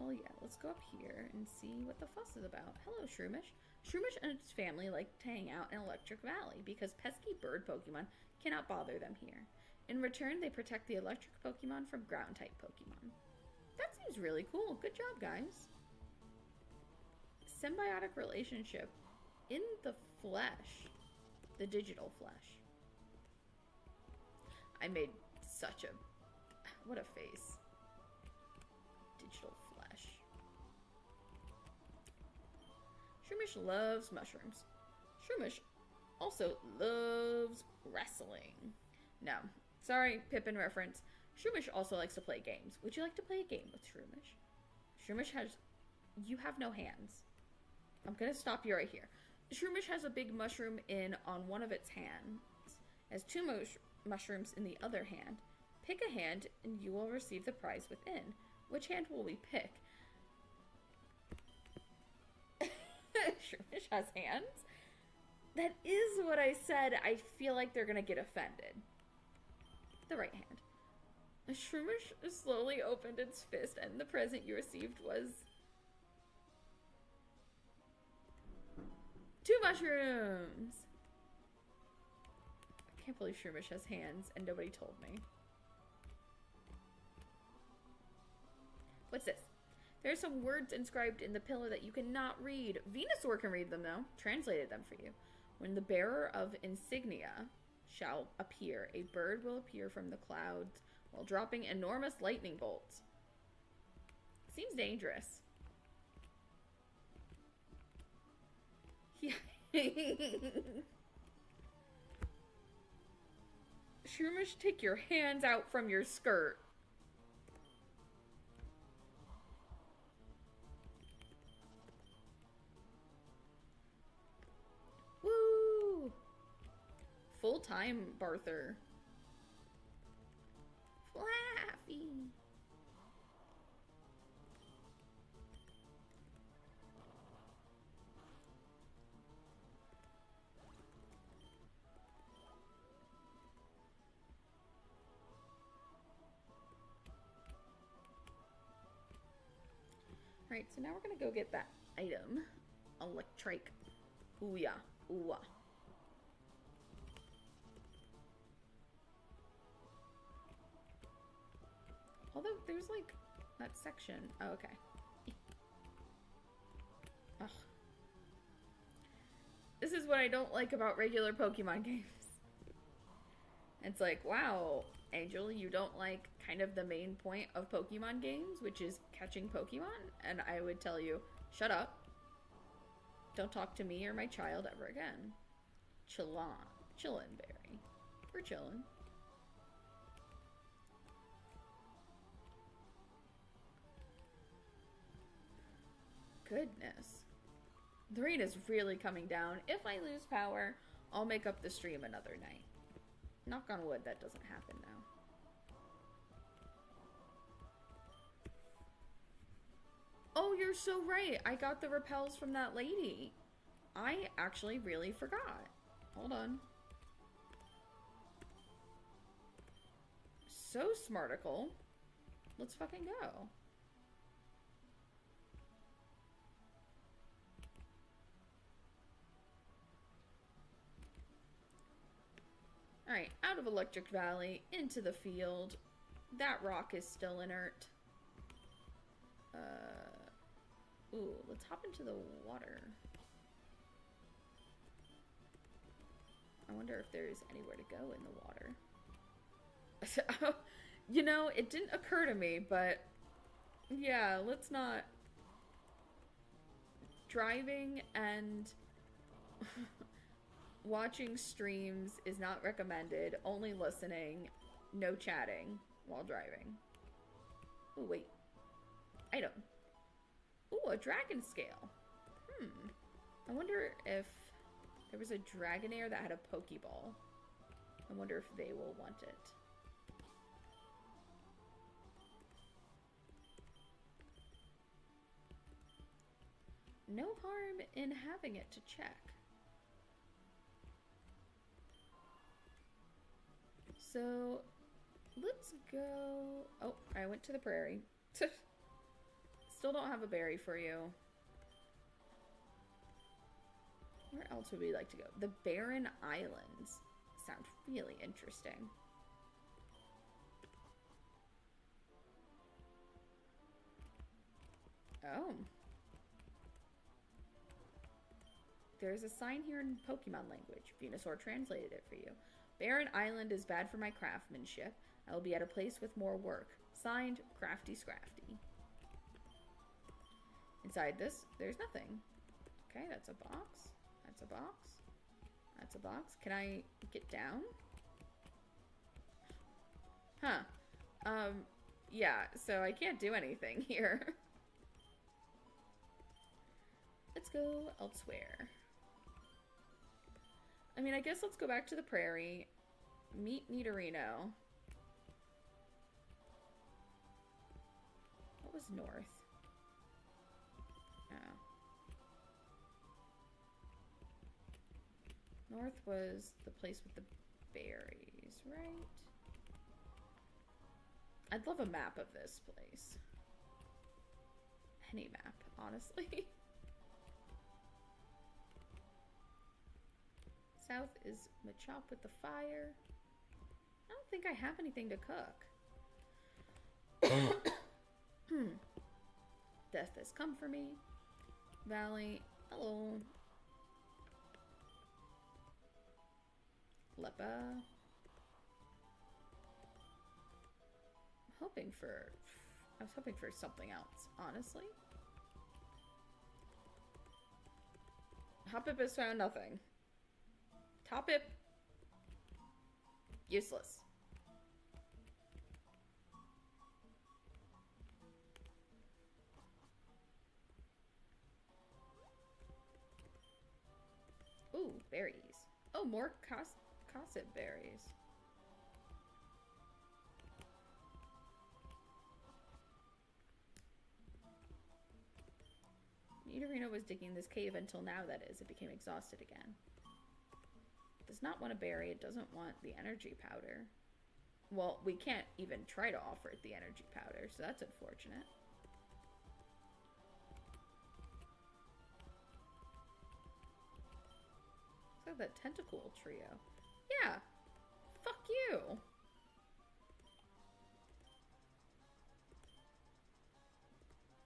Oh yeah, let's go up here and see what the fuss is about. Hello, Shroomish. Shroomish and its family like to hang out in Electric Valley because pesky bird Pokemon cannot bother them here. In return, they protect the electric Pokemon from ground-type Pokemon. That seems really cool. Good job, guys. Symbiotic relationship in the flesh. The digital flesh. I made such a... What a face. Digital flesh. Shroomish loves mushrooms. Shroomish also loves wrestling. No, sorry, Pippin reference. Shroomish also likes to play games. Would you like to play a game with Shroomish? Shroomish has... You have no hands. I'm gonna stop you right here. Shroomish has a big mushroom on one of its hands. Has two mushrooms in the other hand. Pick a hand and you will receive the prize within. Which hand will we pick? Shroomish has hands? That is what I said. I feel like they're gonna get offended. The right hand. Shroomish slowly opened its fist and the present you received was... 2 mushrooms! I can't believe Shroomish has hands and nobody told me. What's this? There are some words inscribed in the pillar that you cannot read. Venusaur can read them though. Translated them for you. When the bearer of insignia shall appear, a bird will appear from the clouds while dropping enormous lightning bolts. Seems dangerous. Yeah. Shroomish, take your hands out from your skirt. Woo! Full-time Barther. Flaffy. Alright, so now we're gonna go get that item. Electric. Ooh yeah. Ooh. Although there's like that section. Oh, okay. Ugh. This is what I don't like about regular Pokemon games. It's like, wow, Angel, you don't like kind of the main point of Pokemon games, which is catching Pokemon? And I would tell you, shut up. Don't talk to me or my child ever again. Chillin' berry. We're chillin'. Goodness. The rain is really coming down. If I lose power, I'll make up the stream another night. Knock on wood, that doesn't happen now. Oh, you're so right. I got the repels from that lady. I actually really forgot. Hold on. So smarticle. Let's fucking go. Alright, out of Electric Valley, into the field. That rock is still inert. Ooh, let's hop into the water. I wonder if there's anywhere to go in the water. You know, it didn't occur to me, but yeah, let's not. Driving and watching streams is not recommended. Only listening, no chatting while driving. Oh, wait. Item. Ooh, a dragon scale. I wonder if there was a Dragonair that had a Pokeball. I wonder if they will want it. No harm in having it to check. So, let's go... Oh, I went to the prairie. Still don't have a berry for you. Where else would we like to go? The Barren Islands sound really interesting. Oh. There's a sign here in Pokemon language. Venusaur translated it for you. Barren Island is bad for my craftsmanship. I will be at a place with more work. Signed, Crafty Scrafty. Inside this, there's nothing. Okay, that's a box. That's a box. That's a box. Can I get down? Huh. Yeah, so I can't do anything here. Let's go elsewhere. I mean, I guess let's go back to the prairie. Meet Nidorino. What was north? Oh. North was the place with the berries, right? I'd love a map of this place. Any map, honestly. South is Machop with the fire. I don't think I have anything to cook. Death has come for me. Valley, hello. Lepa. I was hoping for something else, honestly. Hoppip has found nothing. Toppip. Useless. Ooh, berries. Oh, more cosset berries. Nidorino was digging this cave until now, that is. It became exhausted again. It does not want a berry. It doesn't want the energy powder. Well, we can't even try to offer it the energy powder, so that's unfortunate. Looks like that tentacle trio. Yeah. Fuck you.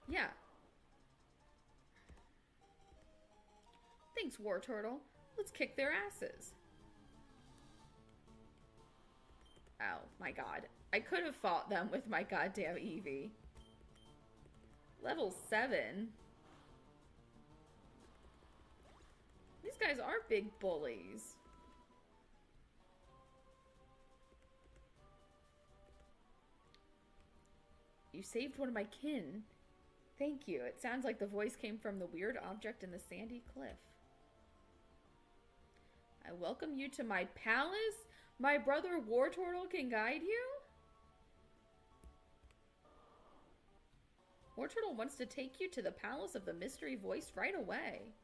Yeah. Thanks, War Turtle. Let's kick their asses. Oh my god. I could have fought them with my goddamn Eevee. Level 7. These guys are big bullies. You saved one of my kin. Thank you. It sounds like the voice came from the weird object in the sandy cliff. I welcome you to my palace. My brother War Turtle can guide you? War Turtle wants to take you to the palace of the mystery voice right away.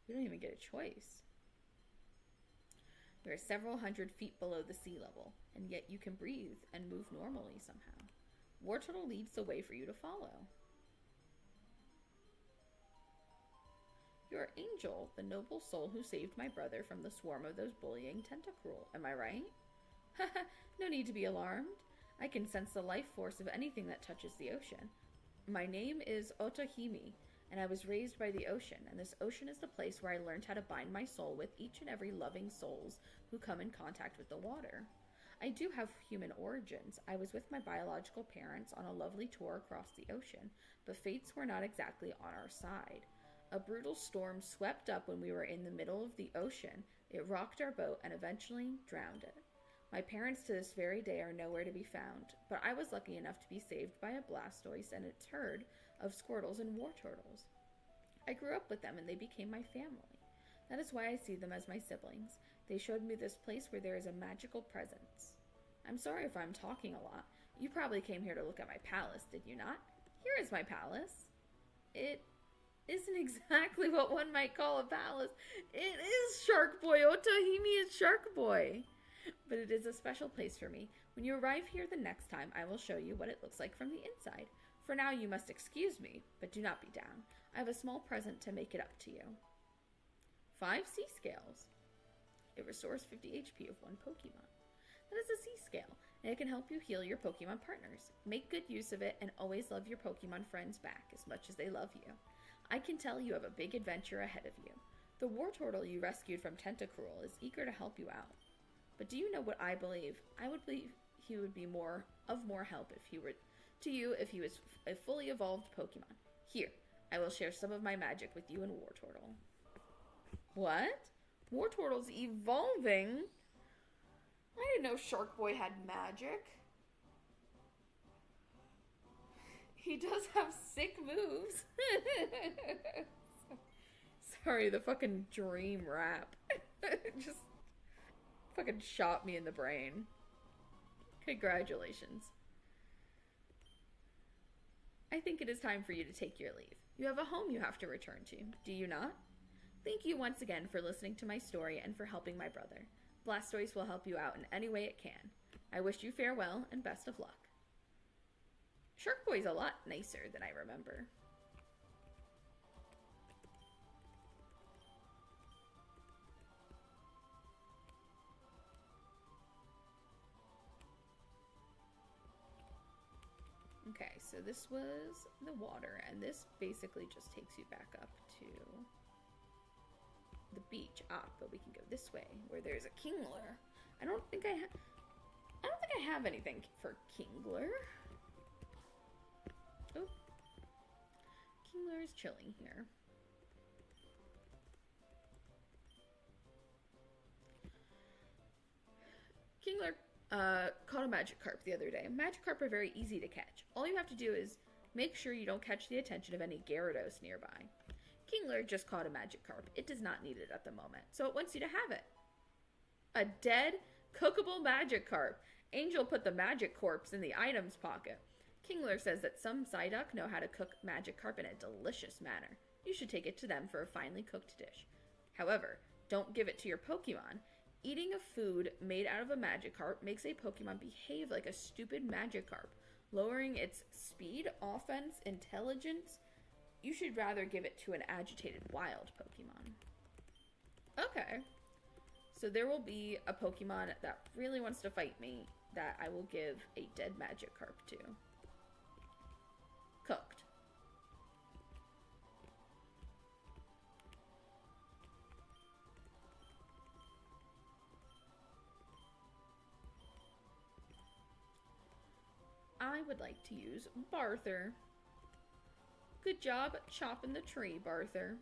You don't even get a choice. We are several hundred feet below the sea level, and yet you can breathe and move normally somehow. War Turtle leads the way for you to follow. You're Angel, the noble soul who saved my brother from the swarm of those bullying tentacruel. Am I right? Haha, no need to be alarmed. I can sense the life force of anything that touches the ocean. My name is Otohime, and I was raised by the ocean, and this ocean is the place where I learned how to bind my soul with each and every loving souls who come in contact with the water. I do have human origins. I was with my biological parents on a lovely tour across the ocean, but fates were not exactly on our side. A brutal storm swept up when we were in the middle of the ocean. It rocked our boat and eventually drowned it. My parents to this very day are nowhere to be found, but I was lucky enough to be saved by a Blastoise and its herd of Squirtles and War Turtles. I grew up with them and they became my family. That is why I see them as my siblings. They showed me this place where there is a magical presence. I'm sorry if I'm talking a lot. You probably came here to look at my palace, did you not? Here is my palace. It isn't exactly what one might call a palace. It is Shark Boy. Otohime is Shark Boy. But it is a special place for me. When you arrive here the next time, I will show you what it looks like from the inside. For now, you must excuse me, but do not be down. I have a small present to make it up to you. 5 sea scales. It restores 50 HP of one Pokemon. That is a sea scale, and it can help you heal your Pokemon partners. Make good use of it and always love your Pokemon friends back as much as they love you. I can tell you have a big adventure ahead of you. The Wartortle you rescued from Tentacruel is eager to help you out. But do you know what I believe? I would believe he would be more help if he were to you if he was a fully evolved Pokemon. Here, I will share some of my magic with you and Wartortle. What? Wartortle's evolving? I didn't know Shark Boy had magic. He does have sick moves. Sorry, the fucking dream rap. Just fucking shot me in the brain. Congratulations. I think it is time for you to take your leave. You have a home you have to return to, do you not? Thank you once again for listening to my story and for helping my brother. Blastoise will help you out in any way it can. I wish you farewell and best of luck. Shark Boy's a lot nicer than I remember. Okay, so this was the water, and this basically just takes you back up to the beach. But we can go this way, where there's a Kingler. I don't think I have anything for Kingler. Oh, Kingler is chilling here. Kingler caught a Magikarp the other day. Magikarp are very easy to catch. All you have to do is make sure you don't catch the attention of any Gyarados nearby. Kingler just caught a Magikarp. It does not need it at the moment, so it wants you to have it. A dead, cookable Magikarp. Angel put the Magic Corpse in the items pocket. Kingler says that some Psyduck know how to cook Magikarp in a delicious manner. You should take it to them for a finely cooked dish. However, don't give it to your Pokemon. Eating a food made out of a Magikarp makes a Pokemon behave like a stupid Magikarp, lowering its speed, offense, intelligence. You should rather give it to an agitated wild Pokemon. Okay. So there will be a Pokemon that really wants to fight me that I will give a dead Magikarp to. Cooked. I would like to use Barther. Good job chopping the tree, Barther.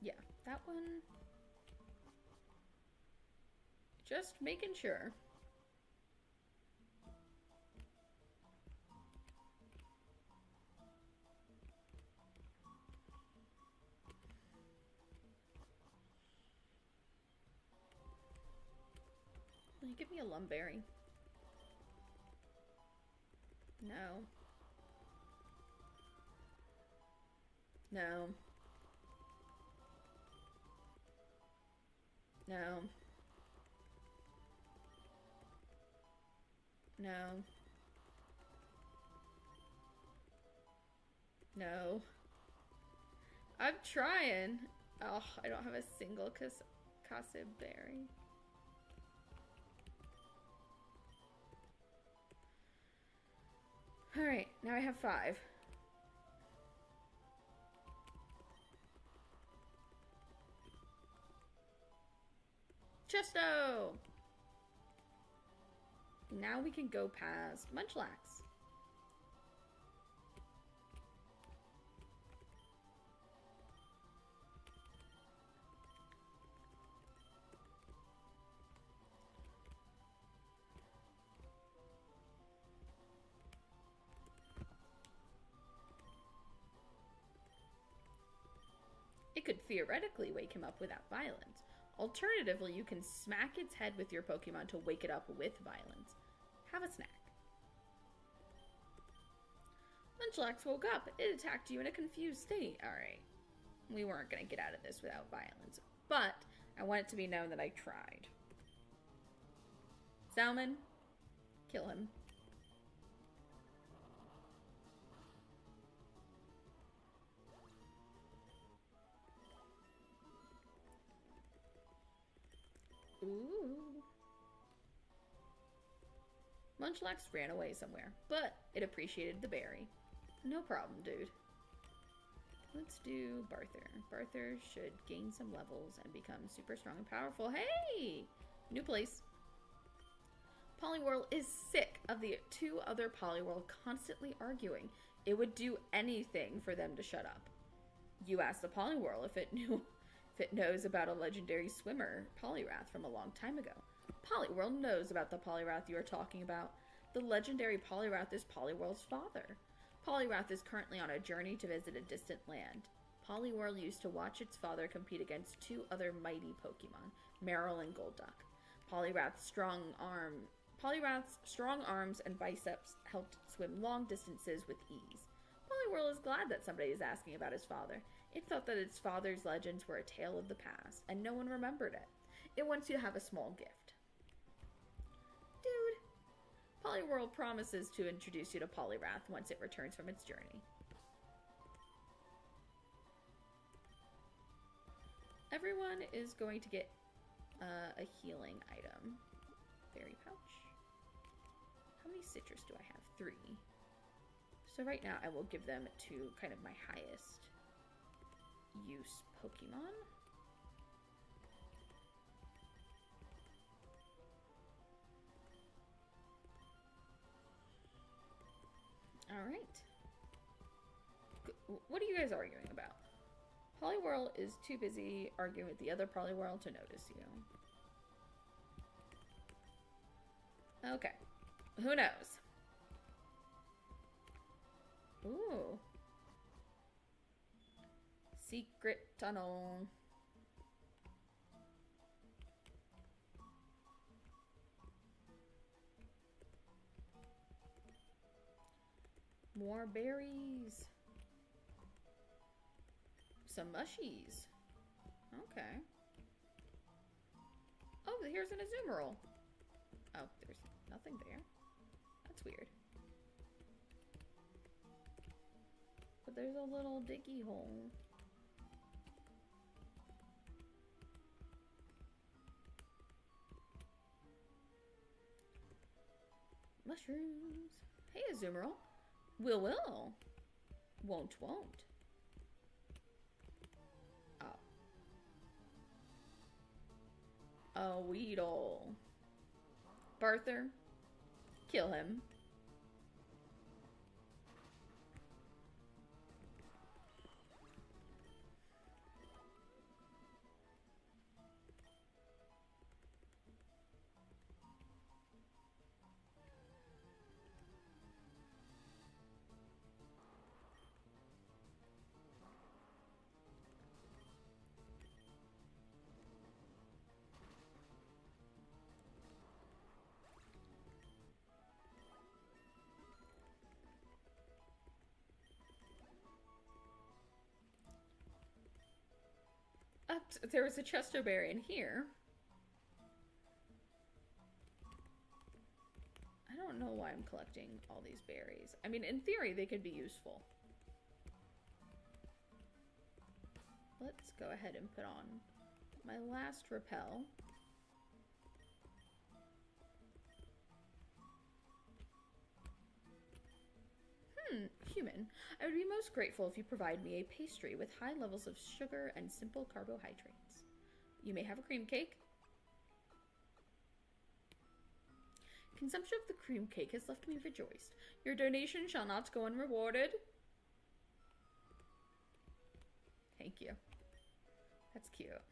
Yeah, that one. Just making sure. Will you give me a Lumberry? No. No. No. No. No. I'm trying. Oh, I don't have a single Kasib berry. Alright, now I have 5. Chesto! Now we can go past Munchlax. could theoretically wake him up without violence. Alternatively, you can smack its head with your Pokemon to wake it up with violence. Have a snack. Munchlax woke up. It attacked you in a confused state. Alright. We weren't going to get out of this without violence. But I want it to be known that I tried. Salmon. Kill him. Ooh. Munchlax ran away somewhere, but it appreciated the berry. No problem, dude. Let's do Barther. Barther should gain some levels and become super strong and powerful. Hey! New place. Poliwhirl is sick of the two other Poliwhirl constantly arguing. It would do anything for them to shut up. You ask the Poliwhirl if it knows about a legendary swimmer, Poliwrath, from a long time ago. Poliwhirl knows about the Poliwrath you are talking about. The legendary Poliwrath is Poliwhirl's father. Poliwrath is currently on a journey to visit a distant land. Poliwhirl used to watch its father compete against two other mighty Pokemon, Marill and Golduck. Poliwrath's strong arms and biceps helped swim long distances with ease. Poliwhirl is glad that somebody is asking about his father. It thought that its father's legends were a tale of the past, and no one remembered it. It wants you to have a small gift. Dude, Poliwhirl promises to introduce you to Poliwrath once it returns from its journey. Everyone is going to get a healing item. Berry pouch. How many citrus do I have? 3. So right now I will give them to kind of my highest use Pokemon. Alright. What are you guys arguing about? Poliwhirl is too busy arguing with the other Poliwhirl to notice you. Okay. Who knows? Ooh. Secret tunnel. More berries. Some mushies. Okay. Oh, here's an Azumarill. Oh, there's nothing there. That's weird. But there's a little diggy hole. Mushrooms. Hey, Azumarill. Will. Won't. Oh. A Weedle. Barther. Kill him. There was a Chesto Berry in here. I don't know why I'm collecting all these berries. I mean, in theory, they could be useful. Let's go ahead and put on my last repel. Human. I would be most grateful if you provide me a pastry with high levels of sugar and simple carbohydrates. You may have a cream cake. Consumption of the cream cake has left me rejoiced. Your donation shall not go unrewarded. Thank you. That's cute.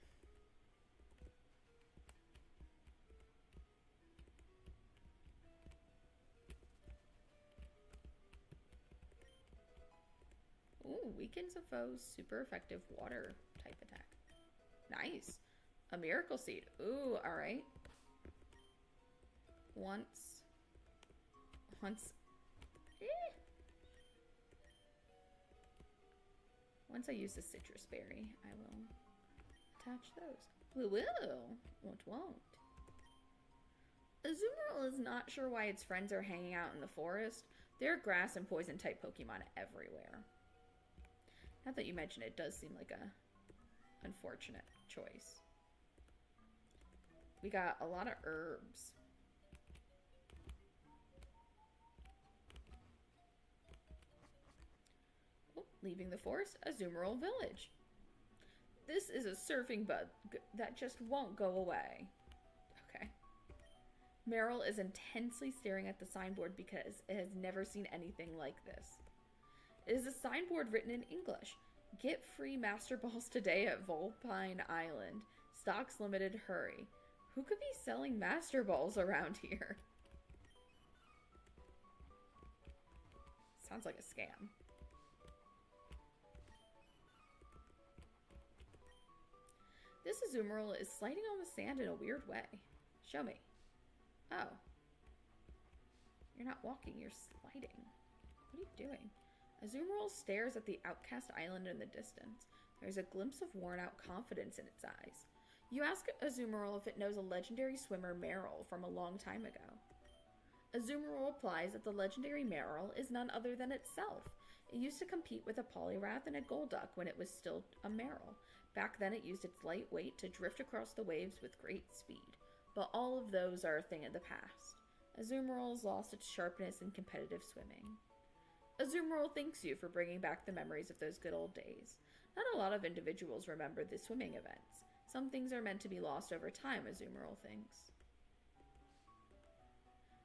Ooh, weakens a foe's super effective water type attack. Nice. A miracle seed. Ooh, alright. Once. Once I use the citrus berry, I will attach those. We will. What won't? Azumarill is not sure why its friends are hanging out in the forest. There are grass and poison type Pokemon everywhere. Now that you mention it, it does seem like a unfortunate choice. We got a lot of herbs. Oh, leaving the forest, Azumarill Village. This is a surfing bug that just won't go away. Okay. Meryl is intensely staring at the signboard because it has never seen anything like this. It is a signboard written in English. Get free Master Balls today at Vulpine Island. Stocks limited, hurry. Who could be selling Master Balls around here? Sounds like a scam. This Azumarill is sliding on the sand in a weird way. Show me. Oh. You're not walking, you're sliding. What are you doing? Azumarill stares at the outcast island in the distance. There's a glimpse of worn-out confidence in its eyes. You ask Azumarill if it knows a legendary swimmer, Meryl, from a long time ago. Azumarill replies that the legendary Meryl is none other than itself. It used to compete with a Poliwrath and a Golduck when it was still a Meryl. Back then it used its light weight to drift across the waves with great speed. But all of those are a thing of the past. Azumarill has lost its sharpness in competitive swimming. Azumarill thanks you for bringing back the memories of those good old days. Not a lot of individuals remember the swimming events. Some things are meant to be lost over time, Azumarill thinks.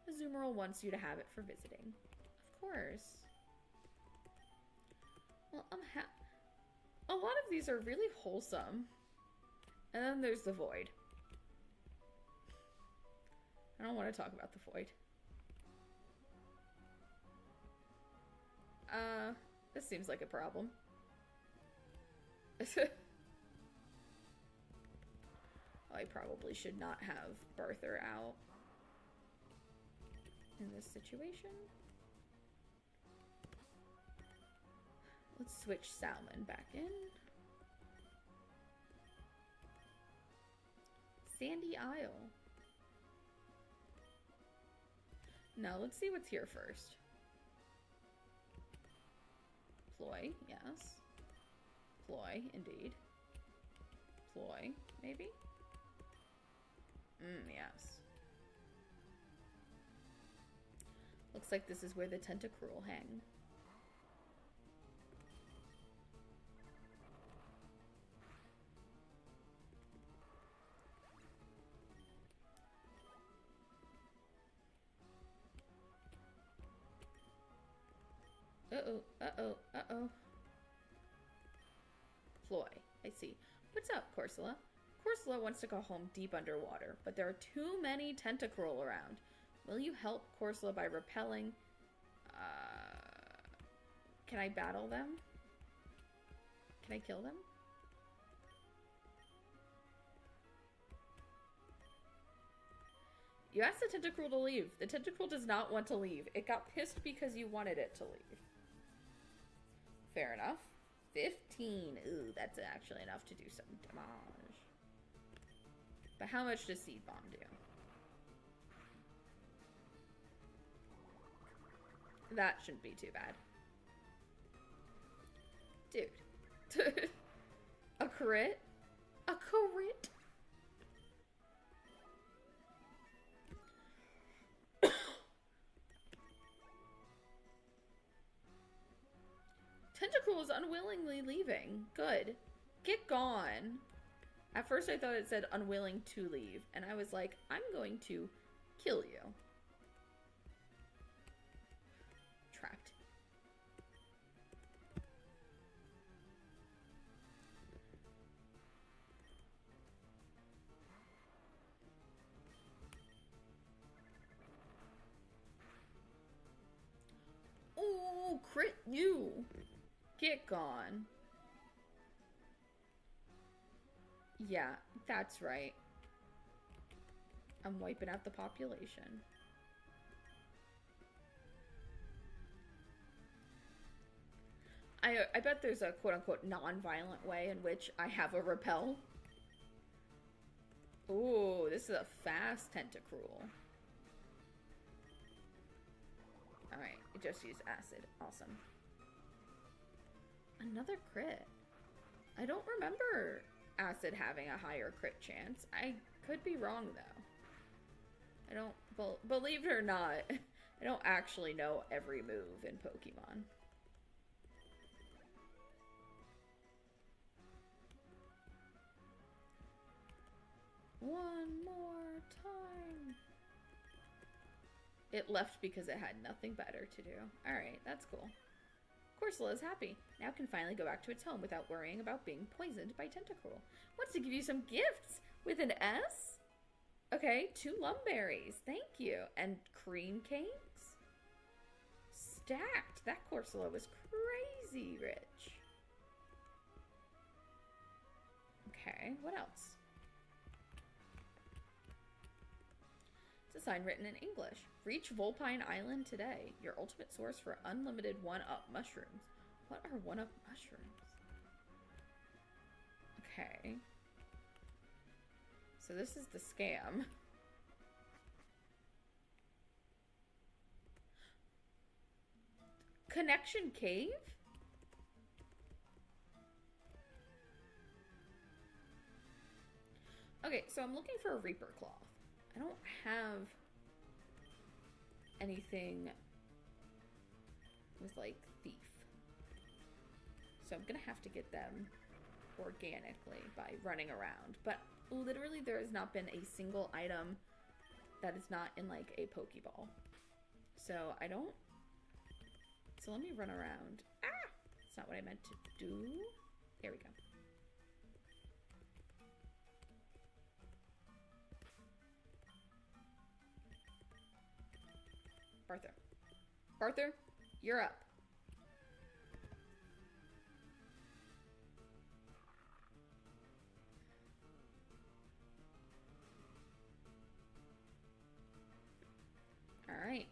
Azumarill wants you to have it for visiting. Of course. Well, a lot of these are really wholesome. And then there's the void. I don't want to talk about the void. This seems like a problem. I probably should not have Barther out in this situation. Let's switch Salmon back in. Sandy Isle. Now let's see what's here first. Ploy, yes. Ploy, indeed. Ploy, maybe? Yes. Looks like this is where the Tentacruel hang. Uh-oh, uh-oh, uh-oh. Ploy, I see. What's up, Corsola? Corsola wants to go home deep underwater, but there are too many Tentacruel around. Will you help Corsola by repelling? Can I battle them? Can I kill them? You asked the Tentacruel to leave. The Tentacruel does not want to leave. It got pissed because you wanted it to leave. Fair enough. 15. Ooh, that's actually enough to do some damage. But how much does Seed Bomb do? That shouldn't be too bad. Dude. A crit? A crit? Tentacruel is unwillingly leaving. Good. Get gone. At first I thought it said unwilling to leave, and I was like, I'm going to kill you. Trapped. Ooh, crit you. Get gone. Yeah, that's right. I'm wiping out the population. I bet there's a quote-unquote non-violent way in which I have a repel. Ooh, this is a fast Tentacruel. Alright, it just used acid. Awesome. Another crit. I don't remember acid having a higher crit chance. I could be wrong, though. I don't... believe it or not, I don't actually know every move in Pokemon. One more time. It left because it had nothing better to do. Alright, that's cool. Corsola is happy. Now it can finally go back to its home without worrying about being poisoned by Tentacruel. Wants to give you some gifts with an S? Okay, 2 Lumberries. Thank you. And cream cakes? Stacked. That Corsola was crazy rich. Okay, what else? It's a sign written in English. Reach Volpine Island today. Your ultimate source for unlimited 1-up mushrooms. What are 1-up mushrooms? Okay. So this is the scam. Connection Cave? Okay, so I'm looking for a Reaper Cloth. I don't have anything with, like, Thief. So I'm gonna have to get them organically by running around. But literally there has not been a single item that is not in, like, a Pokeball. So I don't... So let me run around. Ah! That's not what I meant to do. There we go. Arthur. Arthur, you're up. Alright.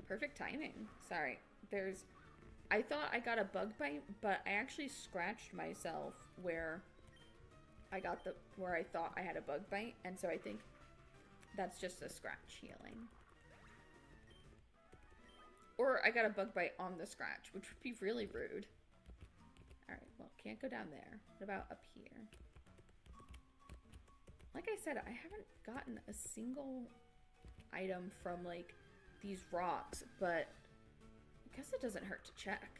Perfect timing. Sorry. I thought I got a bug bite, but I actually scratched myself where I thought I had a bug bite, and so I think that's just a scratch healing. Or I got a bug bite on the scratch, which would be really rude. Alright, well, can't go down there. What about up here? Like I said, I haven't gotten a single item from, like, these rocks, but I guess it doesn't hurt to check.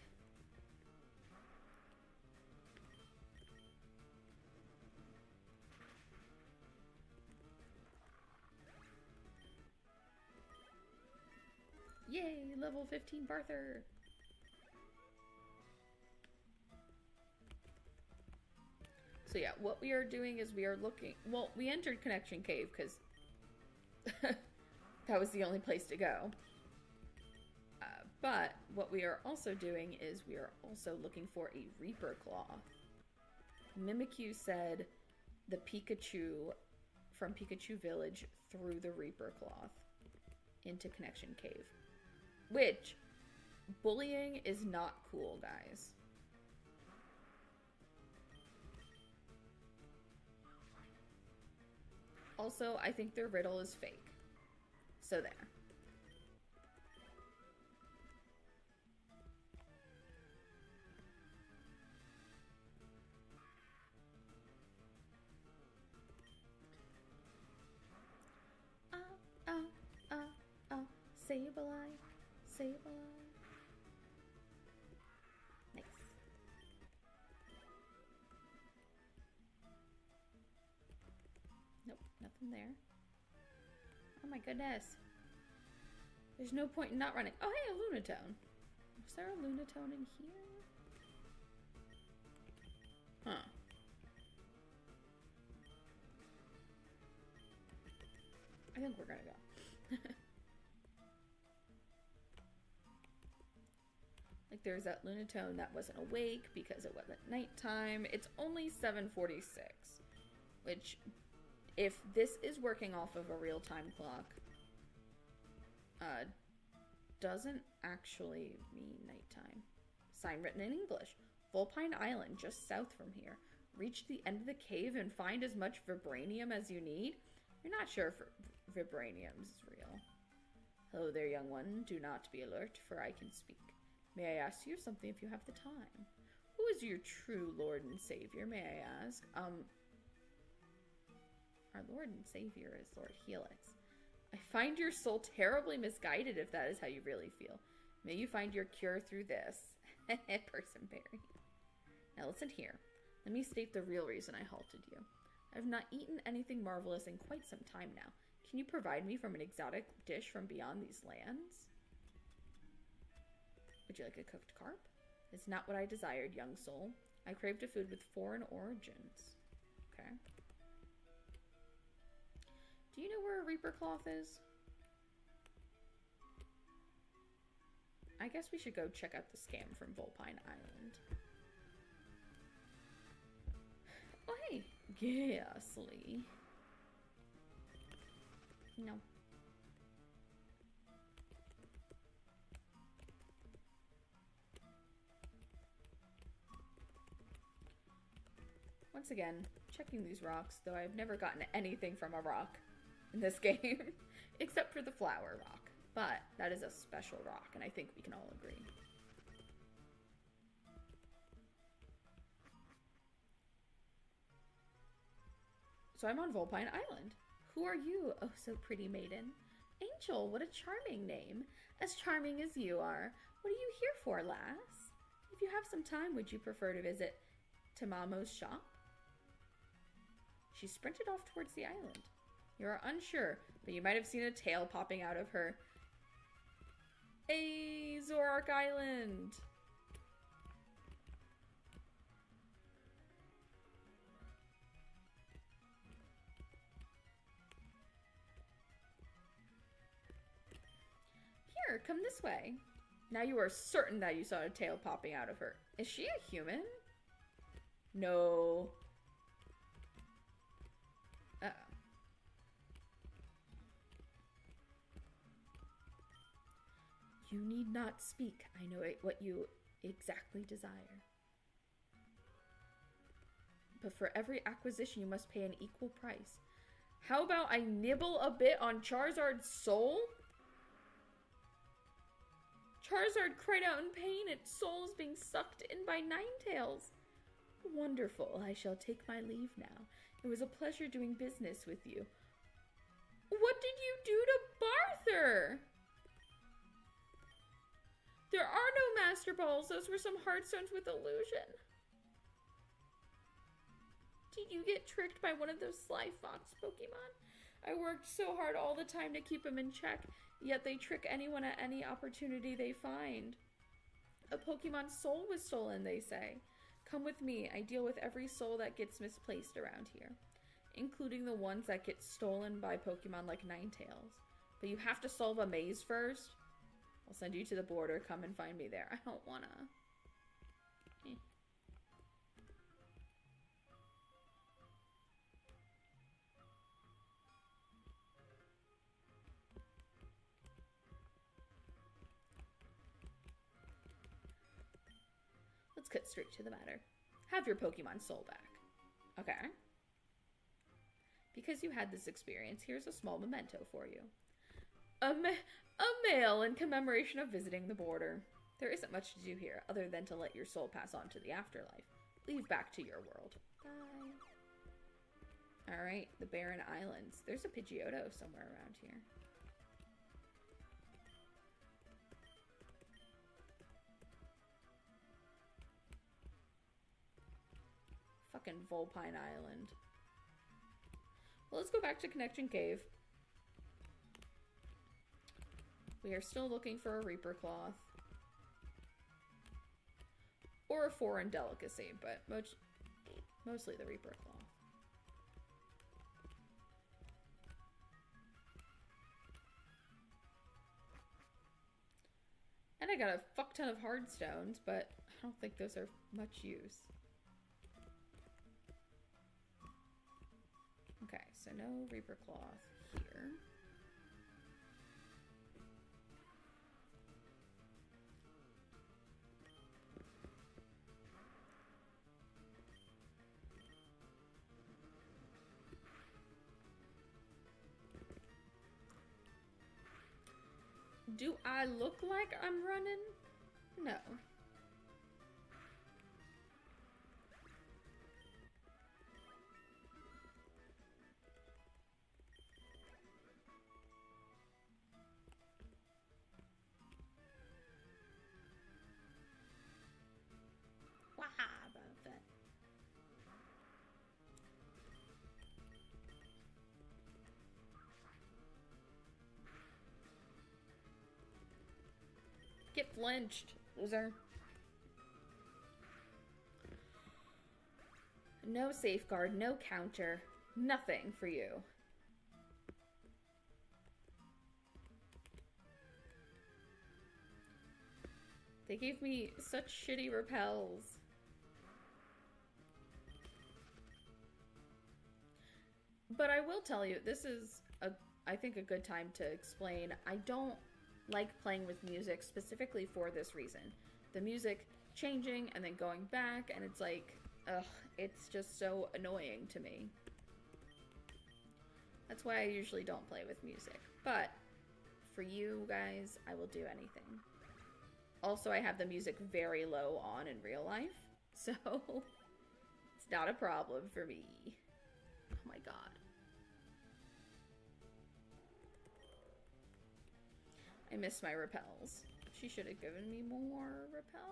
Yay, level 15 Barther. So yeah, what we are doing is we are looking, well, we entered Connection Cave because that was the only place to go. But what we are also doing is we are also looking for a Reaper Claw. Mimikyu said the Pikachu from Pikachu Village threw the Reaper Cloth into Connection Cave. Which, bullying is not cool, guys. Also, I think their riddle is fake. So there. Sableye. Sableye. Nice. Nope, nothing there. Oh my goodness. There's no point in not running. Oh, hey, a Lunatone. Is there a Lunatone in here? Huh. I think we're gonna go. Like, there's that Lunatone that wasn't awake because it wasn't nighttime. It's only 7:46. which, if this is working off of a real-time clock, doesn't actually mean nighttime. Sign written in English. Vulpine Island, just south from here. Reach the end of the cave and find as much vibranium as you need. You're not sure if vibranium is real. Hello there, young one. Do not be alert, for I can speak. May I ask you something if you have the time? Who is your true Lord and Savior, may I ask? Our Lord and Savior is Lord Helix. I find your soul terribly misguided if that is how you really feel. May you find your cure through this. Personberry. Now listen here. Let me state the real reason I halted you. I have not eaten anything marvelous in quite some time now. Can you provide me from an exotic dish from beyond these lands? Would you like a cooked carp? It's not what I desired, young soul. I craved a food with foreign origins. Okay. Do you know where a Reaper Cloth is? I guess we should go check out the scam from Vulpine Island. Oh, hey. Ghastly. No. Once again, checking these rocks, though I've never gotten anything from a rock in this game, except for the flower rock. But that is a special rock, and I think we can all agree. So I'm on Vulpine Island. Who are you, oh so pretty maiden? Angel, what a charming name. As charming as you are. What are you here for, lass? If you have some time, would you prefer to visit Tamamo's shop? She sprinted off towards the island. You are unsure, but you might have seen a tail popping out of her. Hey, Zorak Island! Here, come this way. Now you are certain that you saw a tail popping out of her. Is she a human? No. Uh-oh. You need not speak. I know what you exactly desire. But for every acquisition, you must pay an equal price. How about I nibble a bit on Charizard's soul? Charizard cried out in pain. Its soul is being sucked in by Ninetales. Wonderful. I shall take my leave now. It was a pleasure doing business with you. What did you do to Barther? There are no Master Balls. Those were some Heartstones with illusion. Did you get tricked by one of those Sly Fox Pokemon? I worked so hard all the time to keep them in check, yet they trick anyone at any opportunity they find. A Pokemon's soul was stolen, they say. Come with me. I deal with every soul that gets misplaced around here, including the ones that get stolen by Pokemon like Ninetales. But you have to solve a maze first. I'll send you to the border. Come and find me there. I don't wanna. Let's cut straight to the matter. Have your Pokemon soul back. Okay. Because you had this experience, here's a small memento for you. A mail in commemoration of visiting the border. There isn't much to do here, other than to let your soul pass on to the afterlife. Leave back to your world. Bye. Alright, the Barren Islands. There's a Pidgeotto somewhere around here. Fucking Vulpine Island. Well, let's go back to Connection Cave. We are still looking for a Reaper Cloth. Or a foreign delicacy, but mostly the Reaper Cloth. And I got a fuck ton of hardstones, but I don't think those are much use. so no Reaper Cloth here. Do I look like I'm running? No. Get flinched, loser. No safeguard, no counter, nothing for you. They gave me such shitty repels. But I will tell you, this is, I think, a good time to explain. I don't like playing with music specifically for this reason. The music changing and then going back, and it's like, ugh, it's just so annoying to me. That's why I usually don't play with music. But for you guys, I will do anything. Also, I have the music very low on in real life, so it's not a problem for me. Oh my god. I miss my repels. She should have given me more repels.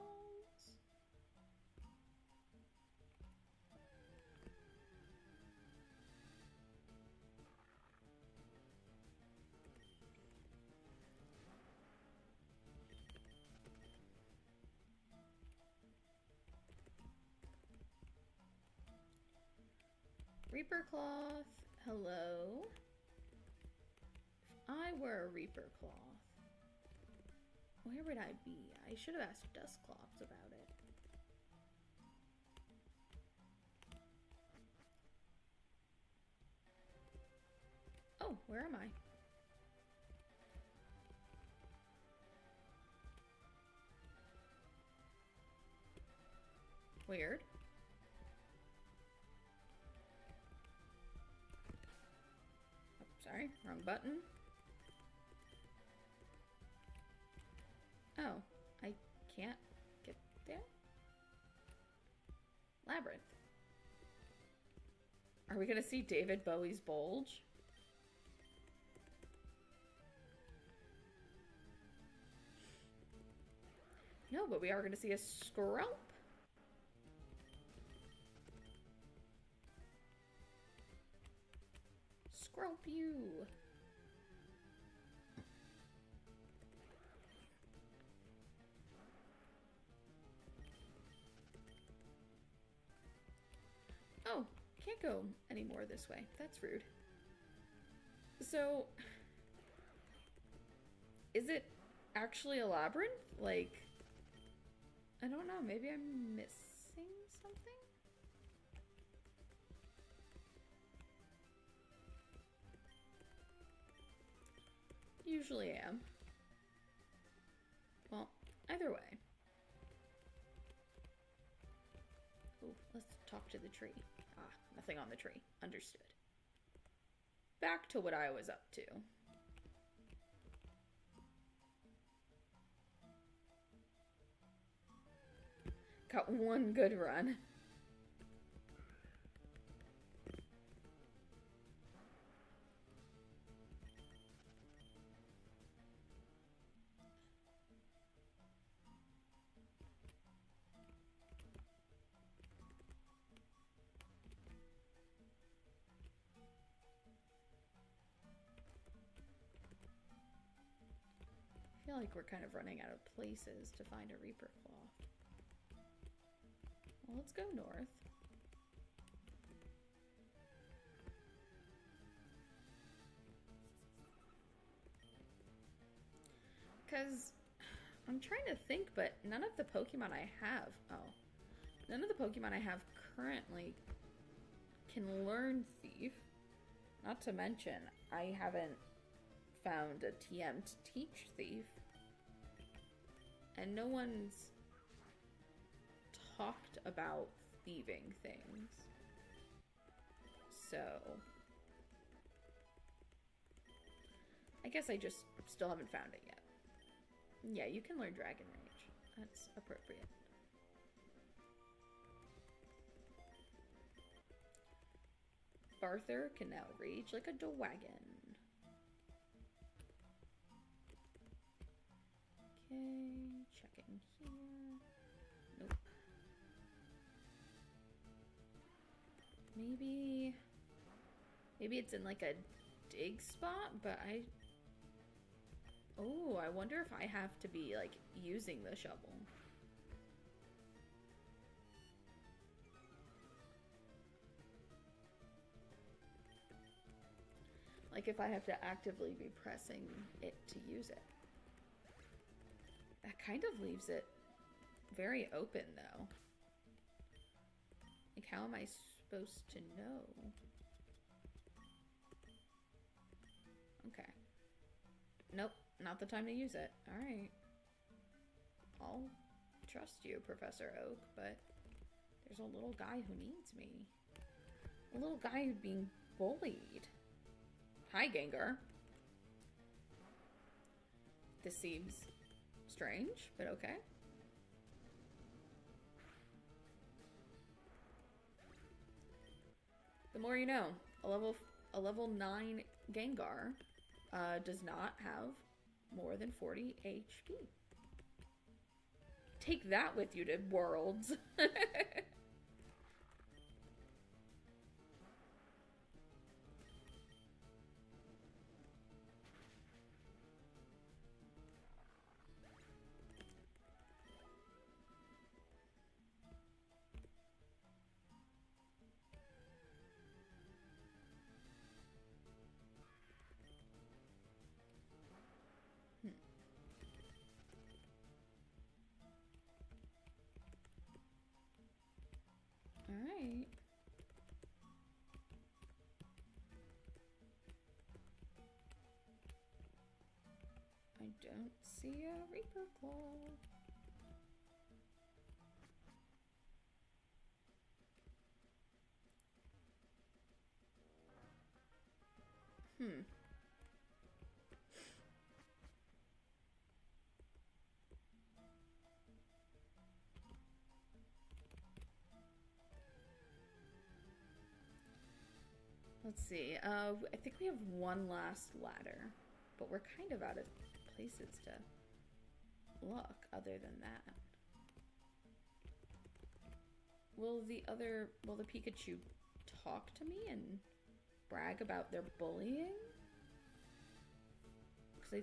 Reaper Cloth, hello. If I were a Reaper Cloth, where would I be? I should have asked Dustclops about it. Oh, where am I? Weird. Oh, sorry, wrong button. Oh, I can't get there? Labyrinth. Are we gonna see David Bowie's bulge? No, but we are gonna see a Skrelp. Skrelp you. Oh, can't go anymore this way. That's rude. So, is it actually a labyrinth? Like, I don't know. Maybe I'm missing something? Usually am. Well, either way. Oh, let's talk to the tree. Ah, nothing on the tree. Understood. Back to what I was up to. Got one good run. I feel like we're kind of running out of places to find a Reaper Cloth. Well, let's go north. Because I'm trying to think, but none of the Pokemon I have... Oh. None of the Pokemon I have currently can learn Thief. Not to mention, I haven't found a TM to teach thief. And no one's talked about thieving things. So I guess I just still haven't found it yet. Yeah, you can learn Dragon Rage. That's appropriate. Barther can now rage like a dragon. Okay, checking here. Nope. Maybe it's in like a dig spot, but oh, I wonder if I have to be like using the shovel. Like if I have to actively be pressing it to use it. That kind of leaves it very open though. Like how am I supposed to know? Okay. Nope, not the time to use it. Alright. I'll trust you, Professor Oak, but there's a little guy who needs me. A little guy who's being bullied. Hi, Gengar. This seems strange, but okay. The more you know. A level 9 Gengar does not have more than 40 HP. Take that with you to Worlds. Alright. I don't see a Reaper Claw. Let's see. I think we have one last ladder, but we're kind of out of places to look other than that. Will the Pikachu talk to me and brag about their bullying? Because I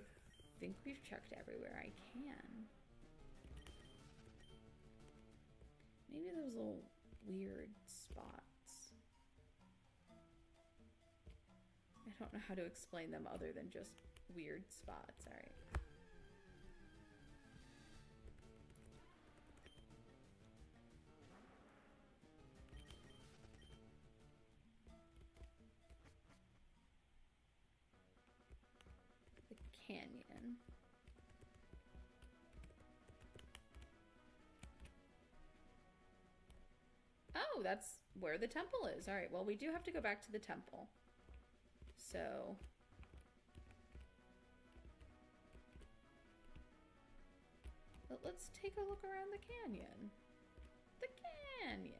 think we've checked everywhere I can. Maybe those little weird spots. I don't know how to explain them other than just weird spots. All right. The canyon. Oh, that's where the temple is. All right, well, we do have to go back to the temple. So but let's take a look around the canyon. The canyon.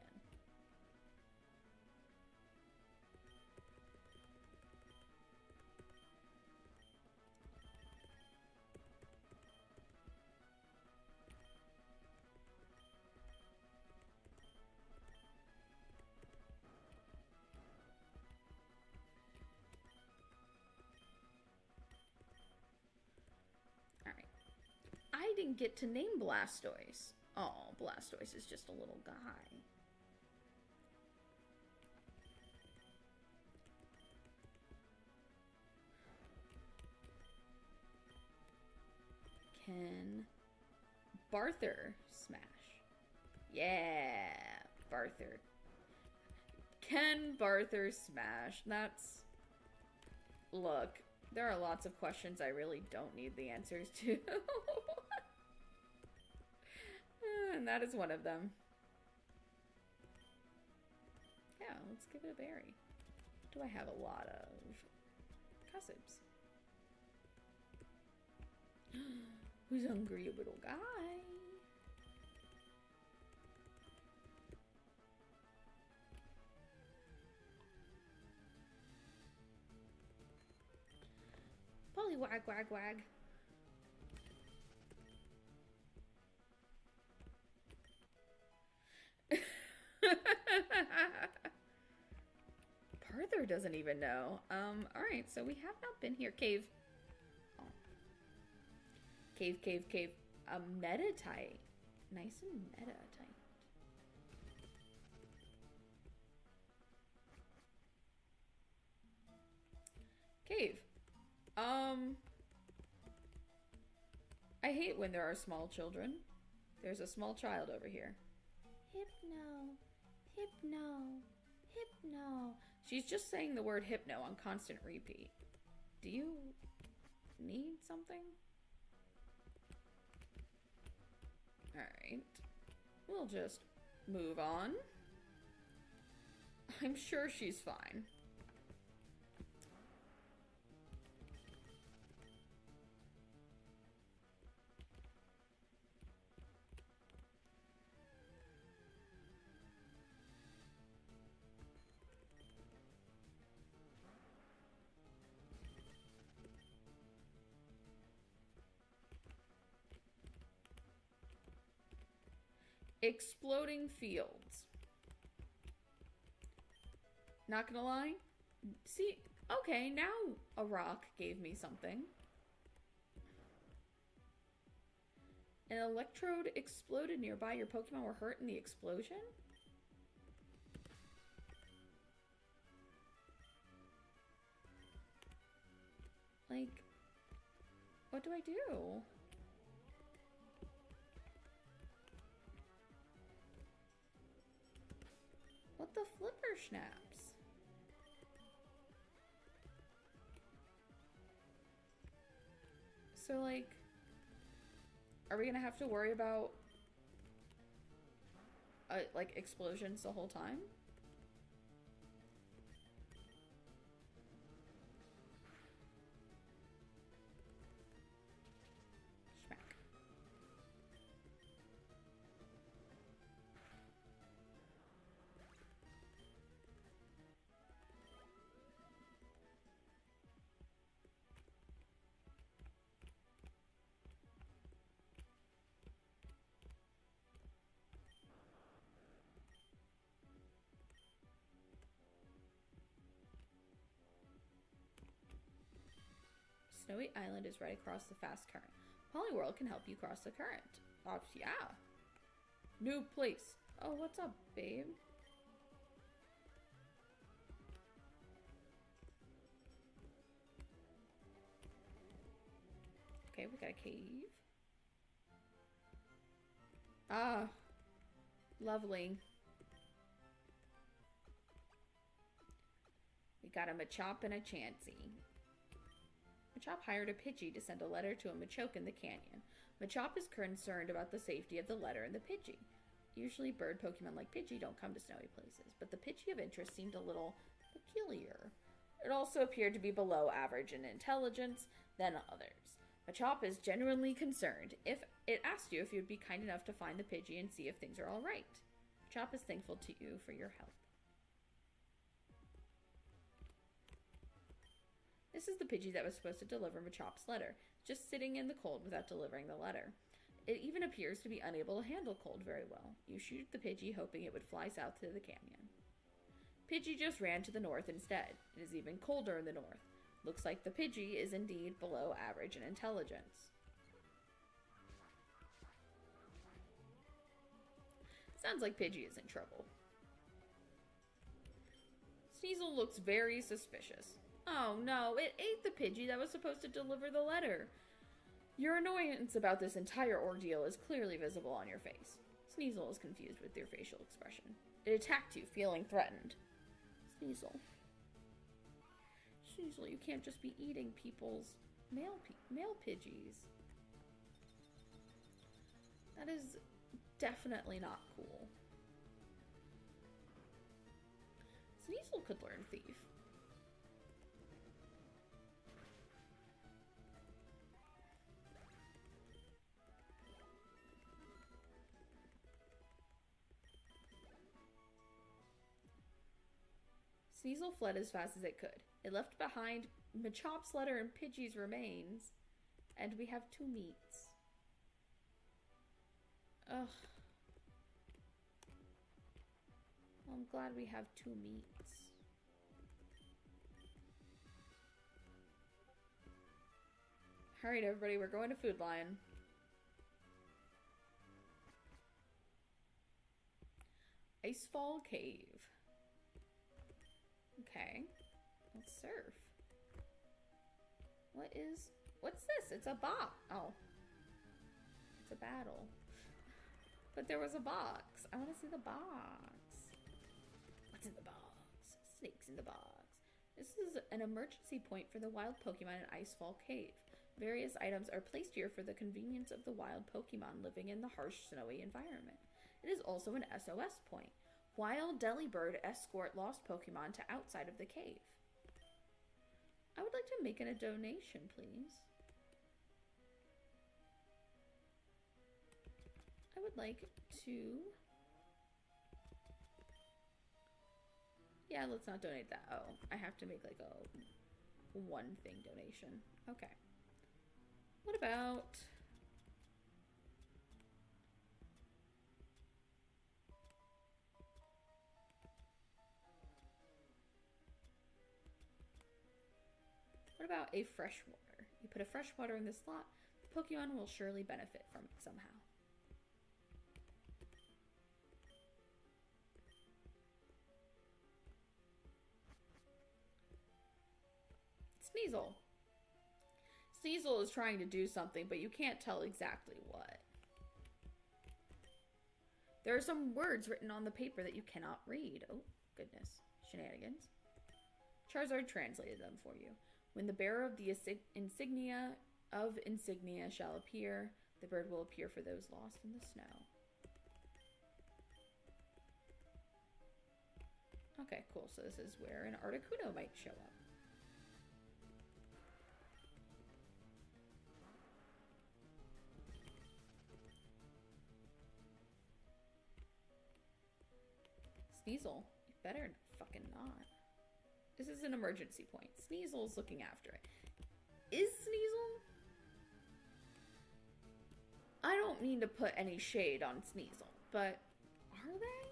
I didn't get to name Blastoise. Oh, Blastoise is just a little guy. Can Barther smash? Yeah, Barther. Can Barther smash? That's Look, there are lots of questions I really don't need the answers to. And that is one of them. Yeah, let's give it a berry. Do I have a lot of cusps? Who's hungry, you little guy? Polly wag wag wag. Parther doesn't even know. Alright, so we have not been here. Cave. Oh. Cave, cave, cave. A metatite. Nice and metatite. Cave. I hate when there are small children. There's a small child over here. Hypno. Hypno. Hypno. She's just saying the word hypno on constant repeat. Do you need something? Alright. We'll just move on. I'm sure she's fine. Exploding fields. Not gonna lie. See, okay, now a rock gave me something. An electrode exploded nearby. Your Pokemon were hurt in the explosion? Like, what do I do? What the flipper snaps? So, like, are we gonna have to worry about, like, explosions the whole time? Smack. Snowy Island is right across the fast current. Poliwhirl can help you cross the current. Yeah. New place. Oh, what's up, babe? Okay, we got a cave. Ah, lovely. We got a Machop and a Chansey. Machop hired a Pidgey to send a letter to a Machoke in the canyon. Machop is concerned about the safety of the letter and the Pidgey. Usually bird Pokemon like Pidgey don't come to snowy places, but the Pidgey of interest seemed a little peculiar. It also appeared to be below average in intelligence than others. Machop is genuinely concerned. If it asked you if you'd be kind enough to find the Pidgey and see if things are all right. Machop is thankful to you for your help. This is the Pidgey that was supposed to deliver Machop's letter, just sitting in the cold without delivering the letter. It even appears to be unable to handle cold very well. You shoot the Pidgey, hoping it would fly south to the canyon. Pidgey just ran to the north instead. It is even colder in the north. Looks like the Pidgey is indeed below average in intelligence. Sounds like Pidgey is in trouble. Sneasel looks very suspicious. Oh no, it ate the Pidgey that was supposed to deliver the letter. Your annoyance about this entire ordeal is clearly visible on your face. Sneasel is confused with your facial expression. It attacked you, feeling threatened. Sneasel. Sneasel, you can't just be eating people's male Pidgeys. That is definitely not cool. Sneasel could learn Thief. Sneasel fled as fast as it could. It left behind Machop's letter and Pidgey's remains, and we have 2 meats. Ugh. I'm glad we have 2 meats. Alright, everybody, we're going to Food Lion. Icefall Cave. Okay. Let's surf. What's this? It's a box. Oh. It's a battle. But there was a box. I want to see the box. What's in the box? Snakes in the box. This is an emergency point for the wild Pokemon in Icefall Cave. Various items are placed here for the convenience of the wild Pokemon living in the harsh, snowy environment. It is also an SOS point. Wild Delibird escort lost Pokemon to outside of the cave. I would like to make a donation, please. I would like to... Yeah, let's not donate that. Oh, I have to make like a one thing donation. Okay. What about... What about a freshwater? You put a freshwater in this slot, the Pokemon will surely benefit from it somehow. Sneasel. Sneasel is trying to do something, but you can't tell exactly what. There are some words written on the paper that you cannot read. Oh, goodness. Shenanigans. Charizard translated them for you. When the bearer of the insignia shall appear, the bird will appear for those lost in the snow. Okay, cool. So this is where an Articuno might show up. Sneasel, you better fucking not. This is an emergency point. Sneasel's looking after it. Is Sneasel? I don't mean to put any shade on Sneasel, but are they?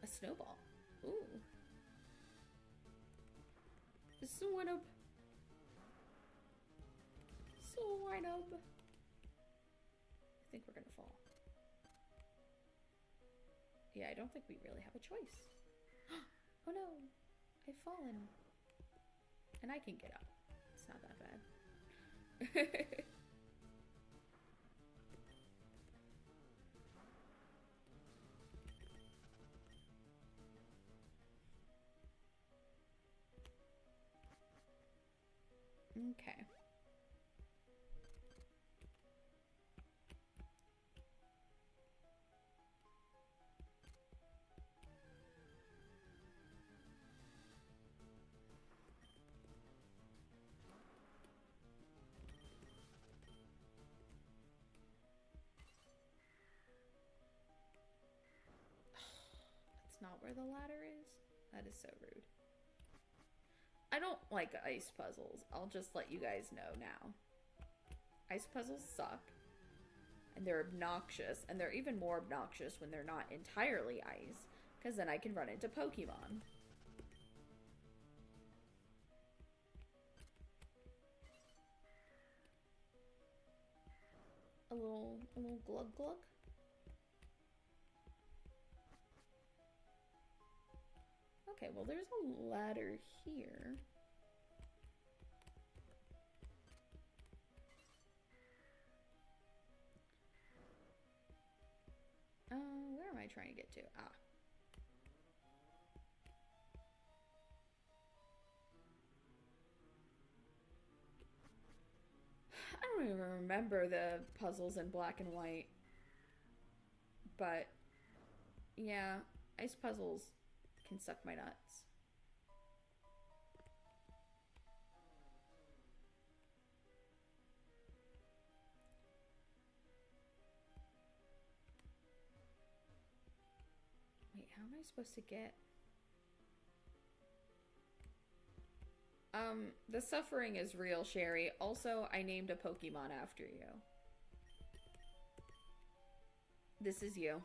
A snowball. Ooh. Swinub. Swinub. I think we're gonna fall. Yeah, I don't think we really have a choice. Oh no, I've fallen. And I can get up. It's not that bad. Okay. That's not where the ladder is? That is so rude. I don't like ice puzzles. I'll just let you guys know now. Ice puzzles suck. And they're obnoxious. And they're even more obnoxious when they're not entirely ice. Because then I can run into Pokemon. A little glug glug. Okay, well there's a ladder here. I trying to get to? Ah. I don't even remember the puzzles in black and white. But, yeah, ice puzzles can suck my nuts. Wait, how am I supposed to get... The suffering is real, Sherry. Also, I named a Pokemon after you. This is you.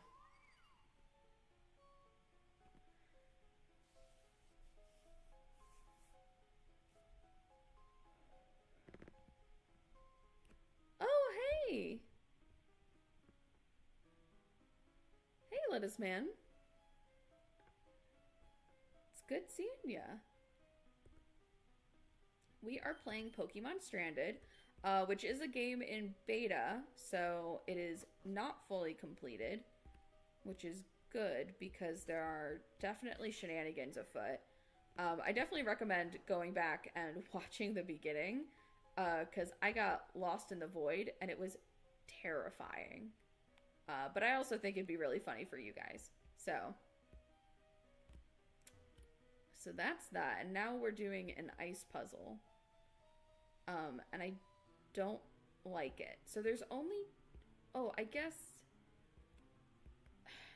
Oh, hey! Hey, Lettuce Man. It's good seeing ya. We are playing Pokemon Stranded, which is a game in beta, so it is not fully completed, which is good because there are definitely shenanigans afoot. I definitely recommend going back and watching the beginning, because I got lost in the void and it was terrifying. But I also think it'd be really funny for you guys. So that's that. And now we're doing an ice puzzle. And I don't like it. So there's only... Oh, I guess...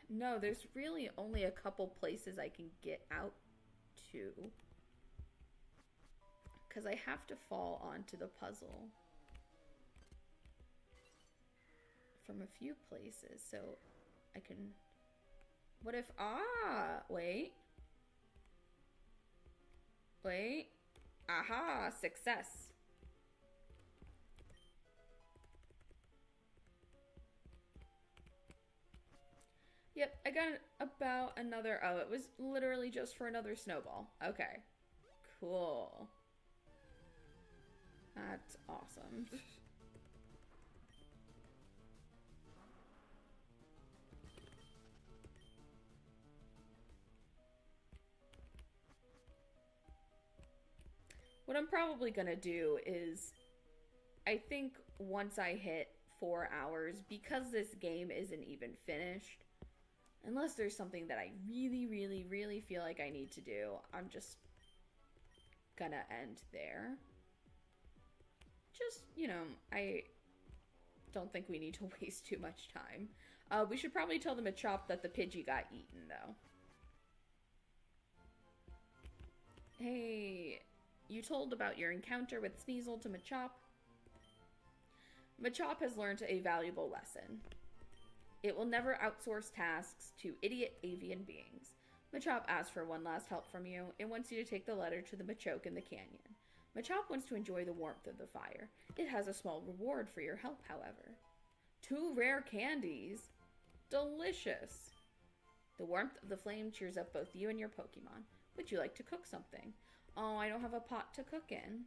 No, there's really only a couple places I can get out to. Because I have to fall onto the puzzle. From a few places, so I can... What if... Ah! Wait. Wait. Aha! Success! Yep, I got about another... Oh, it was literally just for another snowball. Okay. Cool. That's awesome. What I'm probably gonna do is... I think once I hit 4 hours, because this game isn't even finished, unless there's something that I really, really, really feel like I need to do, I'm just gonna end there. Just, you know, I don't think we need to waste too much time. We should probably tell the Machop that the Pidgey got eaten, though. Hey, you told about your encounter with Sneasel to Machop. Machop has learned a valuable lesson. It will never outsource tasks to idiot avian beings. Machop asks for one last help from you. It wants you to take the letter to the Machoke in the canyon. Machop wants to enjoy the warmth of the fire. It has a small reward for your help, however. 2 rare candies. Delicious. The warmth of the flame cheers up both you and your Pokemon. Would you like to cook something? Oh, I don't have a pot to cook in.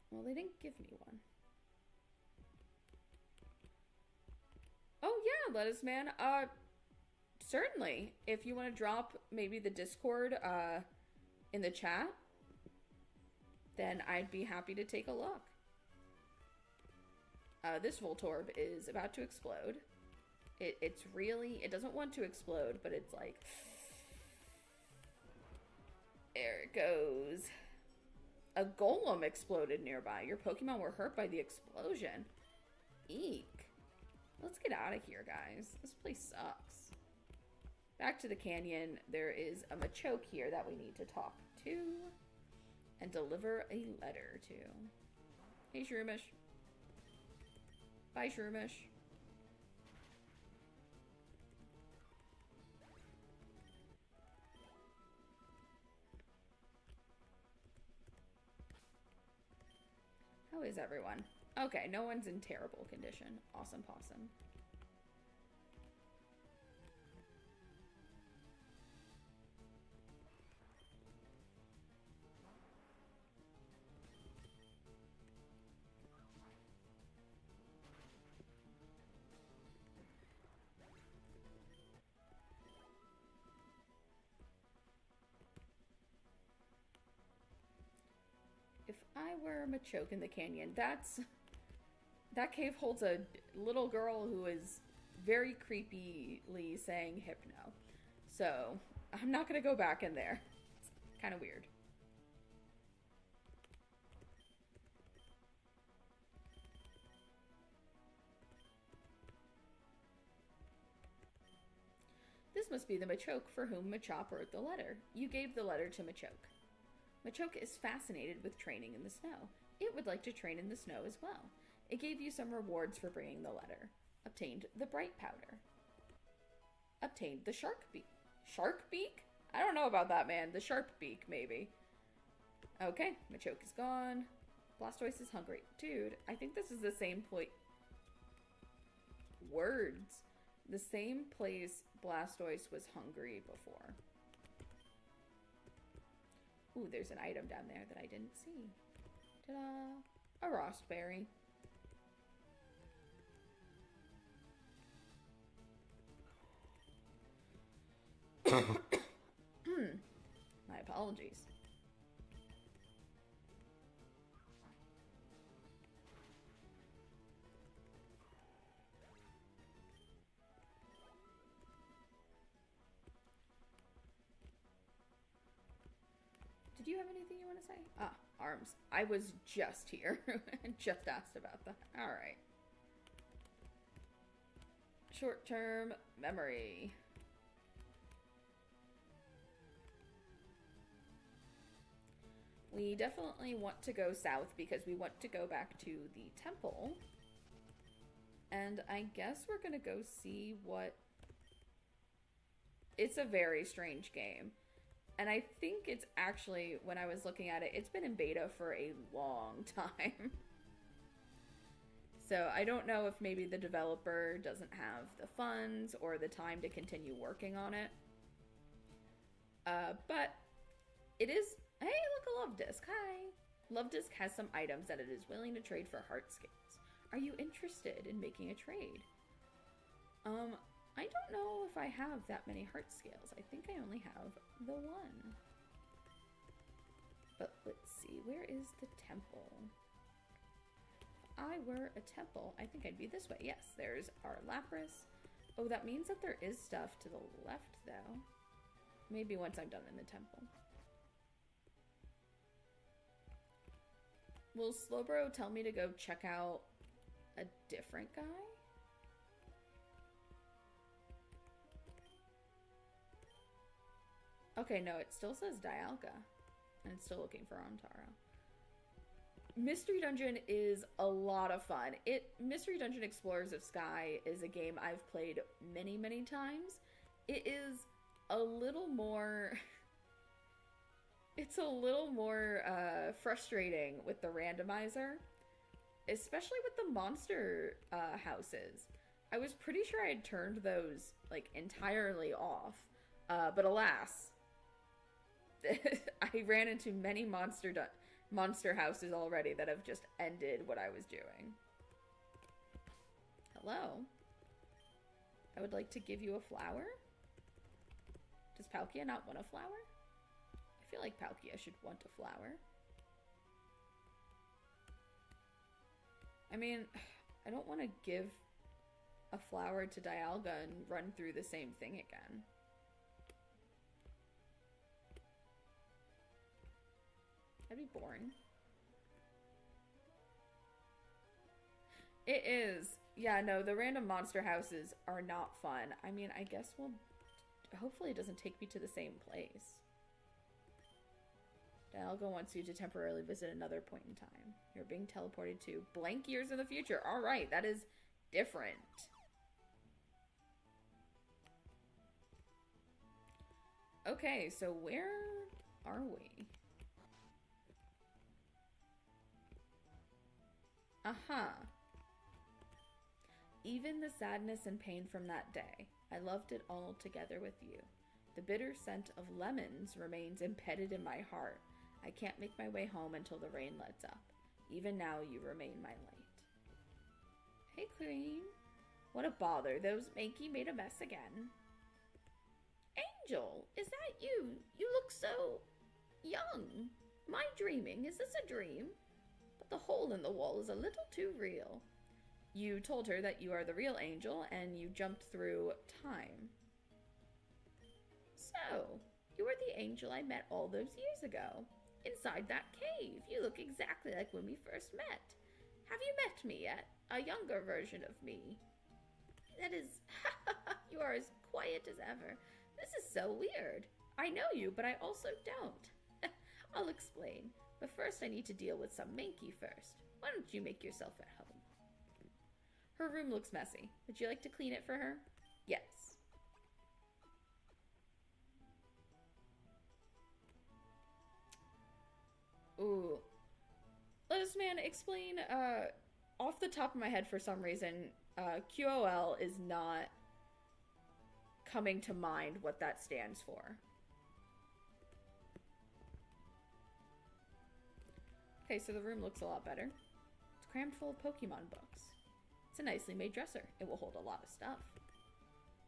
Well, they didn't give me one. Oh yeah, Lettuce Man. Certainly. If you want to drop maybe the Discord in the chat, then I'd be happy to take a look. This Voltorb is about to explode. It's really... It doesn't want to explode, but it's like... There it goes. A golem exploded nearby. Your Pokemon were hurt by the explosion. Eek. Let's get out of here, guys. This place sucks. Back to the canyon. There is a Machoke here that we need to talk to and deliver a letter to. Hey, Shroomish. Bye, Shroomish. How is everyone? Okay, no one's in terrible condition. Awesome possum. I were Machoke in the canyon. That cave holds a little girl who is very creepily saying hypno. So, I'm not gonna go back in there. It's kind of weird. This must be the Machoke for whom Machop wrote the letter. You gave the letter to Machoke. Machoke is fascinated with training in the snow. It would like to train in the snow as well. It gave you some rewards for bringing the letter. Obtained the bright powder. Obtained the shark beak. Shark beak? I don't know about that, man. The sharp beak, maybe. Okay, Machoke is gone. Blastoise is hungry. Dude, I think this is the same place. Words. The same place Blastoise was hungry before. Ooh, there's an item down there that I didn't see. Ta-da! A Rostberry. My apologies. Did you have anything you want to say? Ah, arms. I was just here and just asked about that. All right. Short-term memory. We definitely want to go south because we want to go back to the temple. And I guess we're going to go see what... It's a very strange game. And I think it's actually, when I was looking at it, it's been in beta for a long time. So I don't know if maybe the developer doesn't have the funds or the time to continue working on it. But it is... Hey, look, a Love Disc. Hi. Love Disc has some items that it is willing to trade for heart scales. Are you interested in making a trade? I don't know if I have that many heart scales. I think I only have the one. But let's see, where is the temple? If I were a temple, I think I'd be this way. Yes, there's our Lapras. Oh, that means that there is stuff to the left, though. Maybe once I'm done in the temple. Will Slowbro tell me to go check out a different guy? Okay, no, it still says Dialga. And it's still looking for Ontaro. Mystery Dungeon is a lot of fun. Mystery Dungeon Explorers of Sky is a game I've played many, many times. It is a little more... It's a little more frustrating with the randomizer. Especially with the monster houses. I was pretty sure I had turned those, like, entirely off. But alas... I ran into many monster houses already that have just ended what I was doing. Hello? I would like to give you a flower? Does Palkia not want a flower? I feel like Palkia should want a flower. I mean, I don't want to give a flower to Dialga and run through the same thing again. That'd be boring. It is. Yeah, no, the random monster houses are not fun. I mean, I guess we'll... Hopefully it doesn't take me to the same place. Dialga wants you to temporarily visit another point in time. You're being teleported to blank years in the future. Alright, that is different. Okay, so where are we? Aha. Even the sadness and pain from that day, I loved it all together with you. The bitter scent of lemons remains embedded in my heart. I can't make my way home until the rain lets up. Even now, you remain my light. Hey, Queen. What a bother. Those Mankey made a mess again. Angel, is that you? You look so young. Am I dreaming? Is this a dream? but the hole in the wall is a little too real. You told her that you are the real Angel, and you jumped through time. So, you are the Angel I met all those years ago. Inside that cave, you look exactly like when we first met. Have you met me yet? A younger version of me. That is, you are as quiet as ever. This is so weird. I know you, but I also don't. I'll explain, but first I need to deal with some Mankey first. Why don't you make yourself at home? Her room looks messy. Would you like to clean it for her? Yes. Ooh. Let us, man, explain, off the top of my head for some reason, QOL is not coming to mind what that stands for. Okay, so the room looks a lot better. It's crammed full of Pokemon books. It's a nicely made dresser. It will hold a lot of stuff.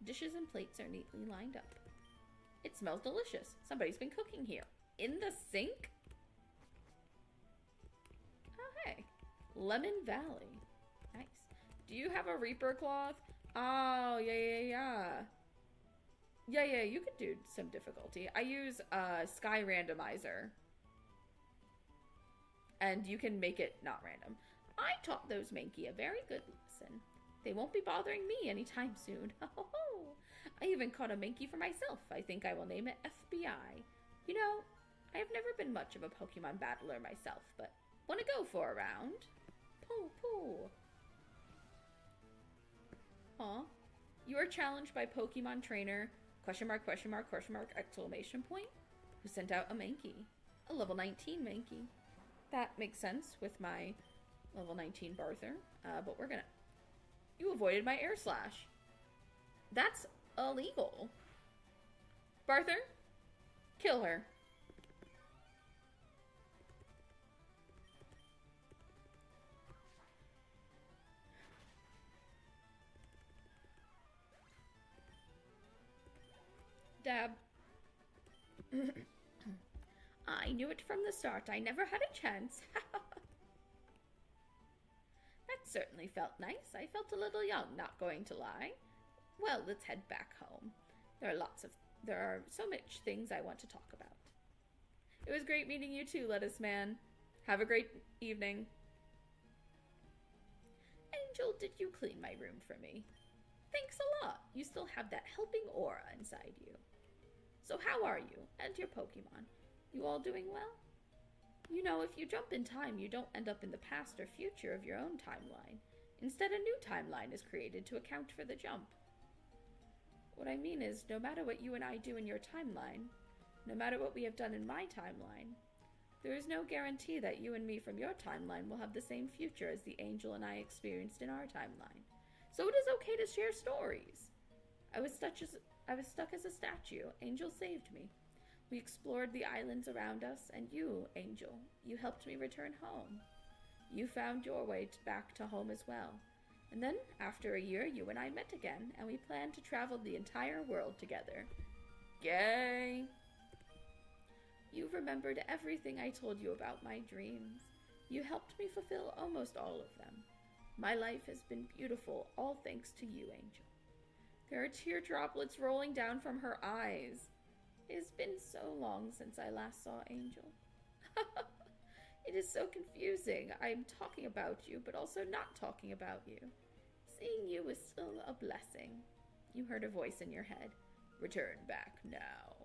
Dishes and plates are neatly lined up. It smells delicious. Somebody's been cooking here. In the sink? Oh, hey. Lemon Valley. Nice. Do you have a Reaper cloth? Oh, yeah. Yeah, you could do some difficulty. I use Sky Randomizer. And you can make it not random. I taught those Mankey a very good lesson. They won't be bothering me anytime soon. I even caught a Mankey for myself. I think I will name it FBI. You know, I have never been much of a Pokemon battler myself, but want to go for a round? Pooh. Huh? You are challenged by Pokemon trainer, question mark, exclamation point, who sent out a Mankey. A level 19 Mankey. That makes sense with my level 19 Barther, but we're gonna... You avoided my air slash. That's illegal. Barther, kill her. Dab. I knew it from the start. I never had a chance. That certainly felt nice. I felt a little young, not going to lie. Well, let's head back home. There are so much things I want to talk about. It was great meeting you too, Lettuce Man. Have a great evening. Angel, did you clean my room for me? Thanks a lot. You still have that helping aura inside you. So how are you and your Pokemon? You all doing well? You know, if you jump in time, you don't end up in the past or future of your own timeline. Instead, a new timeline is created to account for the jump. What I mean is, no matter what you and I do in your timeline, no matter what we have done in my timeline, there is no guarantee that you and me from your timeline will have the same future as the Angel and I experienced in our timeline. So it is okay to share stories. I was stuck as a statue. Angel saved me. We explored the islands around us, and you, Angel, you helped me return home. You found your way back to home as well. And then, after a year, you and I met again, and we planned to travel the entire world together. Yay! You remembered everything I told you about my dreams. You helped me fulfill almost all of them. My life has been beautiful, all thanks to you, Angel. There are tear droplets rolling down from her eyes. It has been so long since I last saw Angel. It is so confusing. I'm talking about you, but also not talking about you. Seeing you is still a blessing. You heard a voice in your head. Return back now.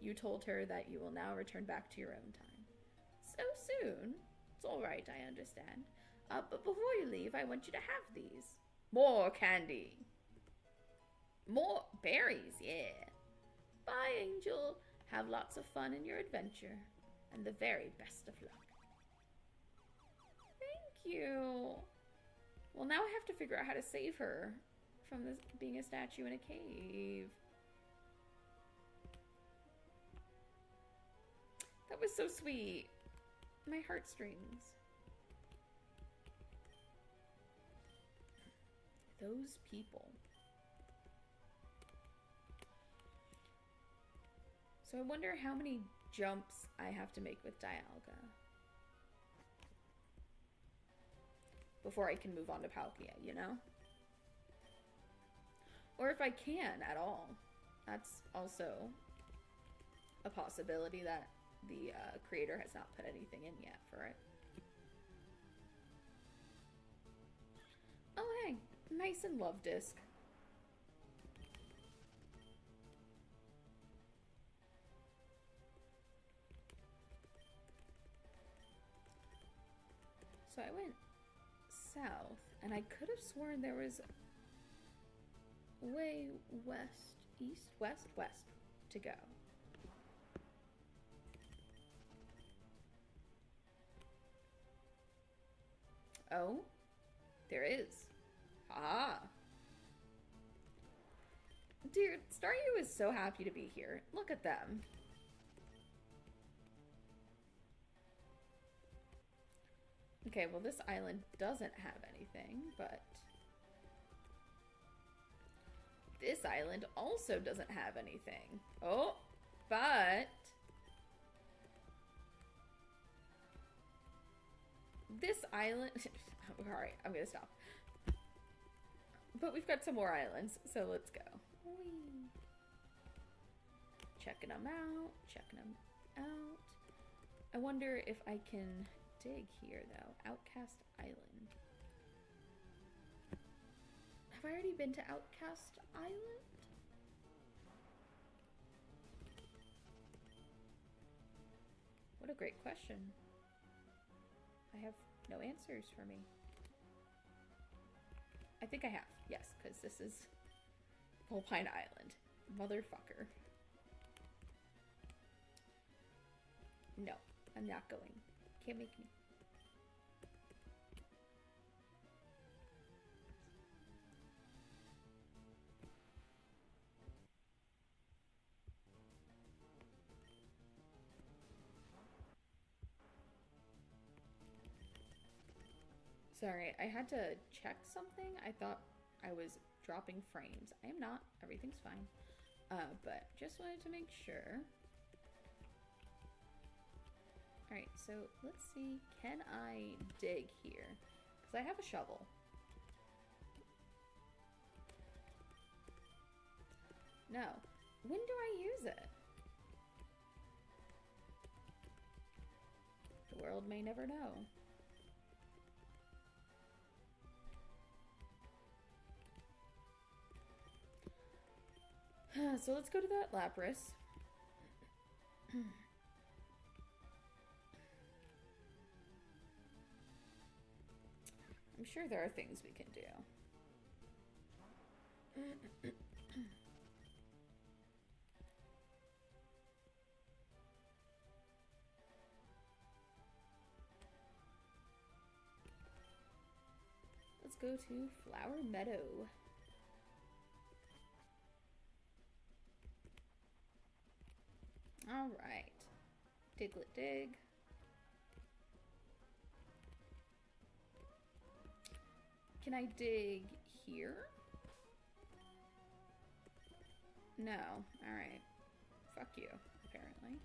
You told her that you will now return back to your own time. So soon? It's all right, I understand. But before you leave, I want you to have these. More candy. More berries, yeah. Bye, Angel. Have lots of fun in your adventure. And the very best of luck. Thank you. Well, now I have to figure out how to save her from this being a statue in a cave. That was so sweet. My heartstrings. Those people. So I wonder how many jumps I have to make with Dialga. before I can move on to Palkia, you know? Or if I can at all. That's also a possibility that the creator has not put anything in yet for it. Oh, hey. Nice and love disc. So I went south, and I could have sworn there was way west, east, west, west to go. Oh, there is. Ah. Dude, Staryu is so happy to be here. Look at them. Okay, well this island doesn't have anything, but this island also doesn't have anything. Oh, but this island... Alright, I'm gonna stop. But we've got some more islands, so let's go. Whee. Checking them out, checking them out. I wonder if I can dig here, though. Outcast Island. Have I already been to Outcast Island? What a great question. I have no answers for me. I think I have, yes, because this is Volpine Island. Motherfucker. No, I'm not going. Can't make me. Sorry, I had to check something. I thought I was dropping frames. I am not. Everything's fine. But just wanted to make sure. Alright, so let's see. Can I dig here? Because I have a shovel. No. When do I use it? The world may never know. So let's go to that Lapras. I'm sure there are things we can do. Let's go to Flower Meadow. All right. Diglett dig. Can I dig here? No. All right. Fuck you, apparently.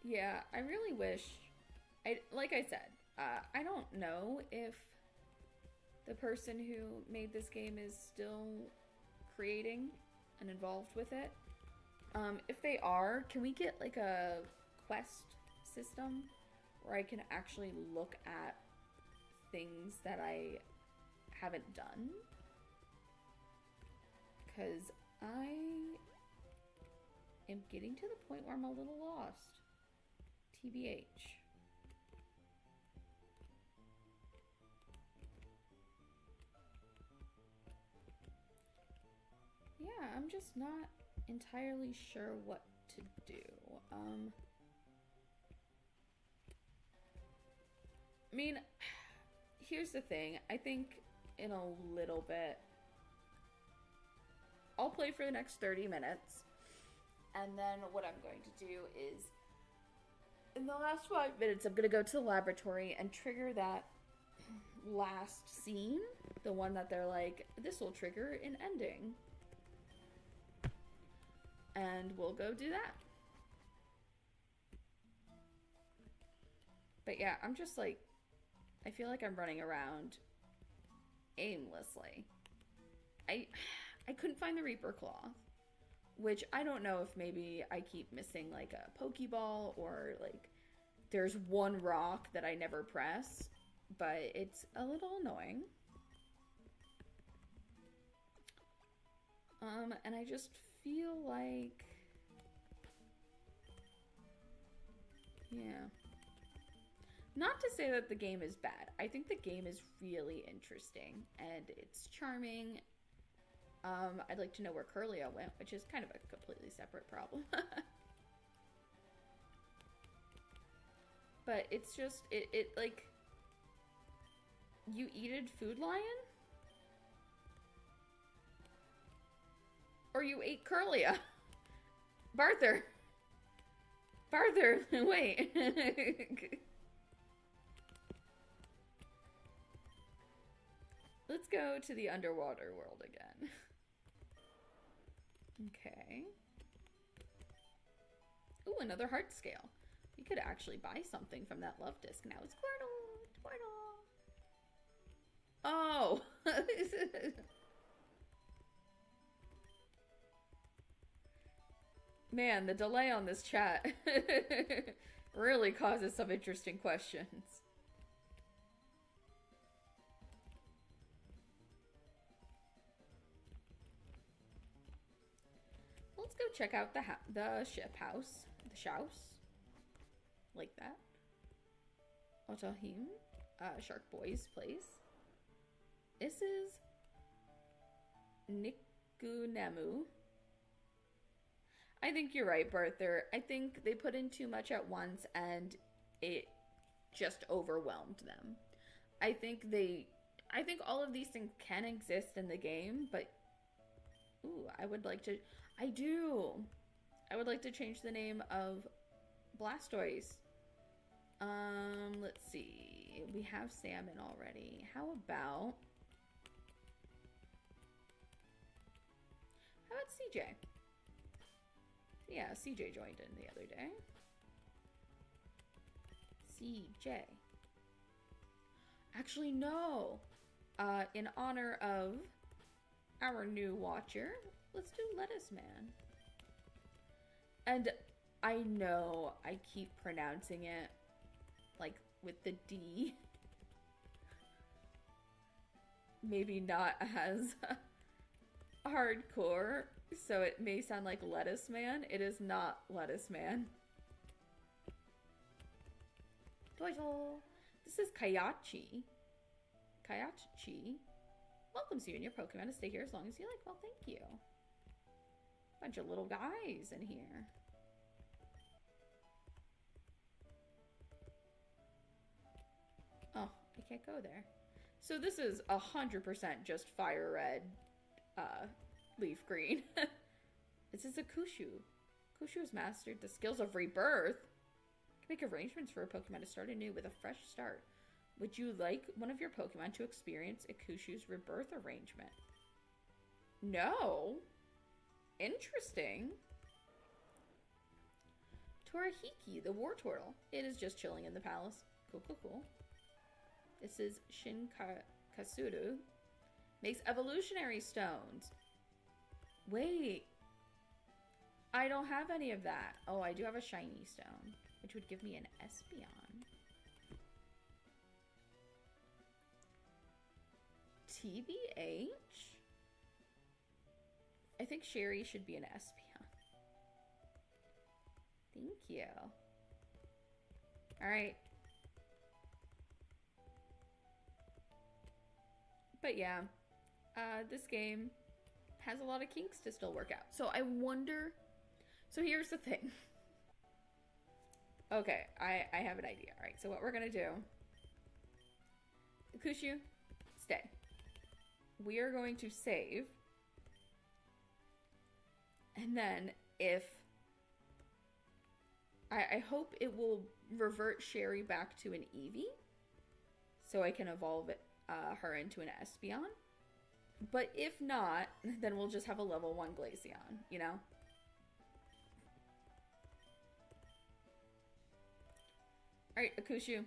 Yeah, I really wish... like I said, I don't know if the person who made this game is still creating and involved with it. If they are, can we get like a quest system where I can actually look at things that I haven't done? Because I am getting to the point where I'm a little lost. TBH. Yeah, I'm just not entirely sure what to do. I mean, here's the thing. I think in a little bit, I'll play for the next 30 minutes. And then what I'm going to do is, in the last 5 minutes, I'm going to go to the laboratory and trigger that last scene, the one that they're like, this will trigger an ending. And we'll go do that. But yeah, I'm just like, I feel like I'm running around aimlessly. I couldn't find the Reaper Cloth, which I don't know if maybe I keep missing like a Pokeball or like there's one rock that I never press, but it's a little annoying. And I just feel like, yeah. Not to say that the game is bad. I think the game is really interesting and it's charming. I'd like to know where Curlia went, which is kind of a completely separate problem. But it's just, it like, you eated Food Lion? Or you ate Curlia? Barther! Barther, wait. Let's go to the underwater world again. Okay. Ooh, another heart scale. We could actually buy something from that love disc now. It's Squirtle! Squirtle! Oh! Man, the delay on this chat really causes some interesting questions. Let's go check out the ship house. The shouse. Like that. Otahim. Shark Boy's place. This is Nikunemu. I think you're right, Barther. I think they put in too much at once and it just overwhelmed them. I think all of these things can exist in the game, but ooh, I would like to change the name of Blastoise. Let's see. We have salmon already. How about CJ? Yeah, CJ joined in the other day. CJ. Actually, no. In honor of our new watcher, let's do Lettuce Man. And I know I keep pronouncing it like with the D. Maybe not as hardcore, so it may sound like Lettuce Man. It is not Lettuce Man. Toitle. This is Kayachi. Kayachi welcomes you and your Pokemon to stay here as long as you like. Well, thank you. Bunch of little guys in here. Oh, I can't go there. So this is 100% just fire red, leaf green. This is a Kushu. Kushu has mastered the skills of rebirth. You can make arrangements for a Pokemon to start anew with a fresh start. Would you like one of your Pokemon to experience a Kushu's rebirth arrangement? No. Interesting. Torahiki, the war turtle. It is just chilling in the palace. Cool, cool, cool. This is Kasuru. Makes evolutionary stones. Wait. I don't have any of that. Oh, I do have a shiny stone, which would give me an Espeon. TBH? I think Sherry should be an Espeon. Thank you. Alright. But yeah, this game has a lot of kinks to still work out. So I wonder... So here's the thing. Okay, I have an idea. Alright, so what we're gonna do... Kushu, stay. We are going to save. And then if... I hope it will revert Sherry back to an Eevee. So I can evolve it her into an Espeon. But if not, then we'll just have a level 1 Glaceon, you know? Alright, Akushu.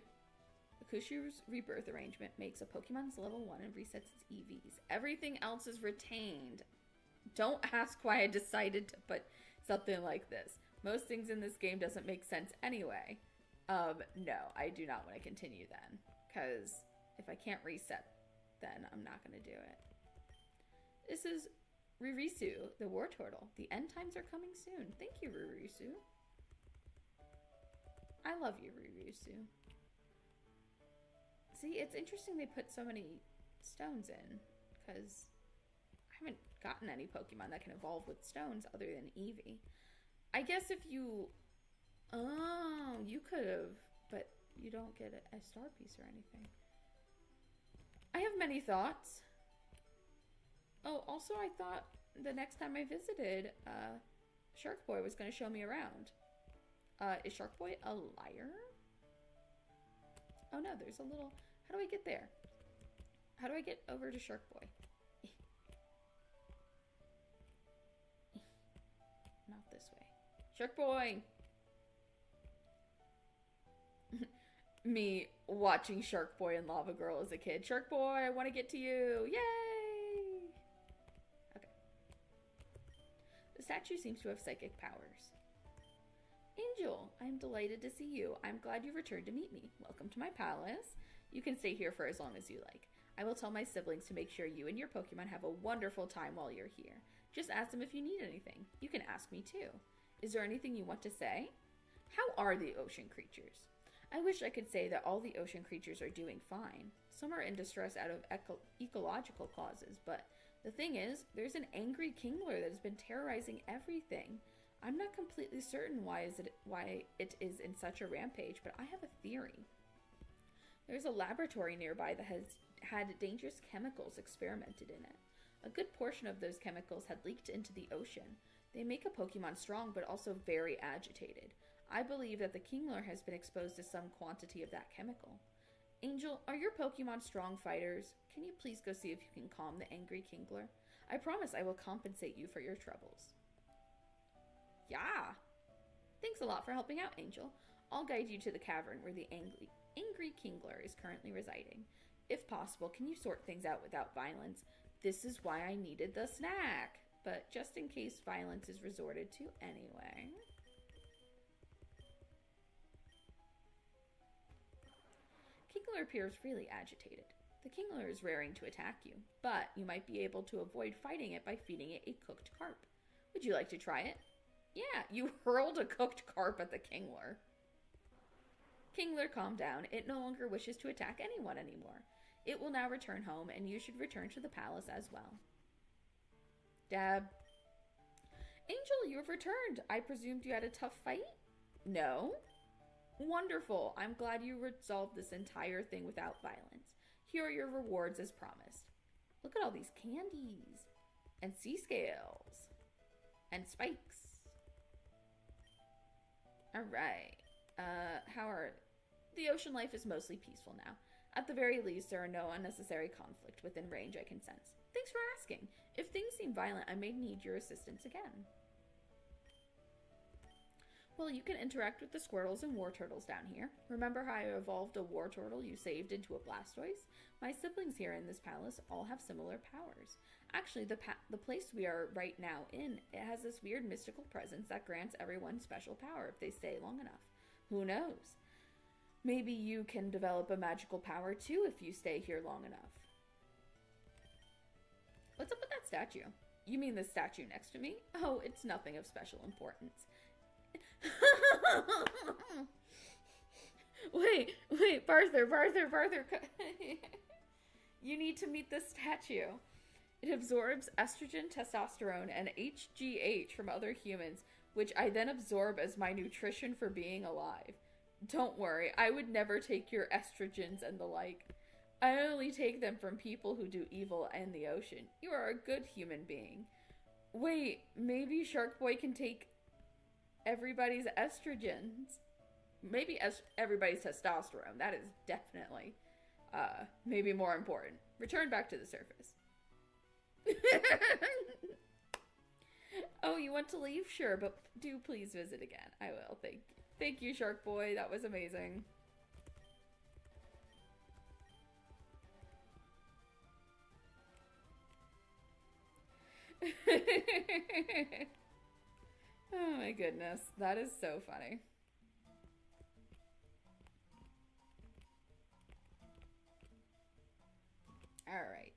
Akushu's rebirth arrangement makes a Pokemon's level 1 and resets its EVs. Everything else is retained. Don't ask why I decided to put something like this. Most things in this game doesn't make sense anyway. No, I do not want to continue then. Because if I can't reset, then I'm not going to do it. This is Ririsu, the war turtle. The end times are coming soon. Thank you, Ririsu. I love you, Ririsu. See, it's interesting they put so many stones in, because I haven't gotten any Pokemon that can evolve with stones other than Eevee. I guess if you... Oh, you could have, but you don't get a star piece or anything. I have many thoughts. Oh, also I thought the next time I visited, Shark Boy was going to show me around. Is Shark Boy a liar? Oh no, there's a little... How do I get there? How do I get over to Shark Boy? Not this way. Shark Boy! Me watching Shark Boy and Lava Girl as a kid. Shark Boy, I want to get to you! Yay! Okay. The statue seems to have psychic powers. Angel, I'm delighted to see you. I'm glad you returned to meet me. Welcome to my palace. You can stay here for as long as you like. I will tell my siblings to make sure you and your Pokemon have a wonderful time while you're here. Just ask them if you need anything. You can ask me too. Is there anything you want to say? How are the ocean creatures? I wish I could say that all the ocean creatures are doing fine. Some are in distress out of ecological causes, but the thing is, there's an angry Kingler that has been terrorizing everything. I'm not completely certain why it is in such a rampage, but I have a theory. There's a laboratory nearby that has had dangerous chemicals experimented in it. A good portion of those chemicals had leaked into the ocean. They make a Pokemon strong, but also very agitated. I believe that the Kingler has been exposed to some quantity of that chemical. Angel, are your Pokemon strong fighters? Can you please go see if you can calm the angry Kingler? I promise I will compensate you for your troubles. Yeah! Thanks a lot for helping out, Angel. I'll guide you to the cavern where the angry Kingler is currently residing. If possible, can you sort things out without violence? This is why I needed the snack. But just in case violence is resorted to anyway. Kingler appears really agitated. The Kingler is raring to attack you, but you might be able to avoid fighting it by feeding it a cooked carp. Would you like to try it? Yeah, you hurled a cooked carp at the Kingler. Kingler, calm down. It no longer wishes to attack anyone anymore. It will now return home, and you should return to the palace as well. Dab. Angel, you have returned. I presumed you had a tough fight? No. Wonderful. I'm glad you resolved this entire thing without violence. Here are your rewards as promised. Look at all these candies. And sea scales. And spikes. Alright. The ocean life is mostly peaceful now. At the very least, there are no unnecessary conflict within range I can sense. Thanks for asking. If things seem violent, I may need your assistance again. Well, you can interact with the Squirtles and War Turtles down here. Remember how I evolved a War Turtle you saved into a Blastoise? My siblings here in this palace all have similar powers. Actually, the place we are right now in, it has this weird mystical presence that grants everyone special power if they stay long enough. Who knows? Maybe you can develop a magical power too if you stay here long enough. What's up with that statue? You mean the statue next to me? Oh, it's nothing of special importance. Wait, Barther. You need to meet this statue. It absorbs estrogen, testosterone, and HGH from other humans, which I then absorb as my nutrition for being alive. Don't worry, I would never take your estrogens and the like. I only take them from people who do evil in the ocean. You are a good human being. Wait, maybe Shark Boy can take everybody's estrogens. Maybe everybody's testosterone. That is definitely maybe more important. Return back to the surface. Oh, you want to leave? Sure, but do please visit again. I will. Thank you, Shark Boy. That was amazing. Oh my goodness. That is so funny. All right.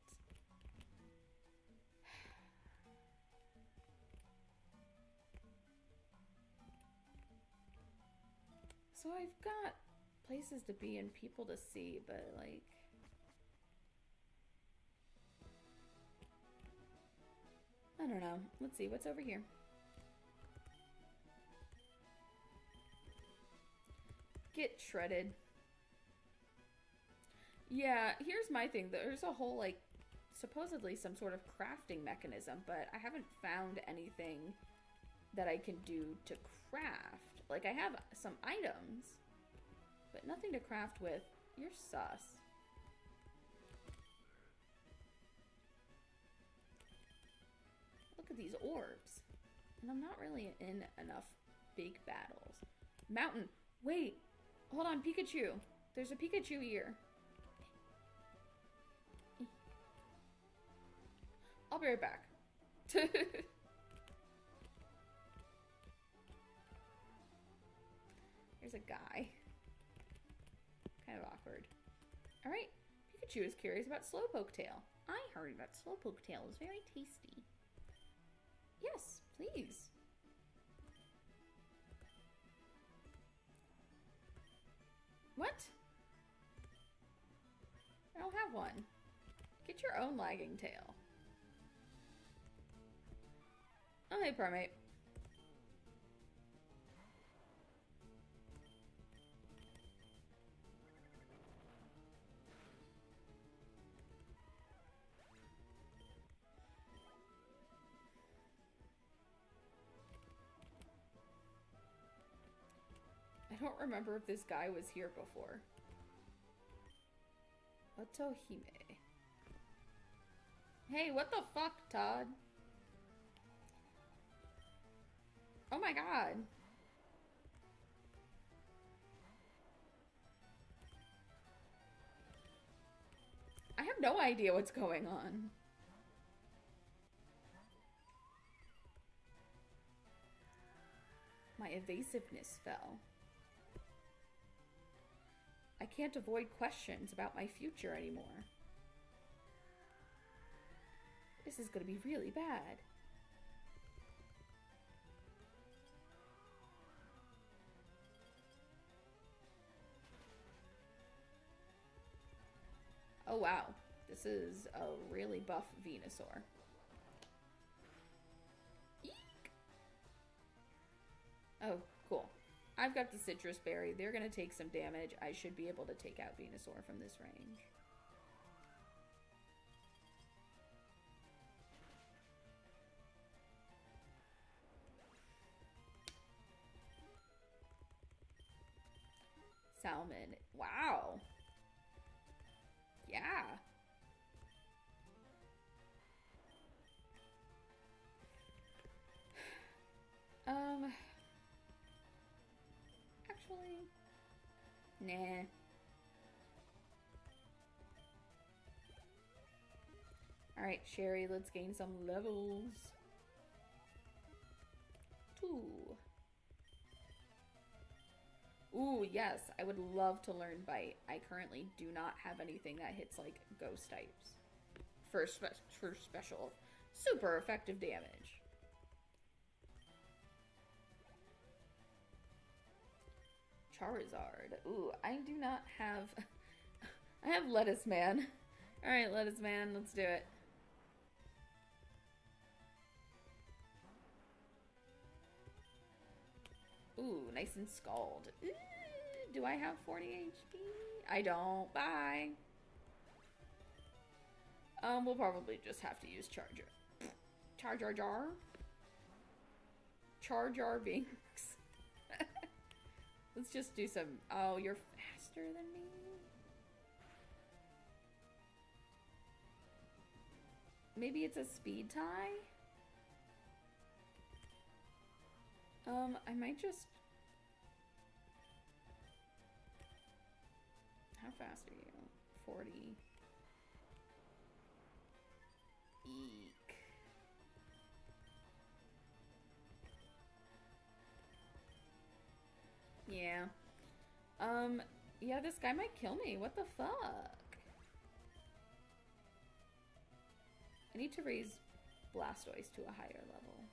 So I've got places to be and people to see, but like... I don't know. Let's see, what's over here? Get shredded. Yeah, here's my thing. There's a whole, like, supposedly some sort of crafting mechanism, but I haven't found anything that I can do to craft. Like, I have some items, but nothing to craft with. You're sus. Look at these orbs. And I'm not really in enough big battles. Mountain. Wait. Hold on, Pikachu. There's a Pikachu here. I'll be right back. There's a guy. Kind of awkward. Alright. Pikachu is curious about Slowpoke Tail. I heard that Slowpoke Tail is very tasty. Yes, please. What? I don't have one. Get your own lagging tail. Oh, hey, Primate. I don't remember if this guy was here before. Otohime. Hey, what the fuck, Todd? Oh my god. I have no idea what's going on. My evasiveness fell. I can't avoid questions about my future anymore. This is gonna be really bad. Oh wow, this is a really buff Venusaur. Eek! Oh, cool. I've got the Citrus Berry. They're going to take some damage. I should be able to take out Venusaur from this range. Salmon. Wow. Yeah. Actually, nah. Alright, Sherry, let's gain some levels. 2. Ooh, yes, I would love to learn Bite. I currently do not have anything that hits, like, ghost types. For special, super effective damage. Charizard. Ooh, I do not have... I have Lettuce Man. Alright, Lettuce Man, let's do it. Ooh, nice and Scald. Ooh, do I have 40 HP? I don't. Bye. We'll probably just have to use Charger. Charger Jar? Charger Binks. Let's just do some... Oh, you're faster than me? Maybe it's a speed tie? I might just... How fast are you? 40. Eek. Yeah. Yeah, this guy might kill me. What the fuck? I need to raise Blastoise to a higher level.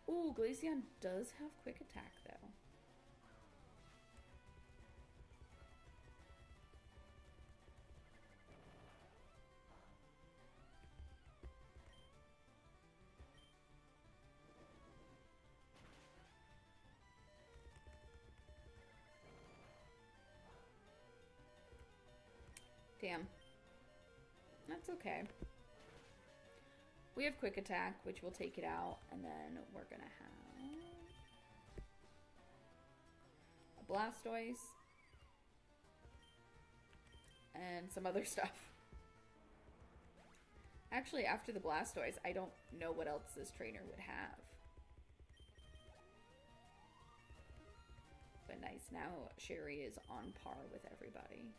Ooh, Glaceon does have quick attack, though. Damn. That's okay. We have quick attack, which will take it out, and then we're gonna have a Blastoise and some other stuff. Actually, after the Blastoise, I don't know what else this trainer would have. But nice, now Sherry is on par with everybody.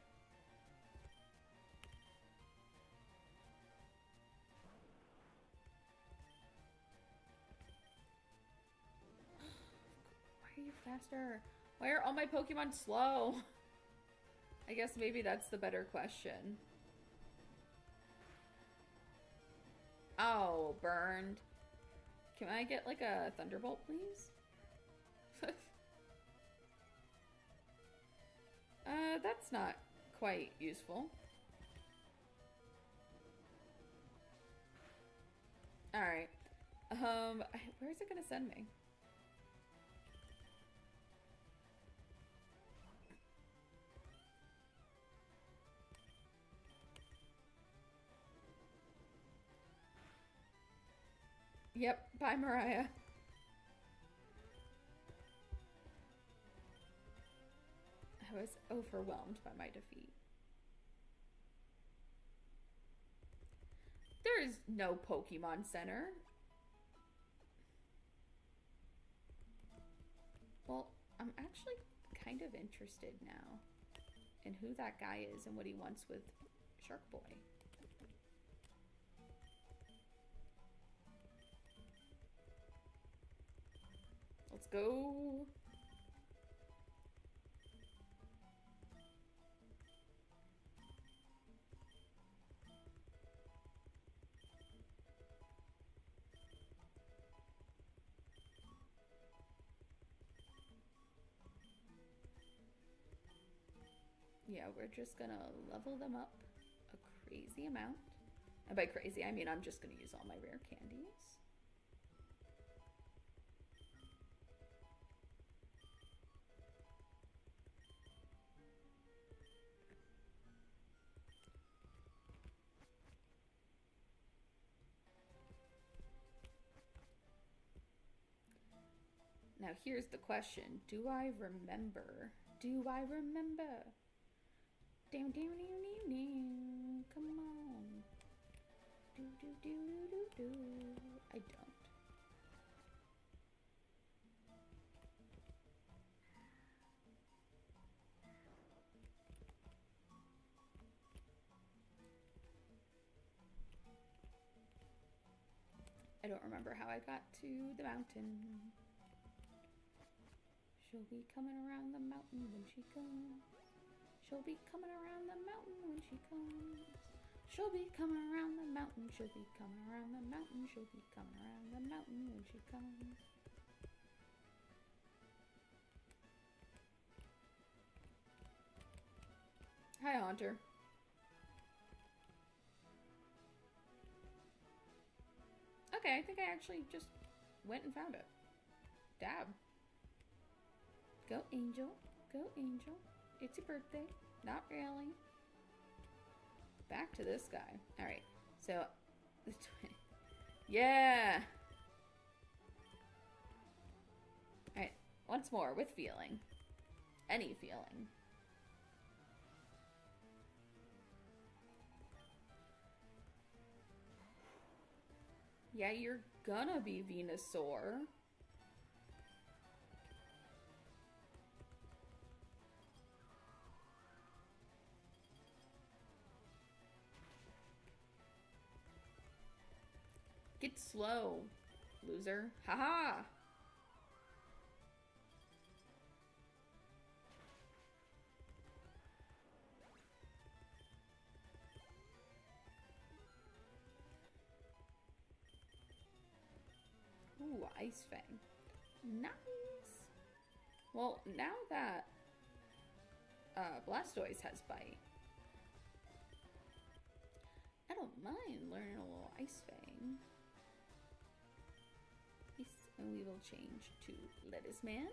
Why are you faster? Why are all my Pokemon slow? I guess maybe that's the better question. Oh, burned. Can I get like a Thunderbolt, please? That's not quite useful. Alright. Where's it gonna send me? Yep, bye Mariah. I was overwhelmed by my defeat. There is no Pokemon Center. Well, I'm actually kind of interested now in who that guy is and what he wants with Shark Boy. Let's go. Yeah, we're just gonna level them up a crazy amount. And by crazy, I mean I'm just gonna use all my rare candies. Now here's the question. Do I remember? Do I remember? Damn, damn, damn, damn, damn. Come on. Do, do, do, do, do, do. I don't. I don't remember how I got to the mountain. She'll be coming around the mountain when she comes. She'll be coming around the mountain when she comes. She'll be coming around the mountain. She'll be coming around the mountain. She'll be coming around the mountain when she comes. Hi, Haunter. Okay, I think I actually just went and found it. Dab. Go, Angel. Go, Angel. It's your birthday. Not really. Back to this guy. Alright, so... Yeah! Alright, once more, with feeling. Any feeling. Yeah, you're gonna be Venusaur. Get slow, loser. Haha! Ooh, Ice Fang. Nice! Well, now that Blastoise has Bite, I don't mind learning a little Ice Fang. And we will change to Lettuce Man.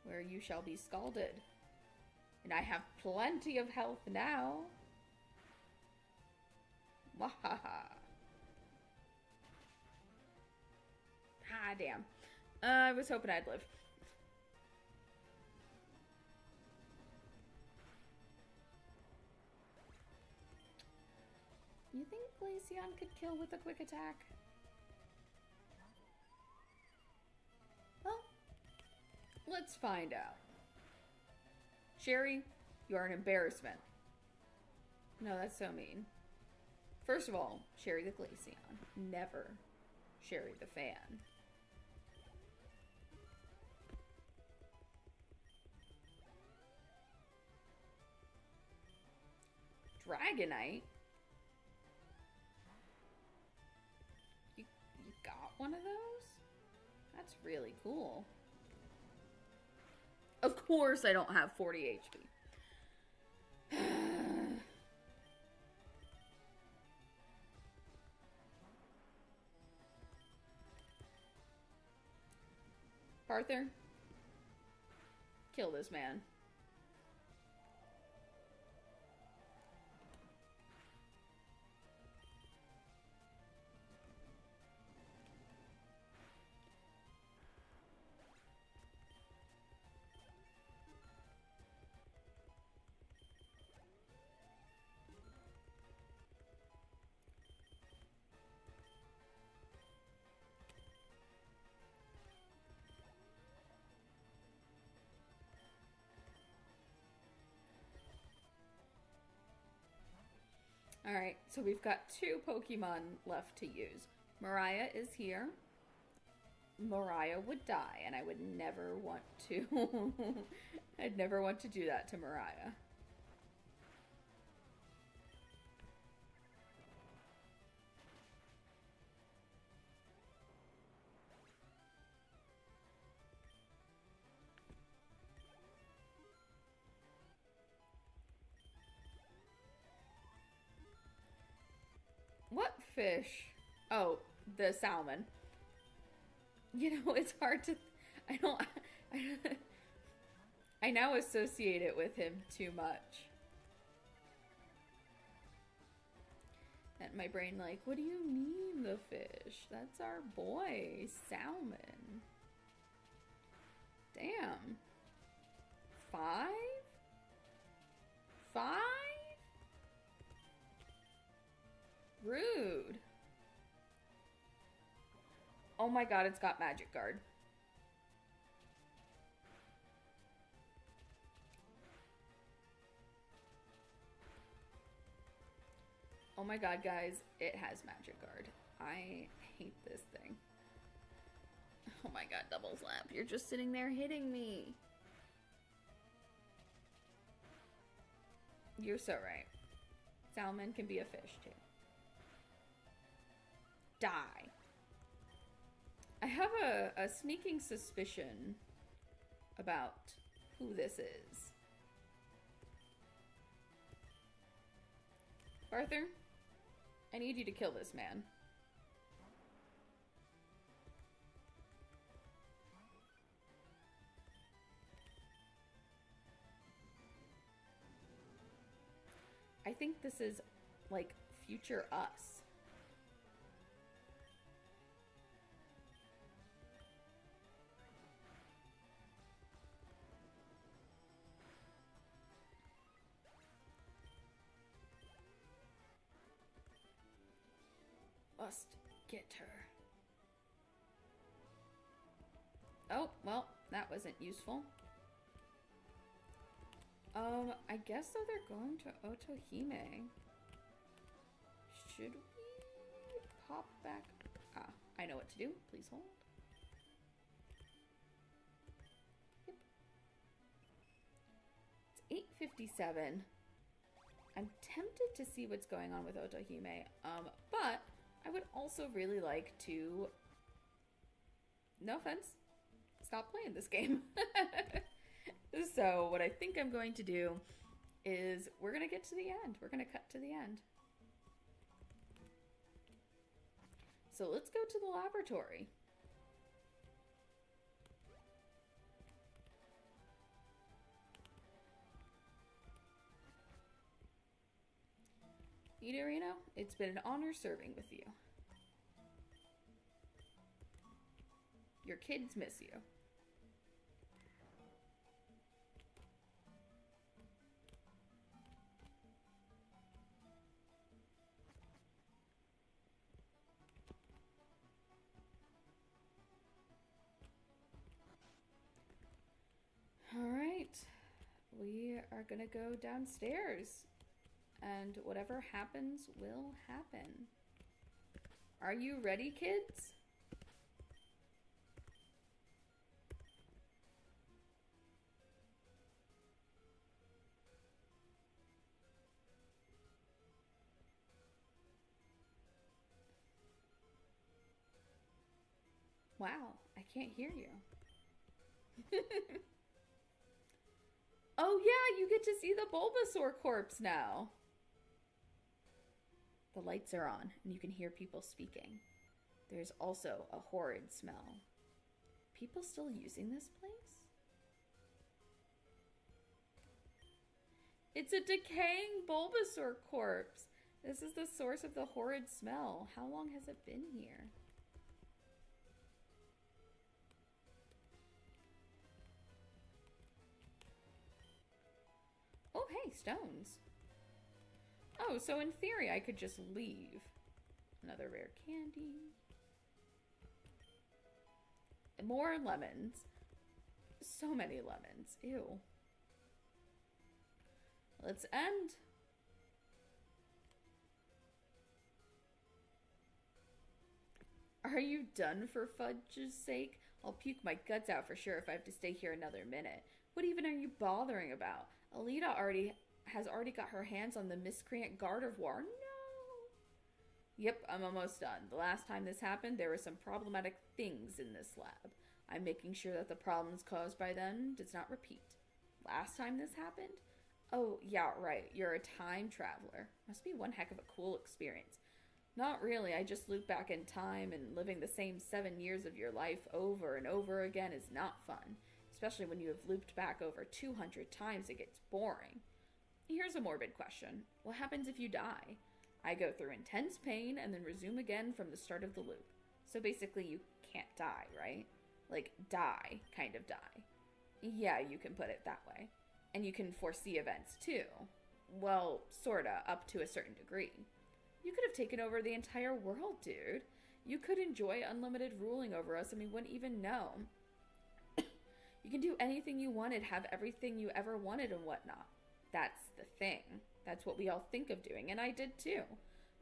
Where you shall be scalded. And I have plenty of health now. Wahaha. Ah, damn. I was hoping I'd live. You think Glaceon could kill with a quick attack? Well, let's find out. Sherry, you are an embarrassment. No, that's so mean. First of all, Sherry the Glaceon. Never Sherry the fan. Dragonite? You got one of those? That's really cool. Of course I don't have 40 HP. Arthur, kill this man. Alright, so we've got 2 Pokemon left to use. Mariah is here. Mariah would die, and I would never want to. I'd never want to do that to Mariah. What fish? Oh, the salmon. You know, it's hard to... I don't... I now associate it with him too much. And my brain like, what do you mean the fish? That's our boy, salmon. Damn. 5? 5? Rude. Oh my god, it's got Magic Guard. Oh my god, guys, it has Magic Guard. I hate this thing. Oh my god, Double Slap, you're just sitting there hitting me. You're so right. Salmon can be a fish too. Die. I have a sneaking suspicion about who this is. Arthur, I need you to kill this man. I think this is like future us. must get her. Oh, well, that wasn't useful. I guess though they're going to Otohime. Should we pop back? Ah, I know what to do. Please hold. Yep. It's 8:57. I'm tempted to see what's going on with Otohime, but I would also really like to, no offense, stop playing this game. So what I think I'm going to do is we're going to get to the end. We're going to cut to the end. So let's go to the laboratory. Idorino, it's been an honor serving with you. Your kids miss you. All right, we are gonna go downstairs, and whatever happens will happen. Are you ready, kids? Wow, I can't hear you. Oh yeah, you get to see the Bulbasaur corpse now. The lights are on, and you can hear people speaking. There's also a horrid smell. People still using this place? It's a decaying Bulbasaur corpse. This is the source of the horrid smell. How long has it been here? Oh, hey, stones. Oh, so in theory, I could just leave. Another rare candy. More lemons. So many lemons. Ew. Let's end. Are you done for fudge's sake? I'll puke my guts out for sure if I have to stay here another minute. What even are you bothering about? Alita has already got her hands on the miscreant Gardevoir. No! Yep, I'm almost done. The last time this happened, there were some problematic things in this lab. I'm making sure that the problems caused by them does not repeat. Last time this happened? Oh, yeah, right. You're a time traveler. Must be one heck of a cool experience. Not really. I just loop back in time, and living the same 7 years of your life over and over again is not fun. Especially when you have looped back over 200 times, it gets boring. Here's a morbid question. What happens if you die? I go through intense pain and then resume again from the start of the loop. So basically you can't die, right? Like, die, kind of die. Yeah, you can put it that way. And you can foresee events too. Well, sorta, up to a certain degree. You could have taken over the entire world, dude. You could enjoy unlimited ruling over us and we wouldn't even know. You can do anything you wanted, have everything you ever wanted and whatnot. That's the thing. That's what we all think of doing, and I did too.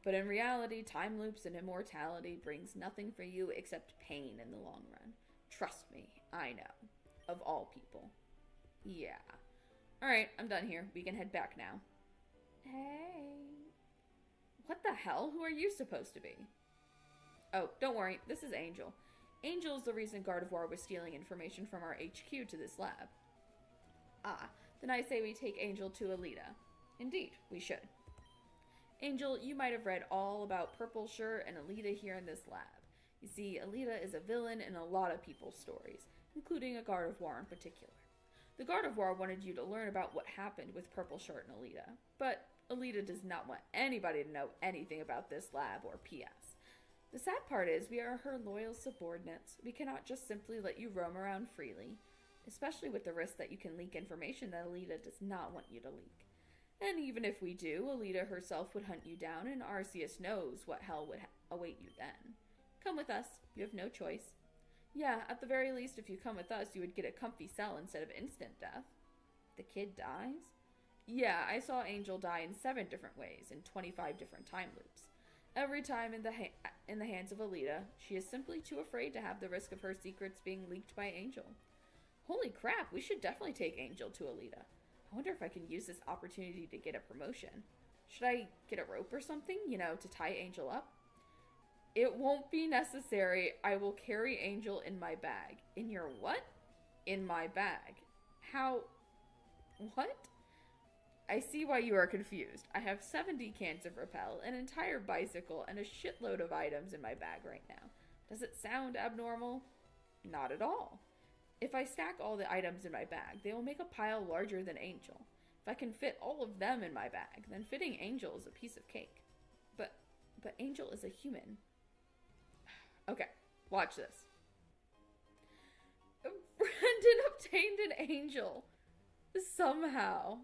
But in reality, time loops and immortality brings nothing for you except pain in the long run. Trust me, I know. Of all people. Yeah. Alright, I'm done here. We can head back now. Hey. What the hell? Who are you supposed to be? Oh, don't worry. This is Angel. Angel is the reason Gardevoir was stealing information from our HQ to this lab. Ah, then I say we take Angel to Alita. Indeed, we should. Angel, you might have read all about Purple Shirt and Alita here in this lab. You see, Alita is a villain in a lot of people's stories, including a Gardevoir in particular. The Gardevoir wanted you to learn about what happened with Purple Shirt and Alita, but Alita does not want anybody to know anything about this lab or PS. The sad part is we are her loyal subordinates. We cannot just simply let you roam around freely, especially with the risk that you can leak information that Alita does not want you to leak. And even if we do, Alita herself would hunt you down, and Arceus knows what hell would await you then. Come with us. You have no choice. Yeah, at the very least, if you come with us, you would get a comfy cell instead of instant death. The kid dies? Yeah, I saw Angel die in 7 different ways, in 25 different time loops. Every time in the hands of Alita, she is simply too afraid to have the risk of her secrets being leaked by Angel. Holy crap, we should definitely take Angel to Alita. I wonder if I can use this opportunity to get a promotion. Should I get a rope or something, to tie Angel up? It won't be necessary. I will carry Angel in my bag. In your what? In my bag. How? What? I see why you are confused. I have 70 cans of Repel, an entire bicycle, and a shitload of items in my bag right now. Does it sound abnormal? Not at all. If I stack all the items in my bag, they will make a pile larger than Angel. If I can fit all of them in my bag, then fitting Angel is a piece of cake. But Angel is a human. Okay, watch this. Brendan obtained an Angel. Somehow.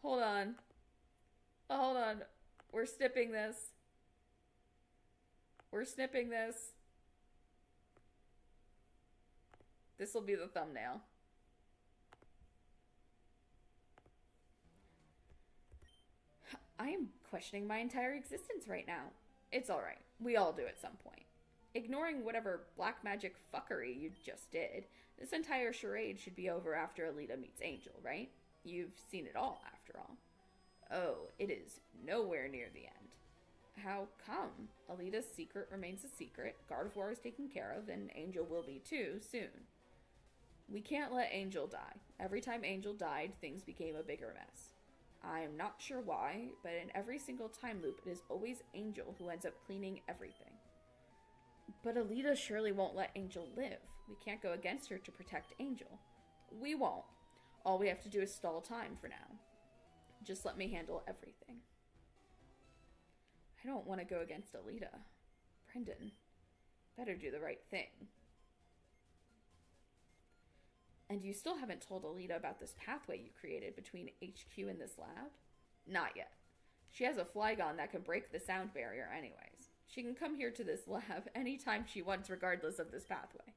Hold on. We're snipping this. This will be the thumbnail. I am questioning my entire existence right now. It's alright. We all do at some point. Ignoring whatever black magic fuckery you just did, this entire charade should be over after Alita meets Angel, right? You've seen it all, after all. Oh, it is nowhere near the end. How come? Alita's secret remains a secret, Gardevoir is taken care of, and Angel will be too, soon. We can't let Angel die. Every time Angel died, things became a bigger mess. I am not sure why, but in every single time loop, it is always Angel who ends up cleaning everything. But Alita surely won't let Angel live. We can't go against her to protect Angel. We won't. All we have to do is stall time for now. Just let me handle everything. I don't want to go against Alita. Brendan, better do the right thing. And you still haven't told Alita about this pathway you created between HQ and this lab? Not yet. She has a Flygon that can break the sound barrier anyways. She can come here to this lab anytime she wants regardless of this pathway.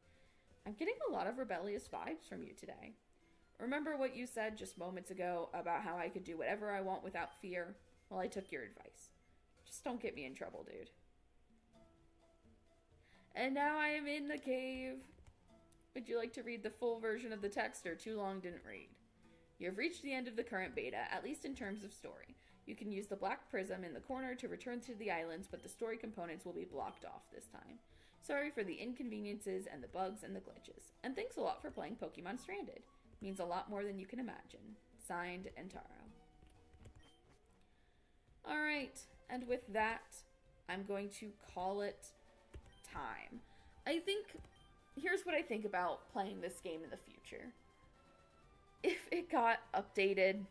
I'm getting a lot of rebellious vibes from you today. Remember what you said just moments ago about how I could do whatever I want without fear? Well, I took your advice. Just don't get me in trouble, dude. And now I am in the cave. Would you like to read the full version of the text or too long didn't read? You have reached the end of the current beta, at least in terms of story. You can use the black prism in the corner to return to the islands, but the story components will be blocked off this time. Sorry for the inconveniences and the bugs and the glitches. And thanks a lot for playing Pokemon Stranded. Means a lot more than you can imagine. Signed, Antaro. Alright, and with that, I'm going to call it time. Here's what I think about playing this game in the future. If it got updated,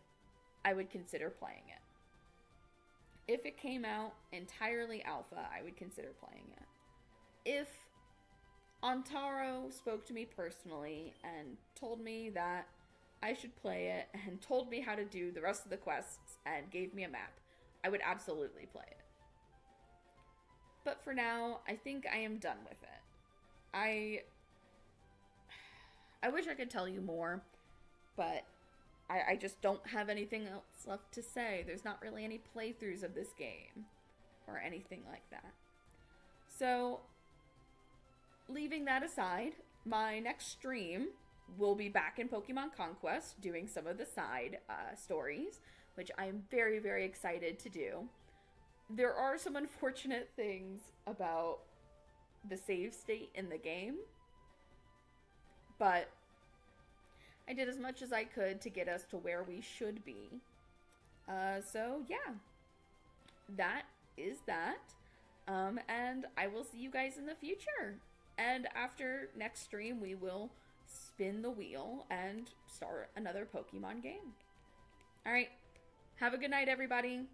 I would consider playing it. If it came out entirely alpha, I would consider playing it. If Antaro spoke to me personally and told me that I should play it and told me how to do the rest of the quests and gave me a map, I would absolutely play it. But for now, I think I am done with it. I wish I could tell you more, but I just don't have anything else left to say. There's not really any playthroughs of this game or anything like that. So, leaving that aside, my next stream will be back in Pokemon Conquest doing some of the side stories, which I'm very, very excited to do. There are some unfortunate things about the save state in the game, but I did as much as I could to get us to where we should be. So yeah, that is that. And I will see you guys in the future. And after next stream, we will spin the wheel and start another Pokemon game. Alright, have a good night, everybody.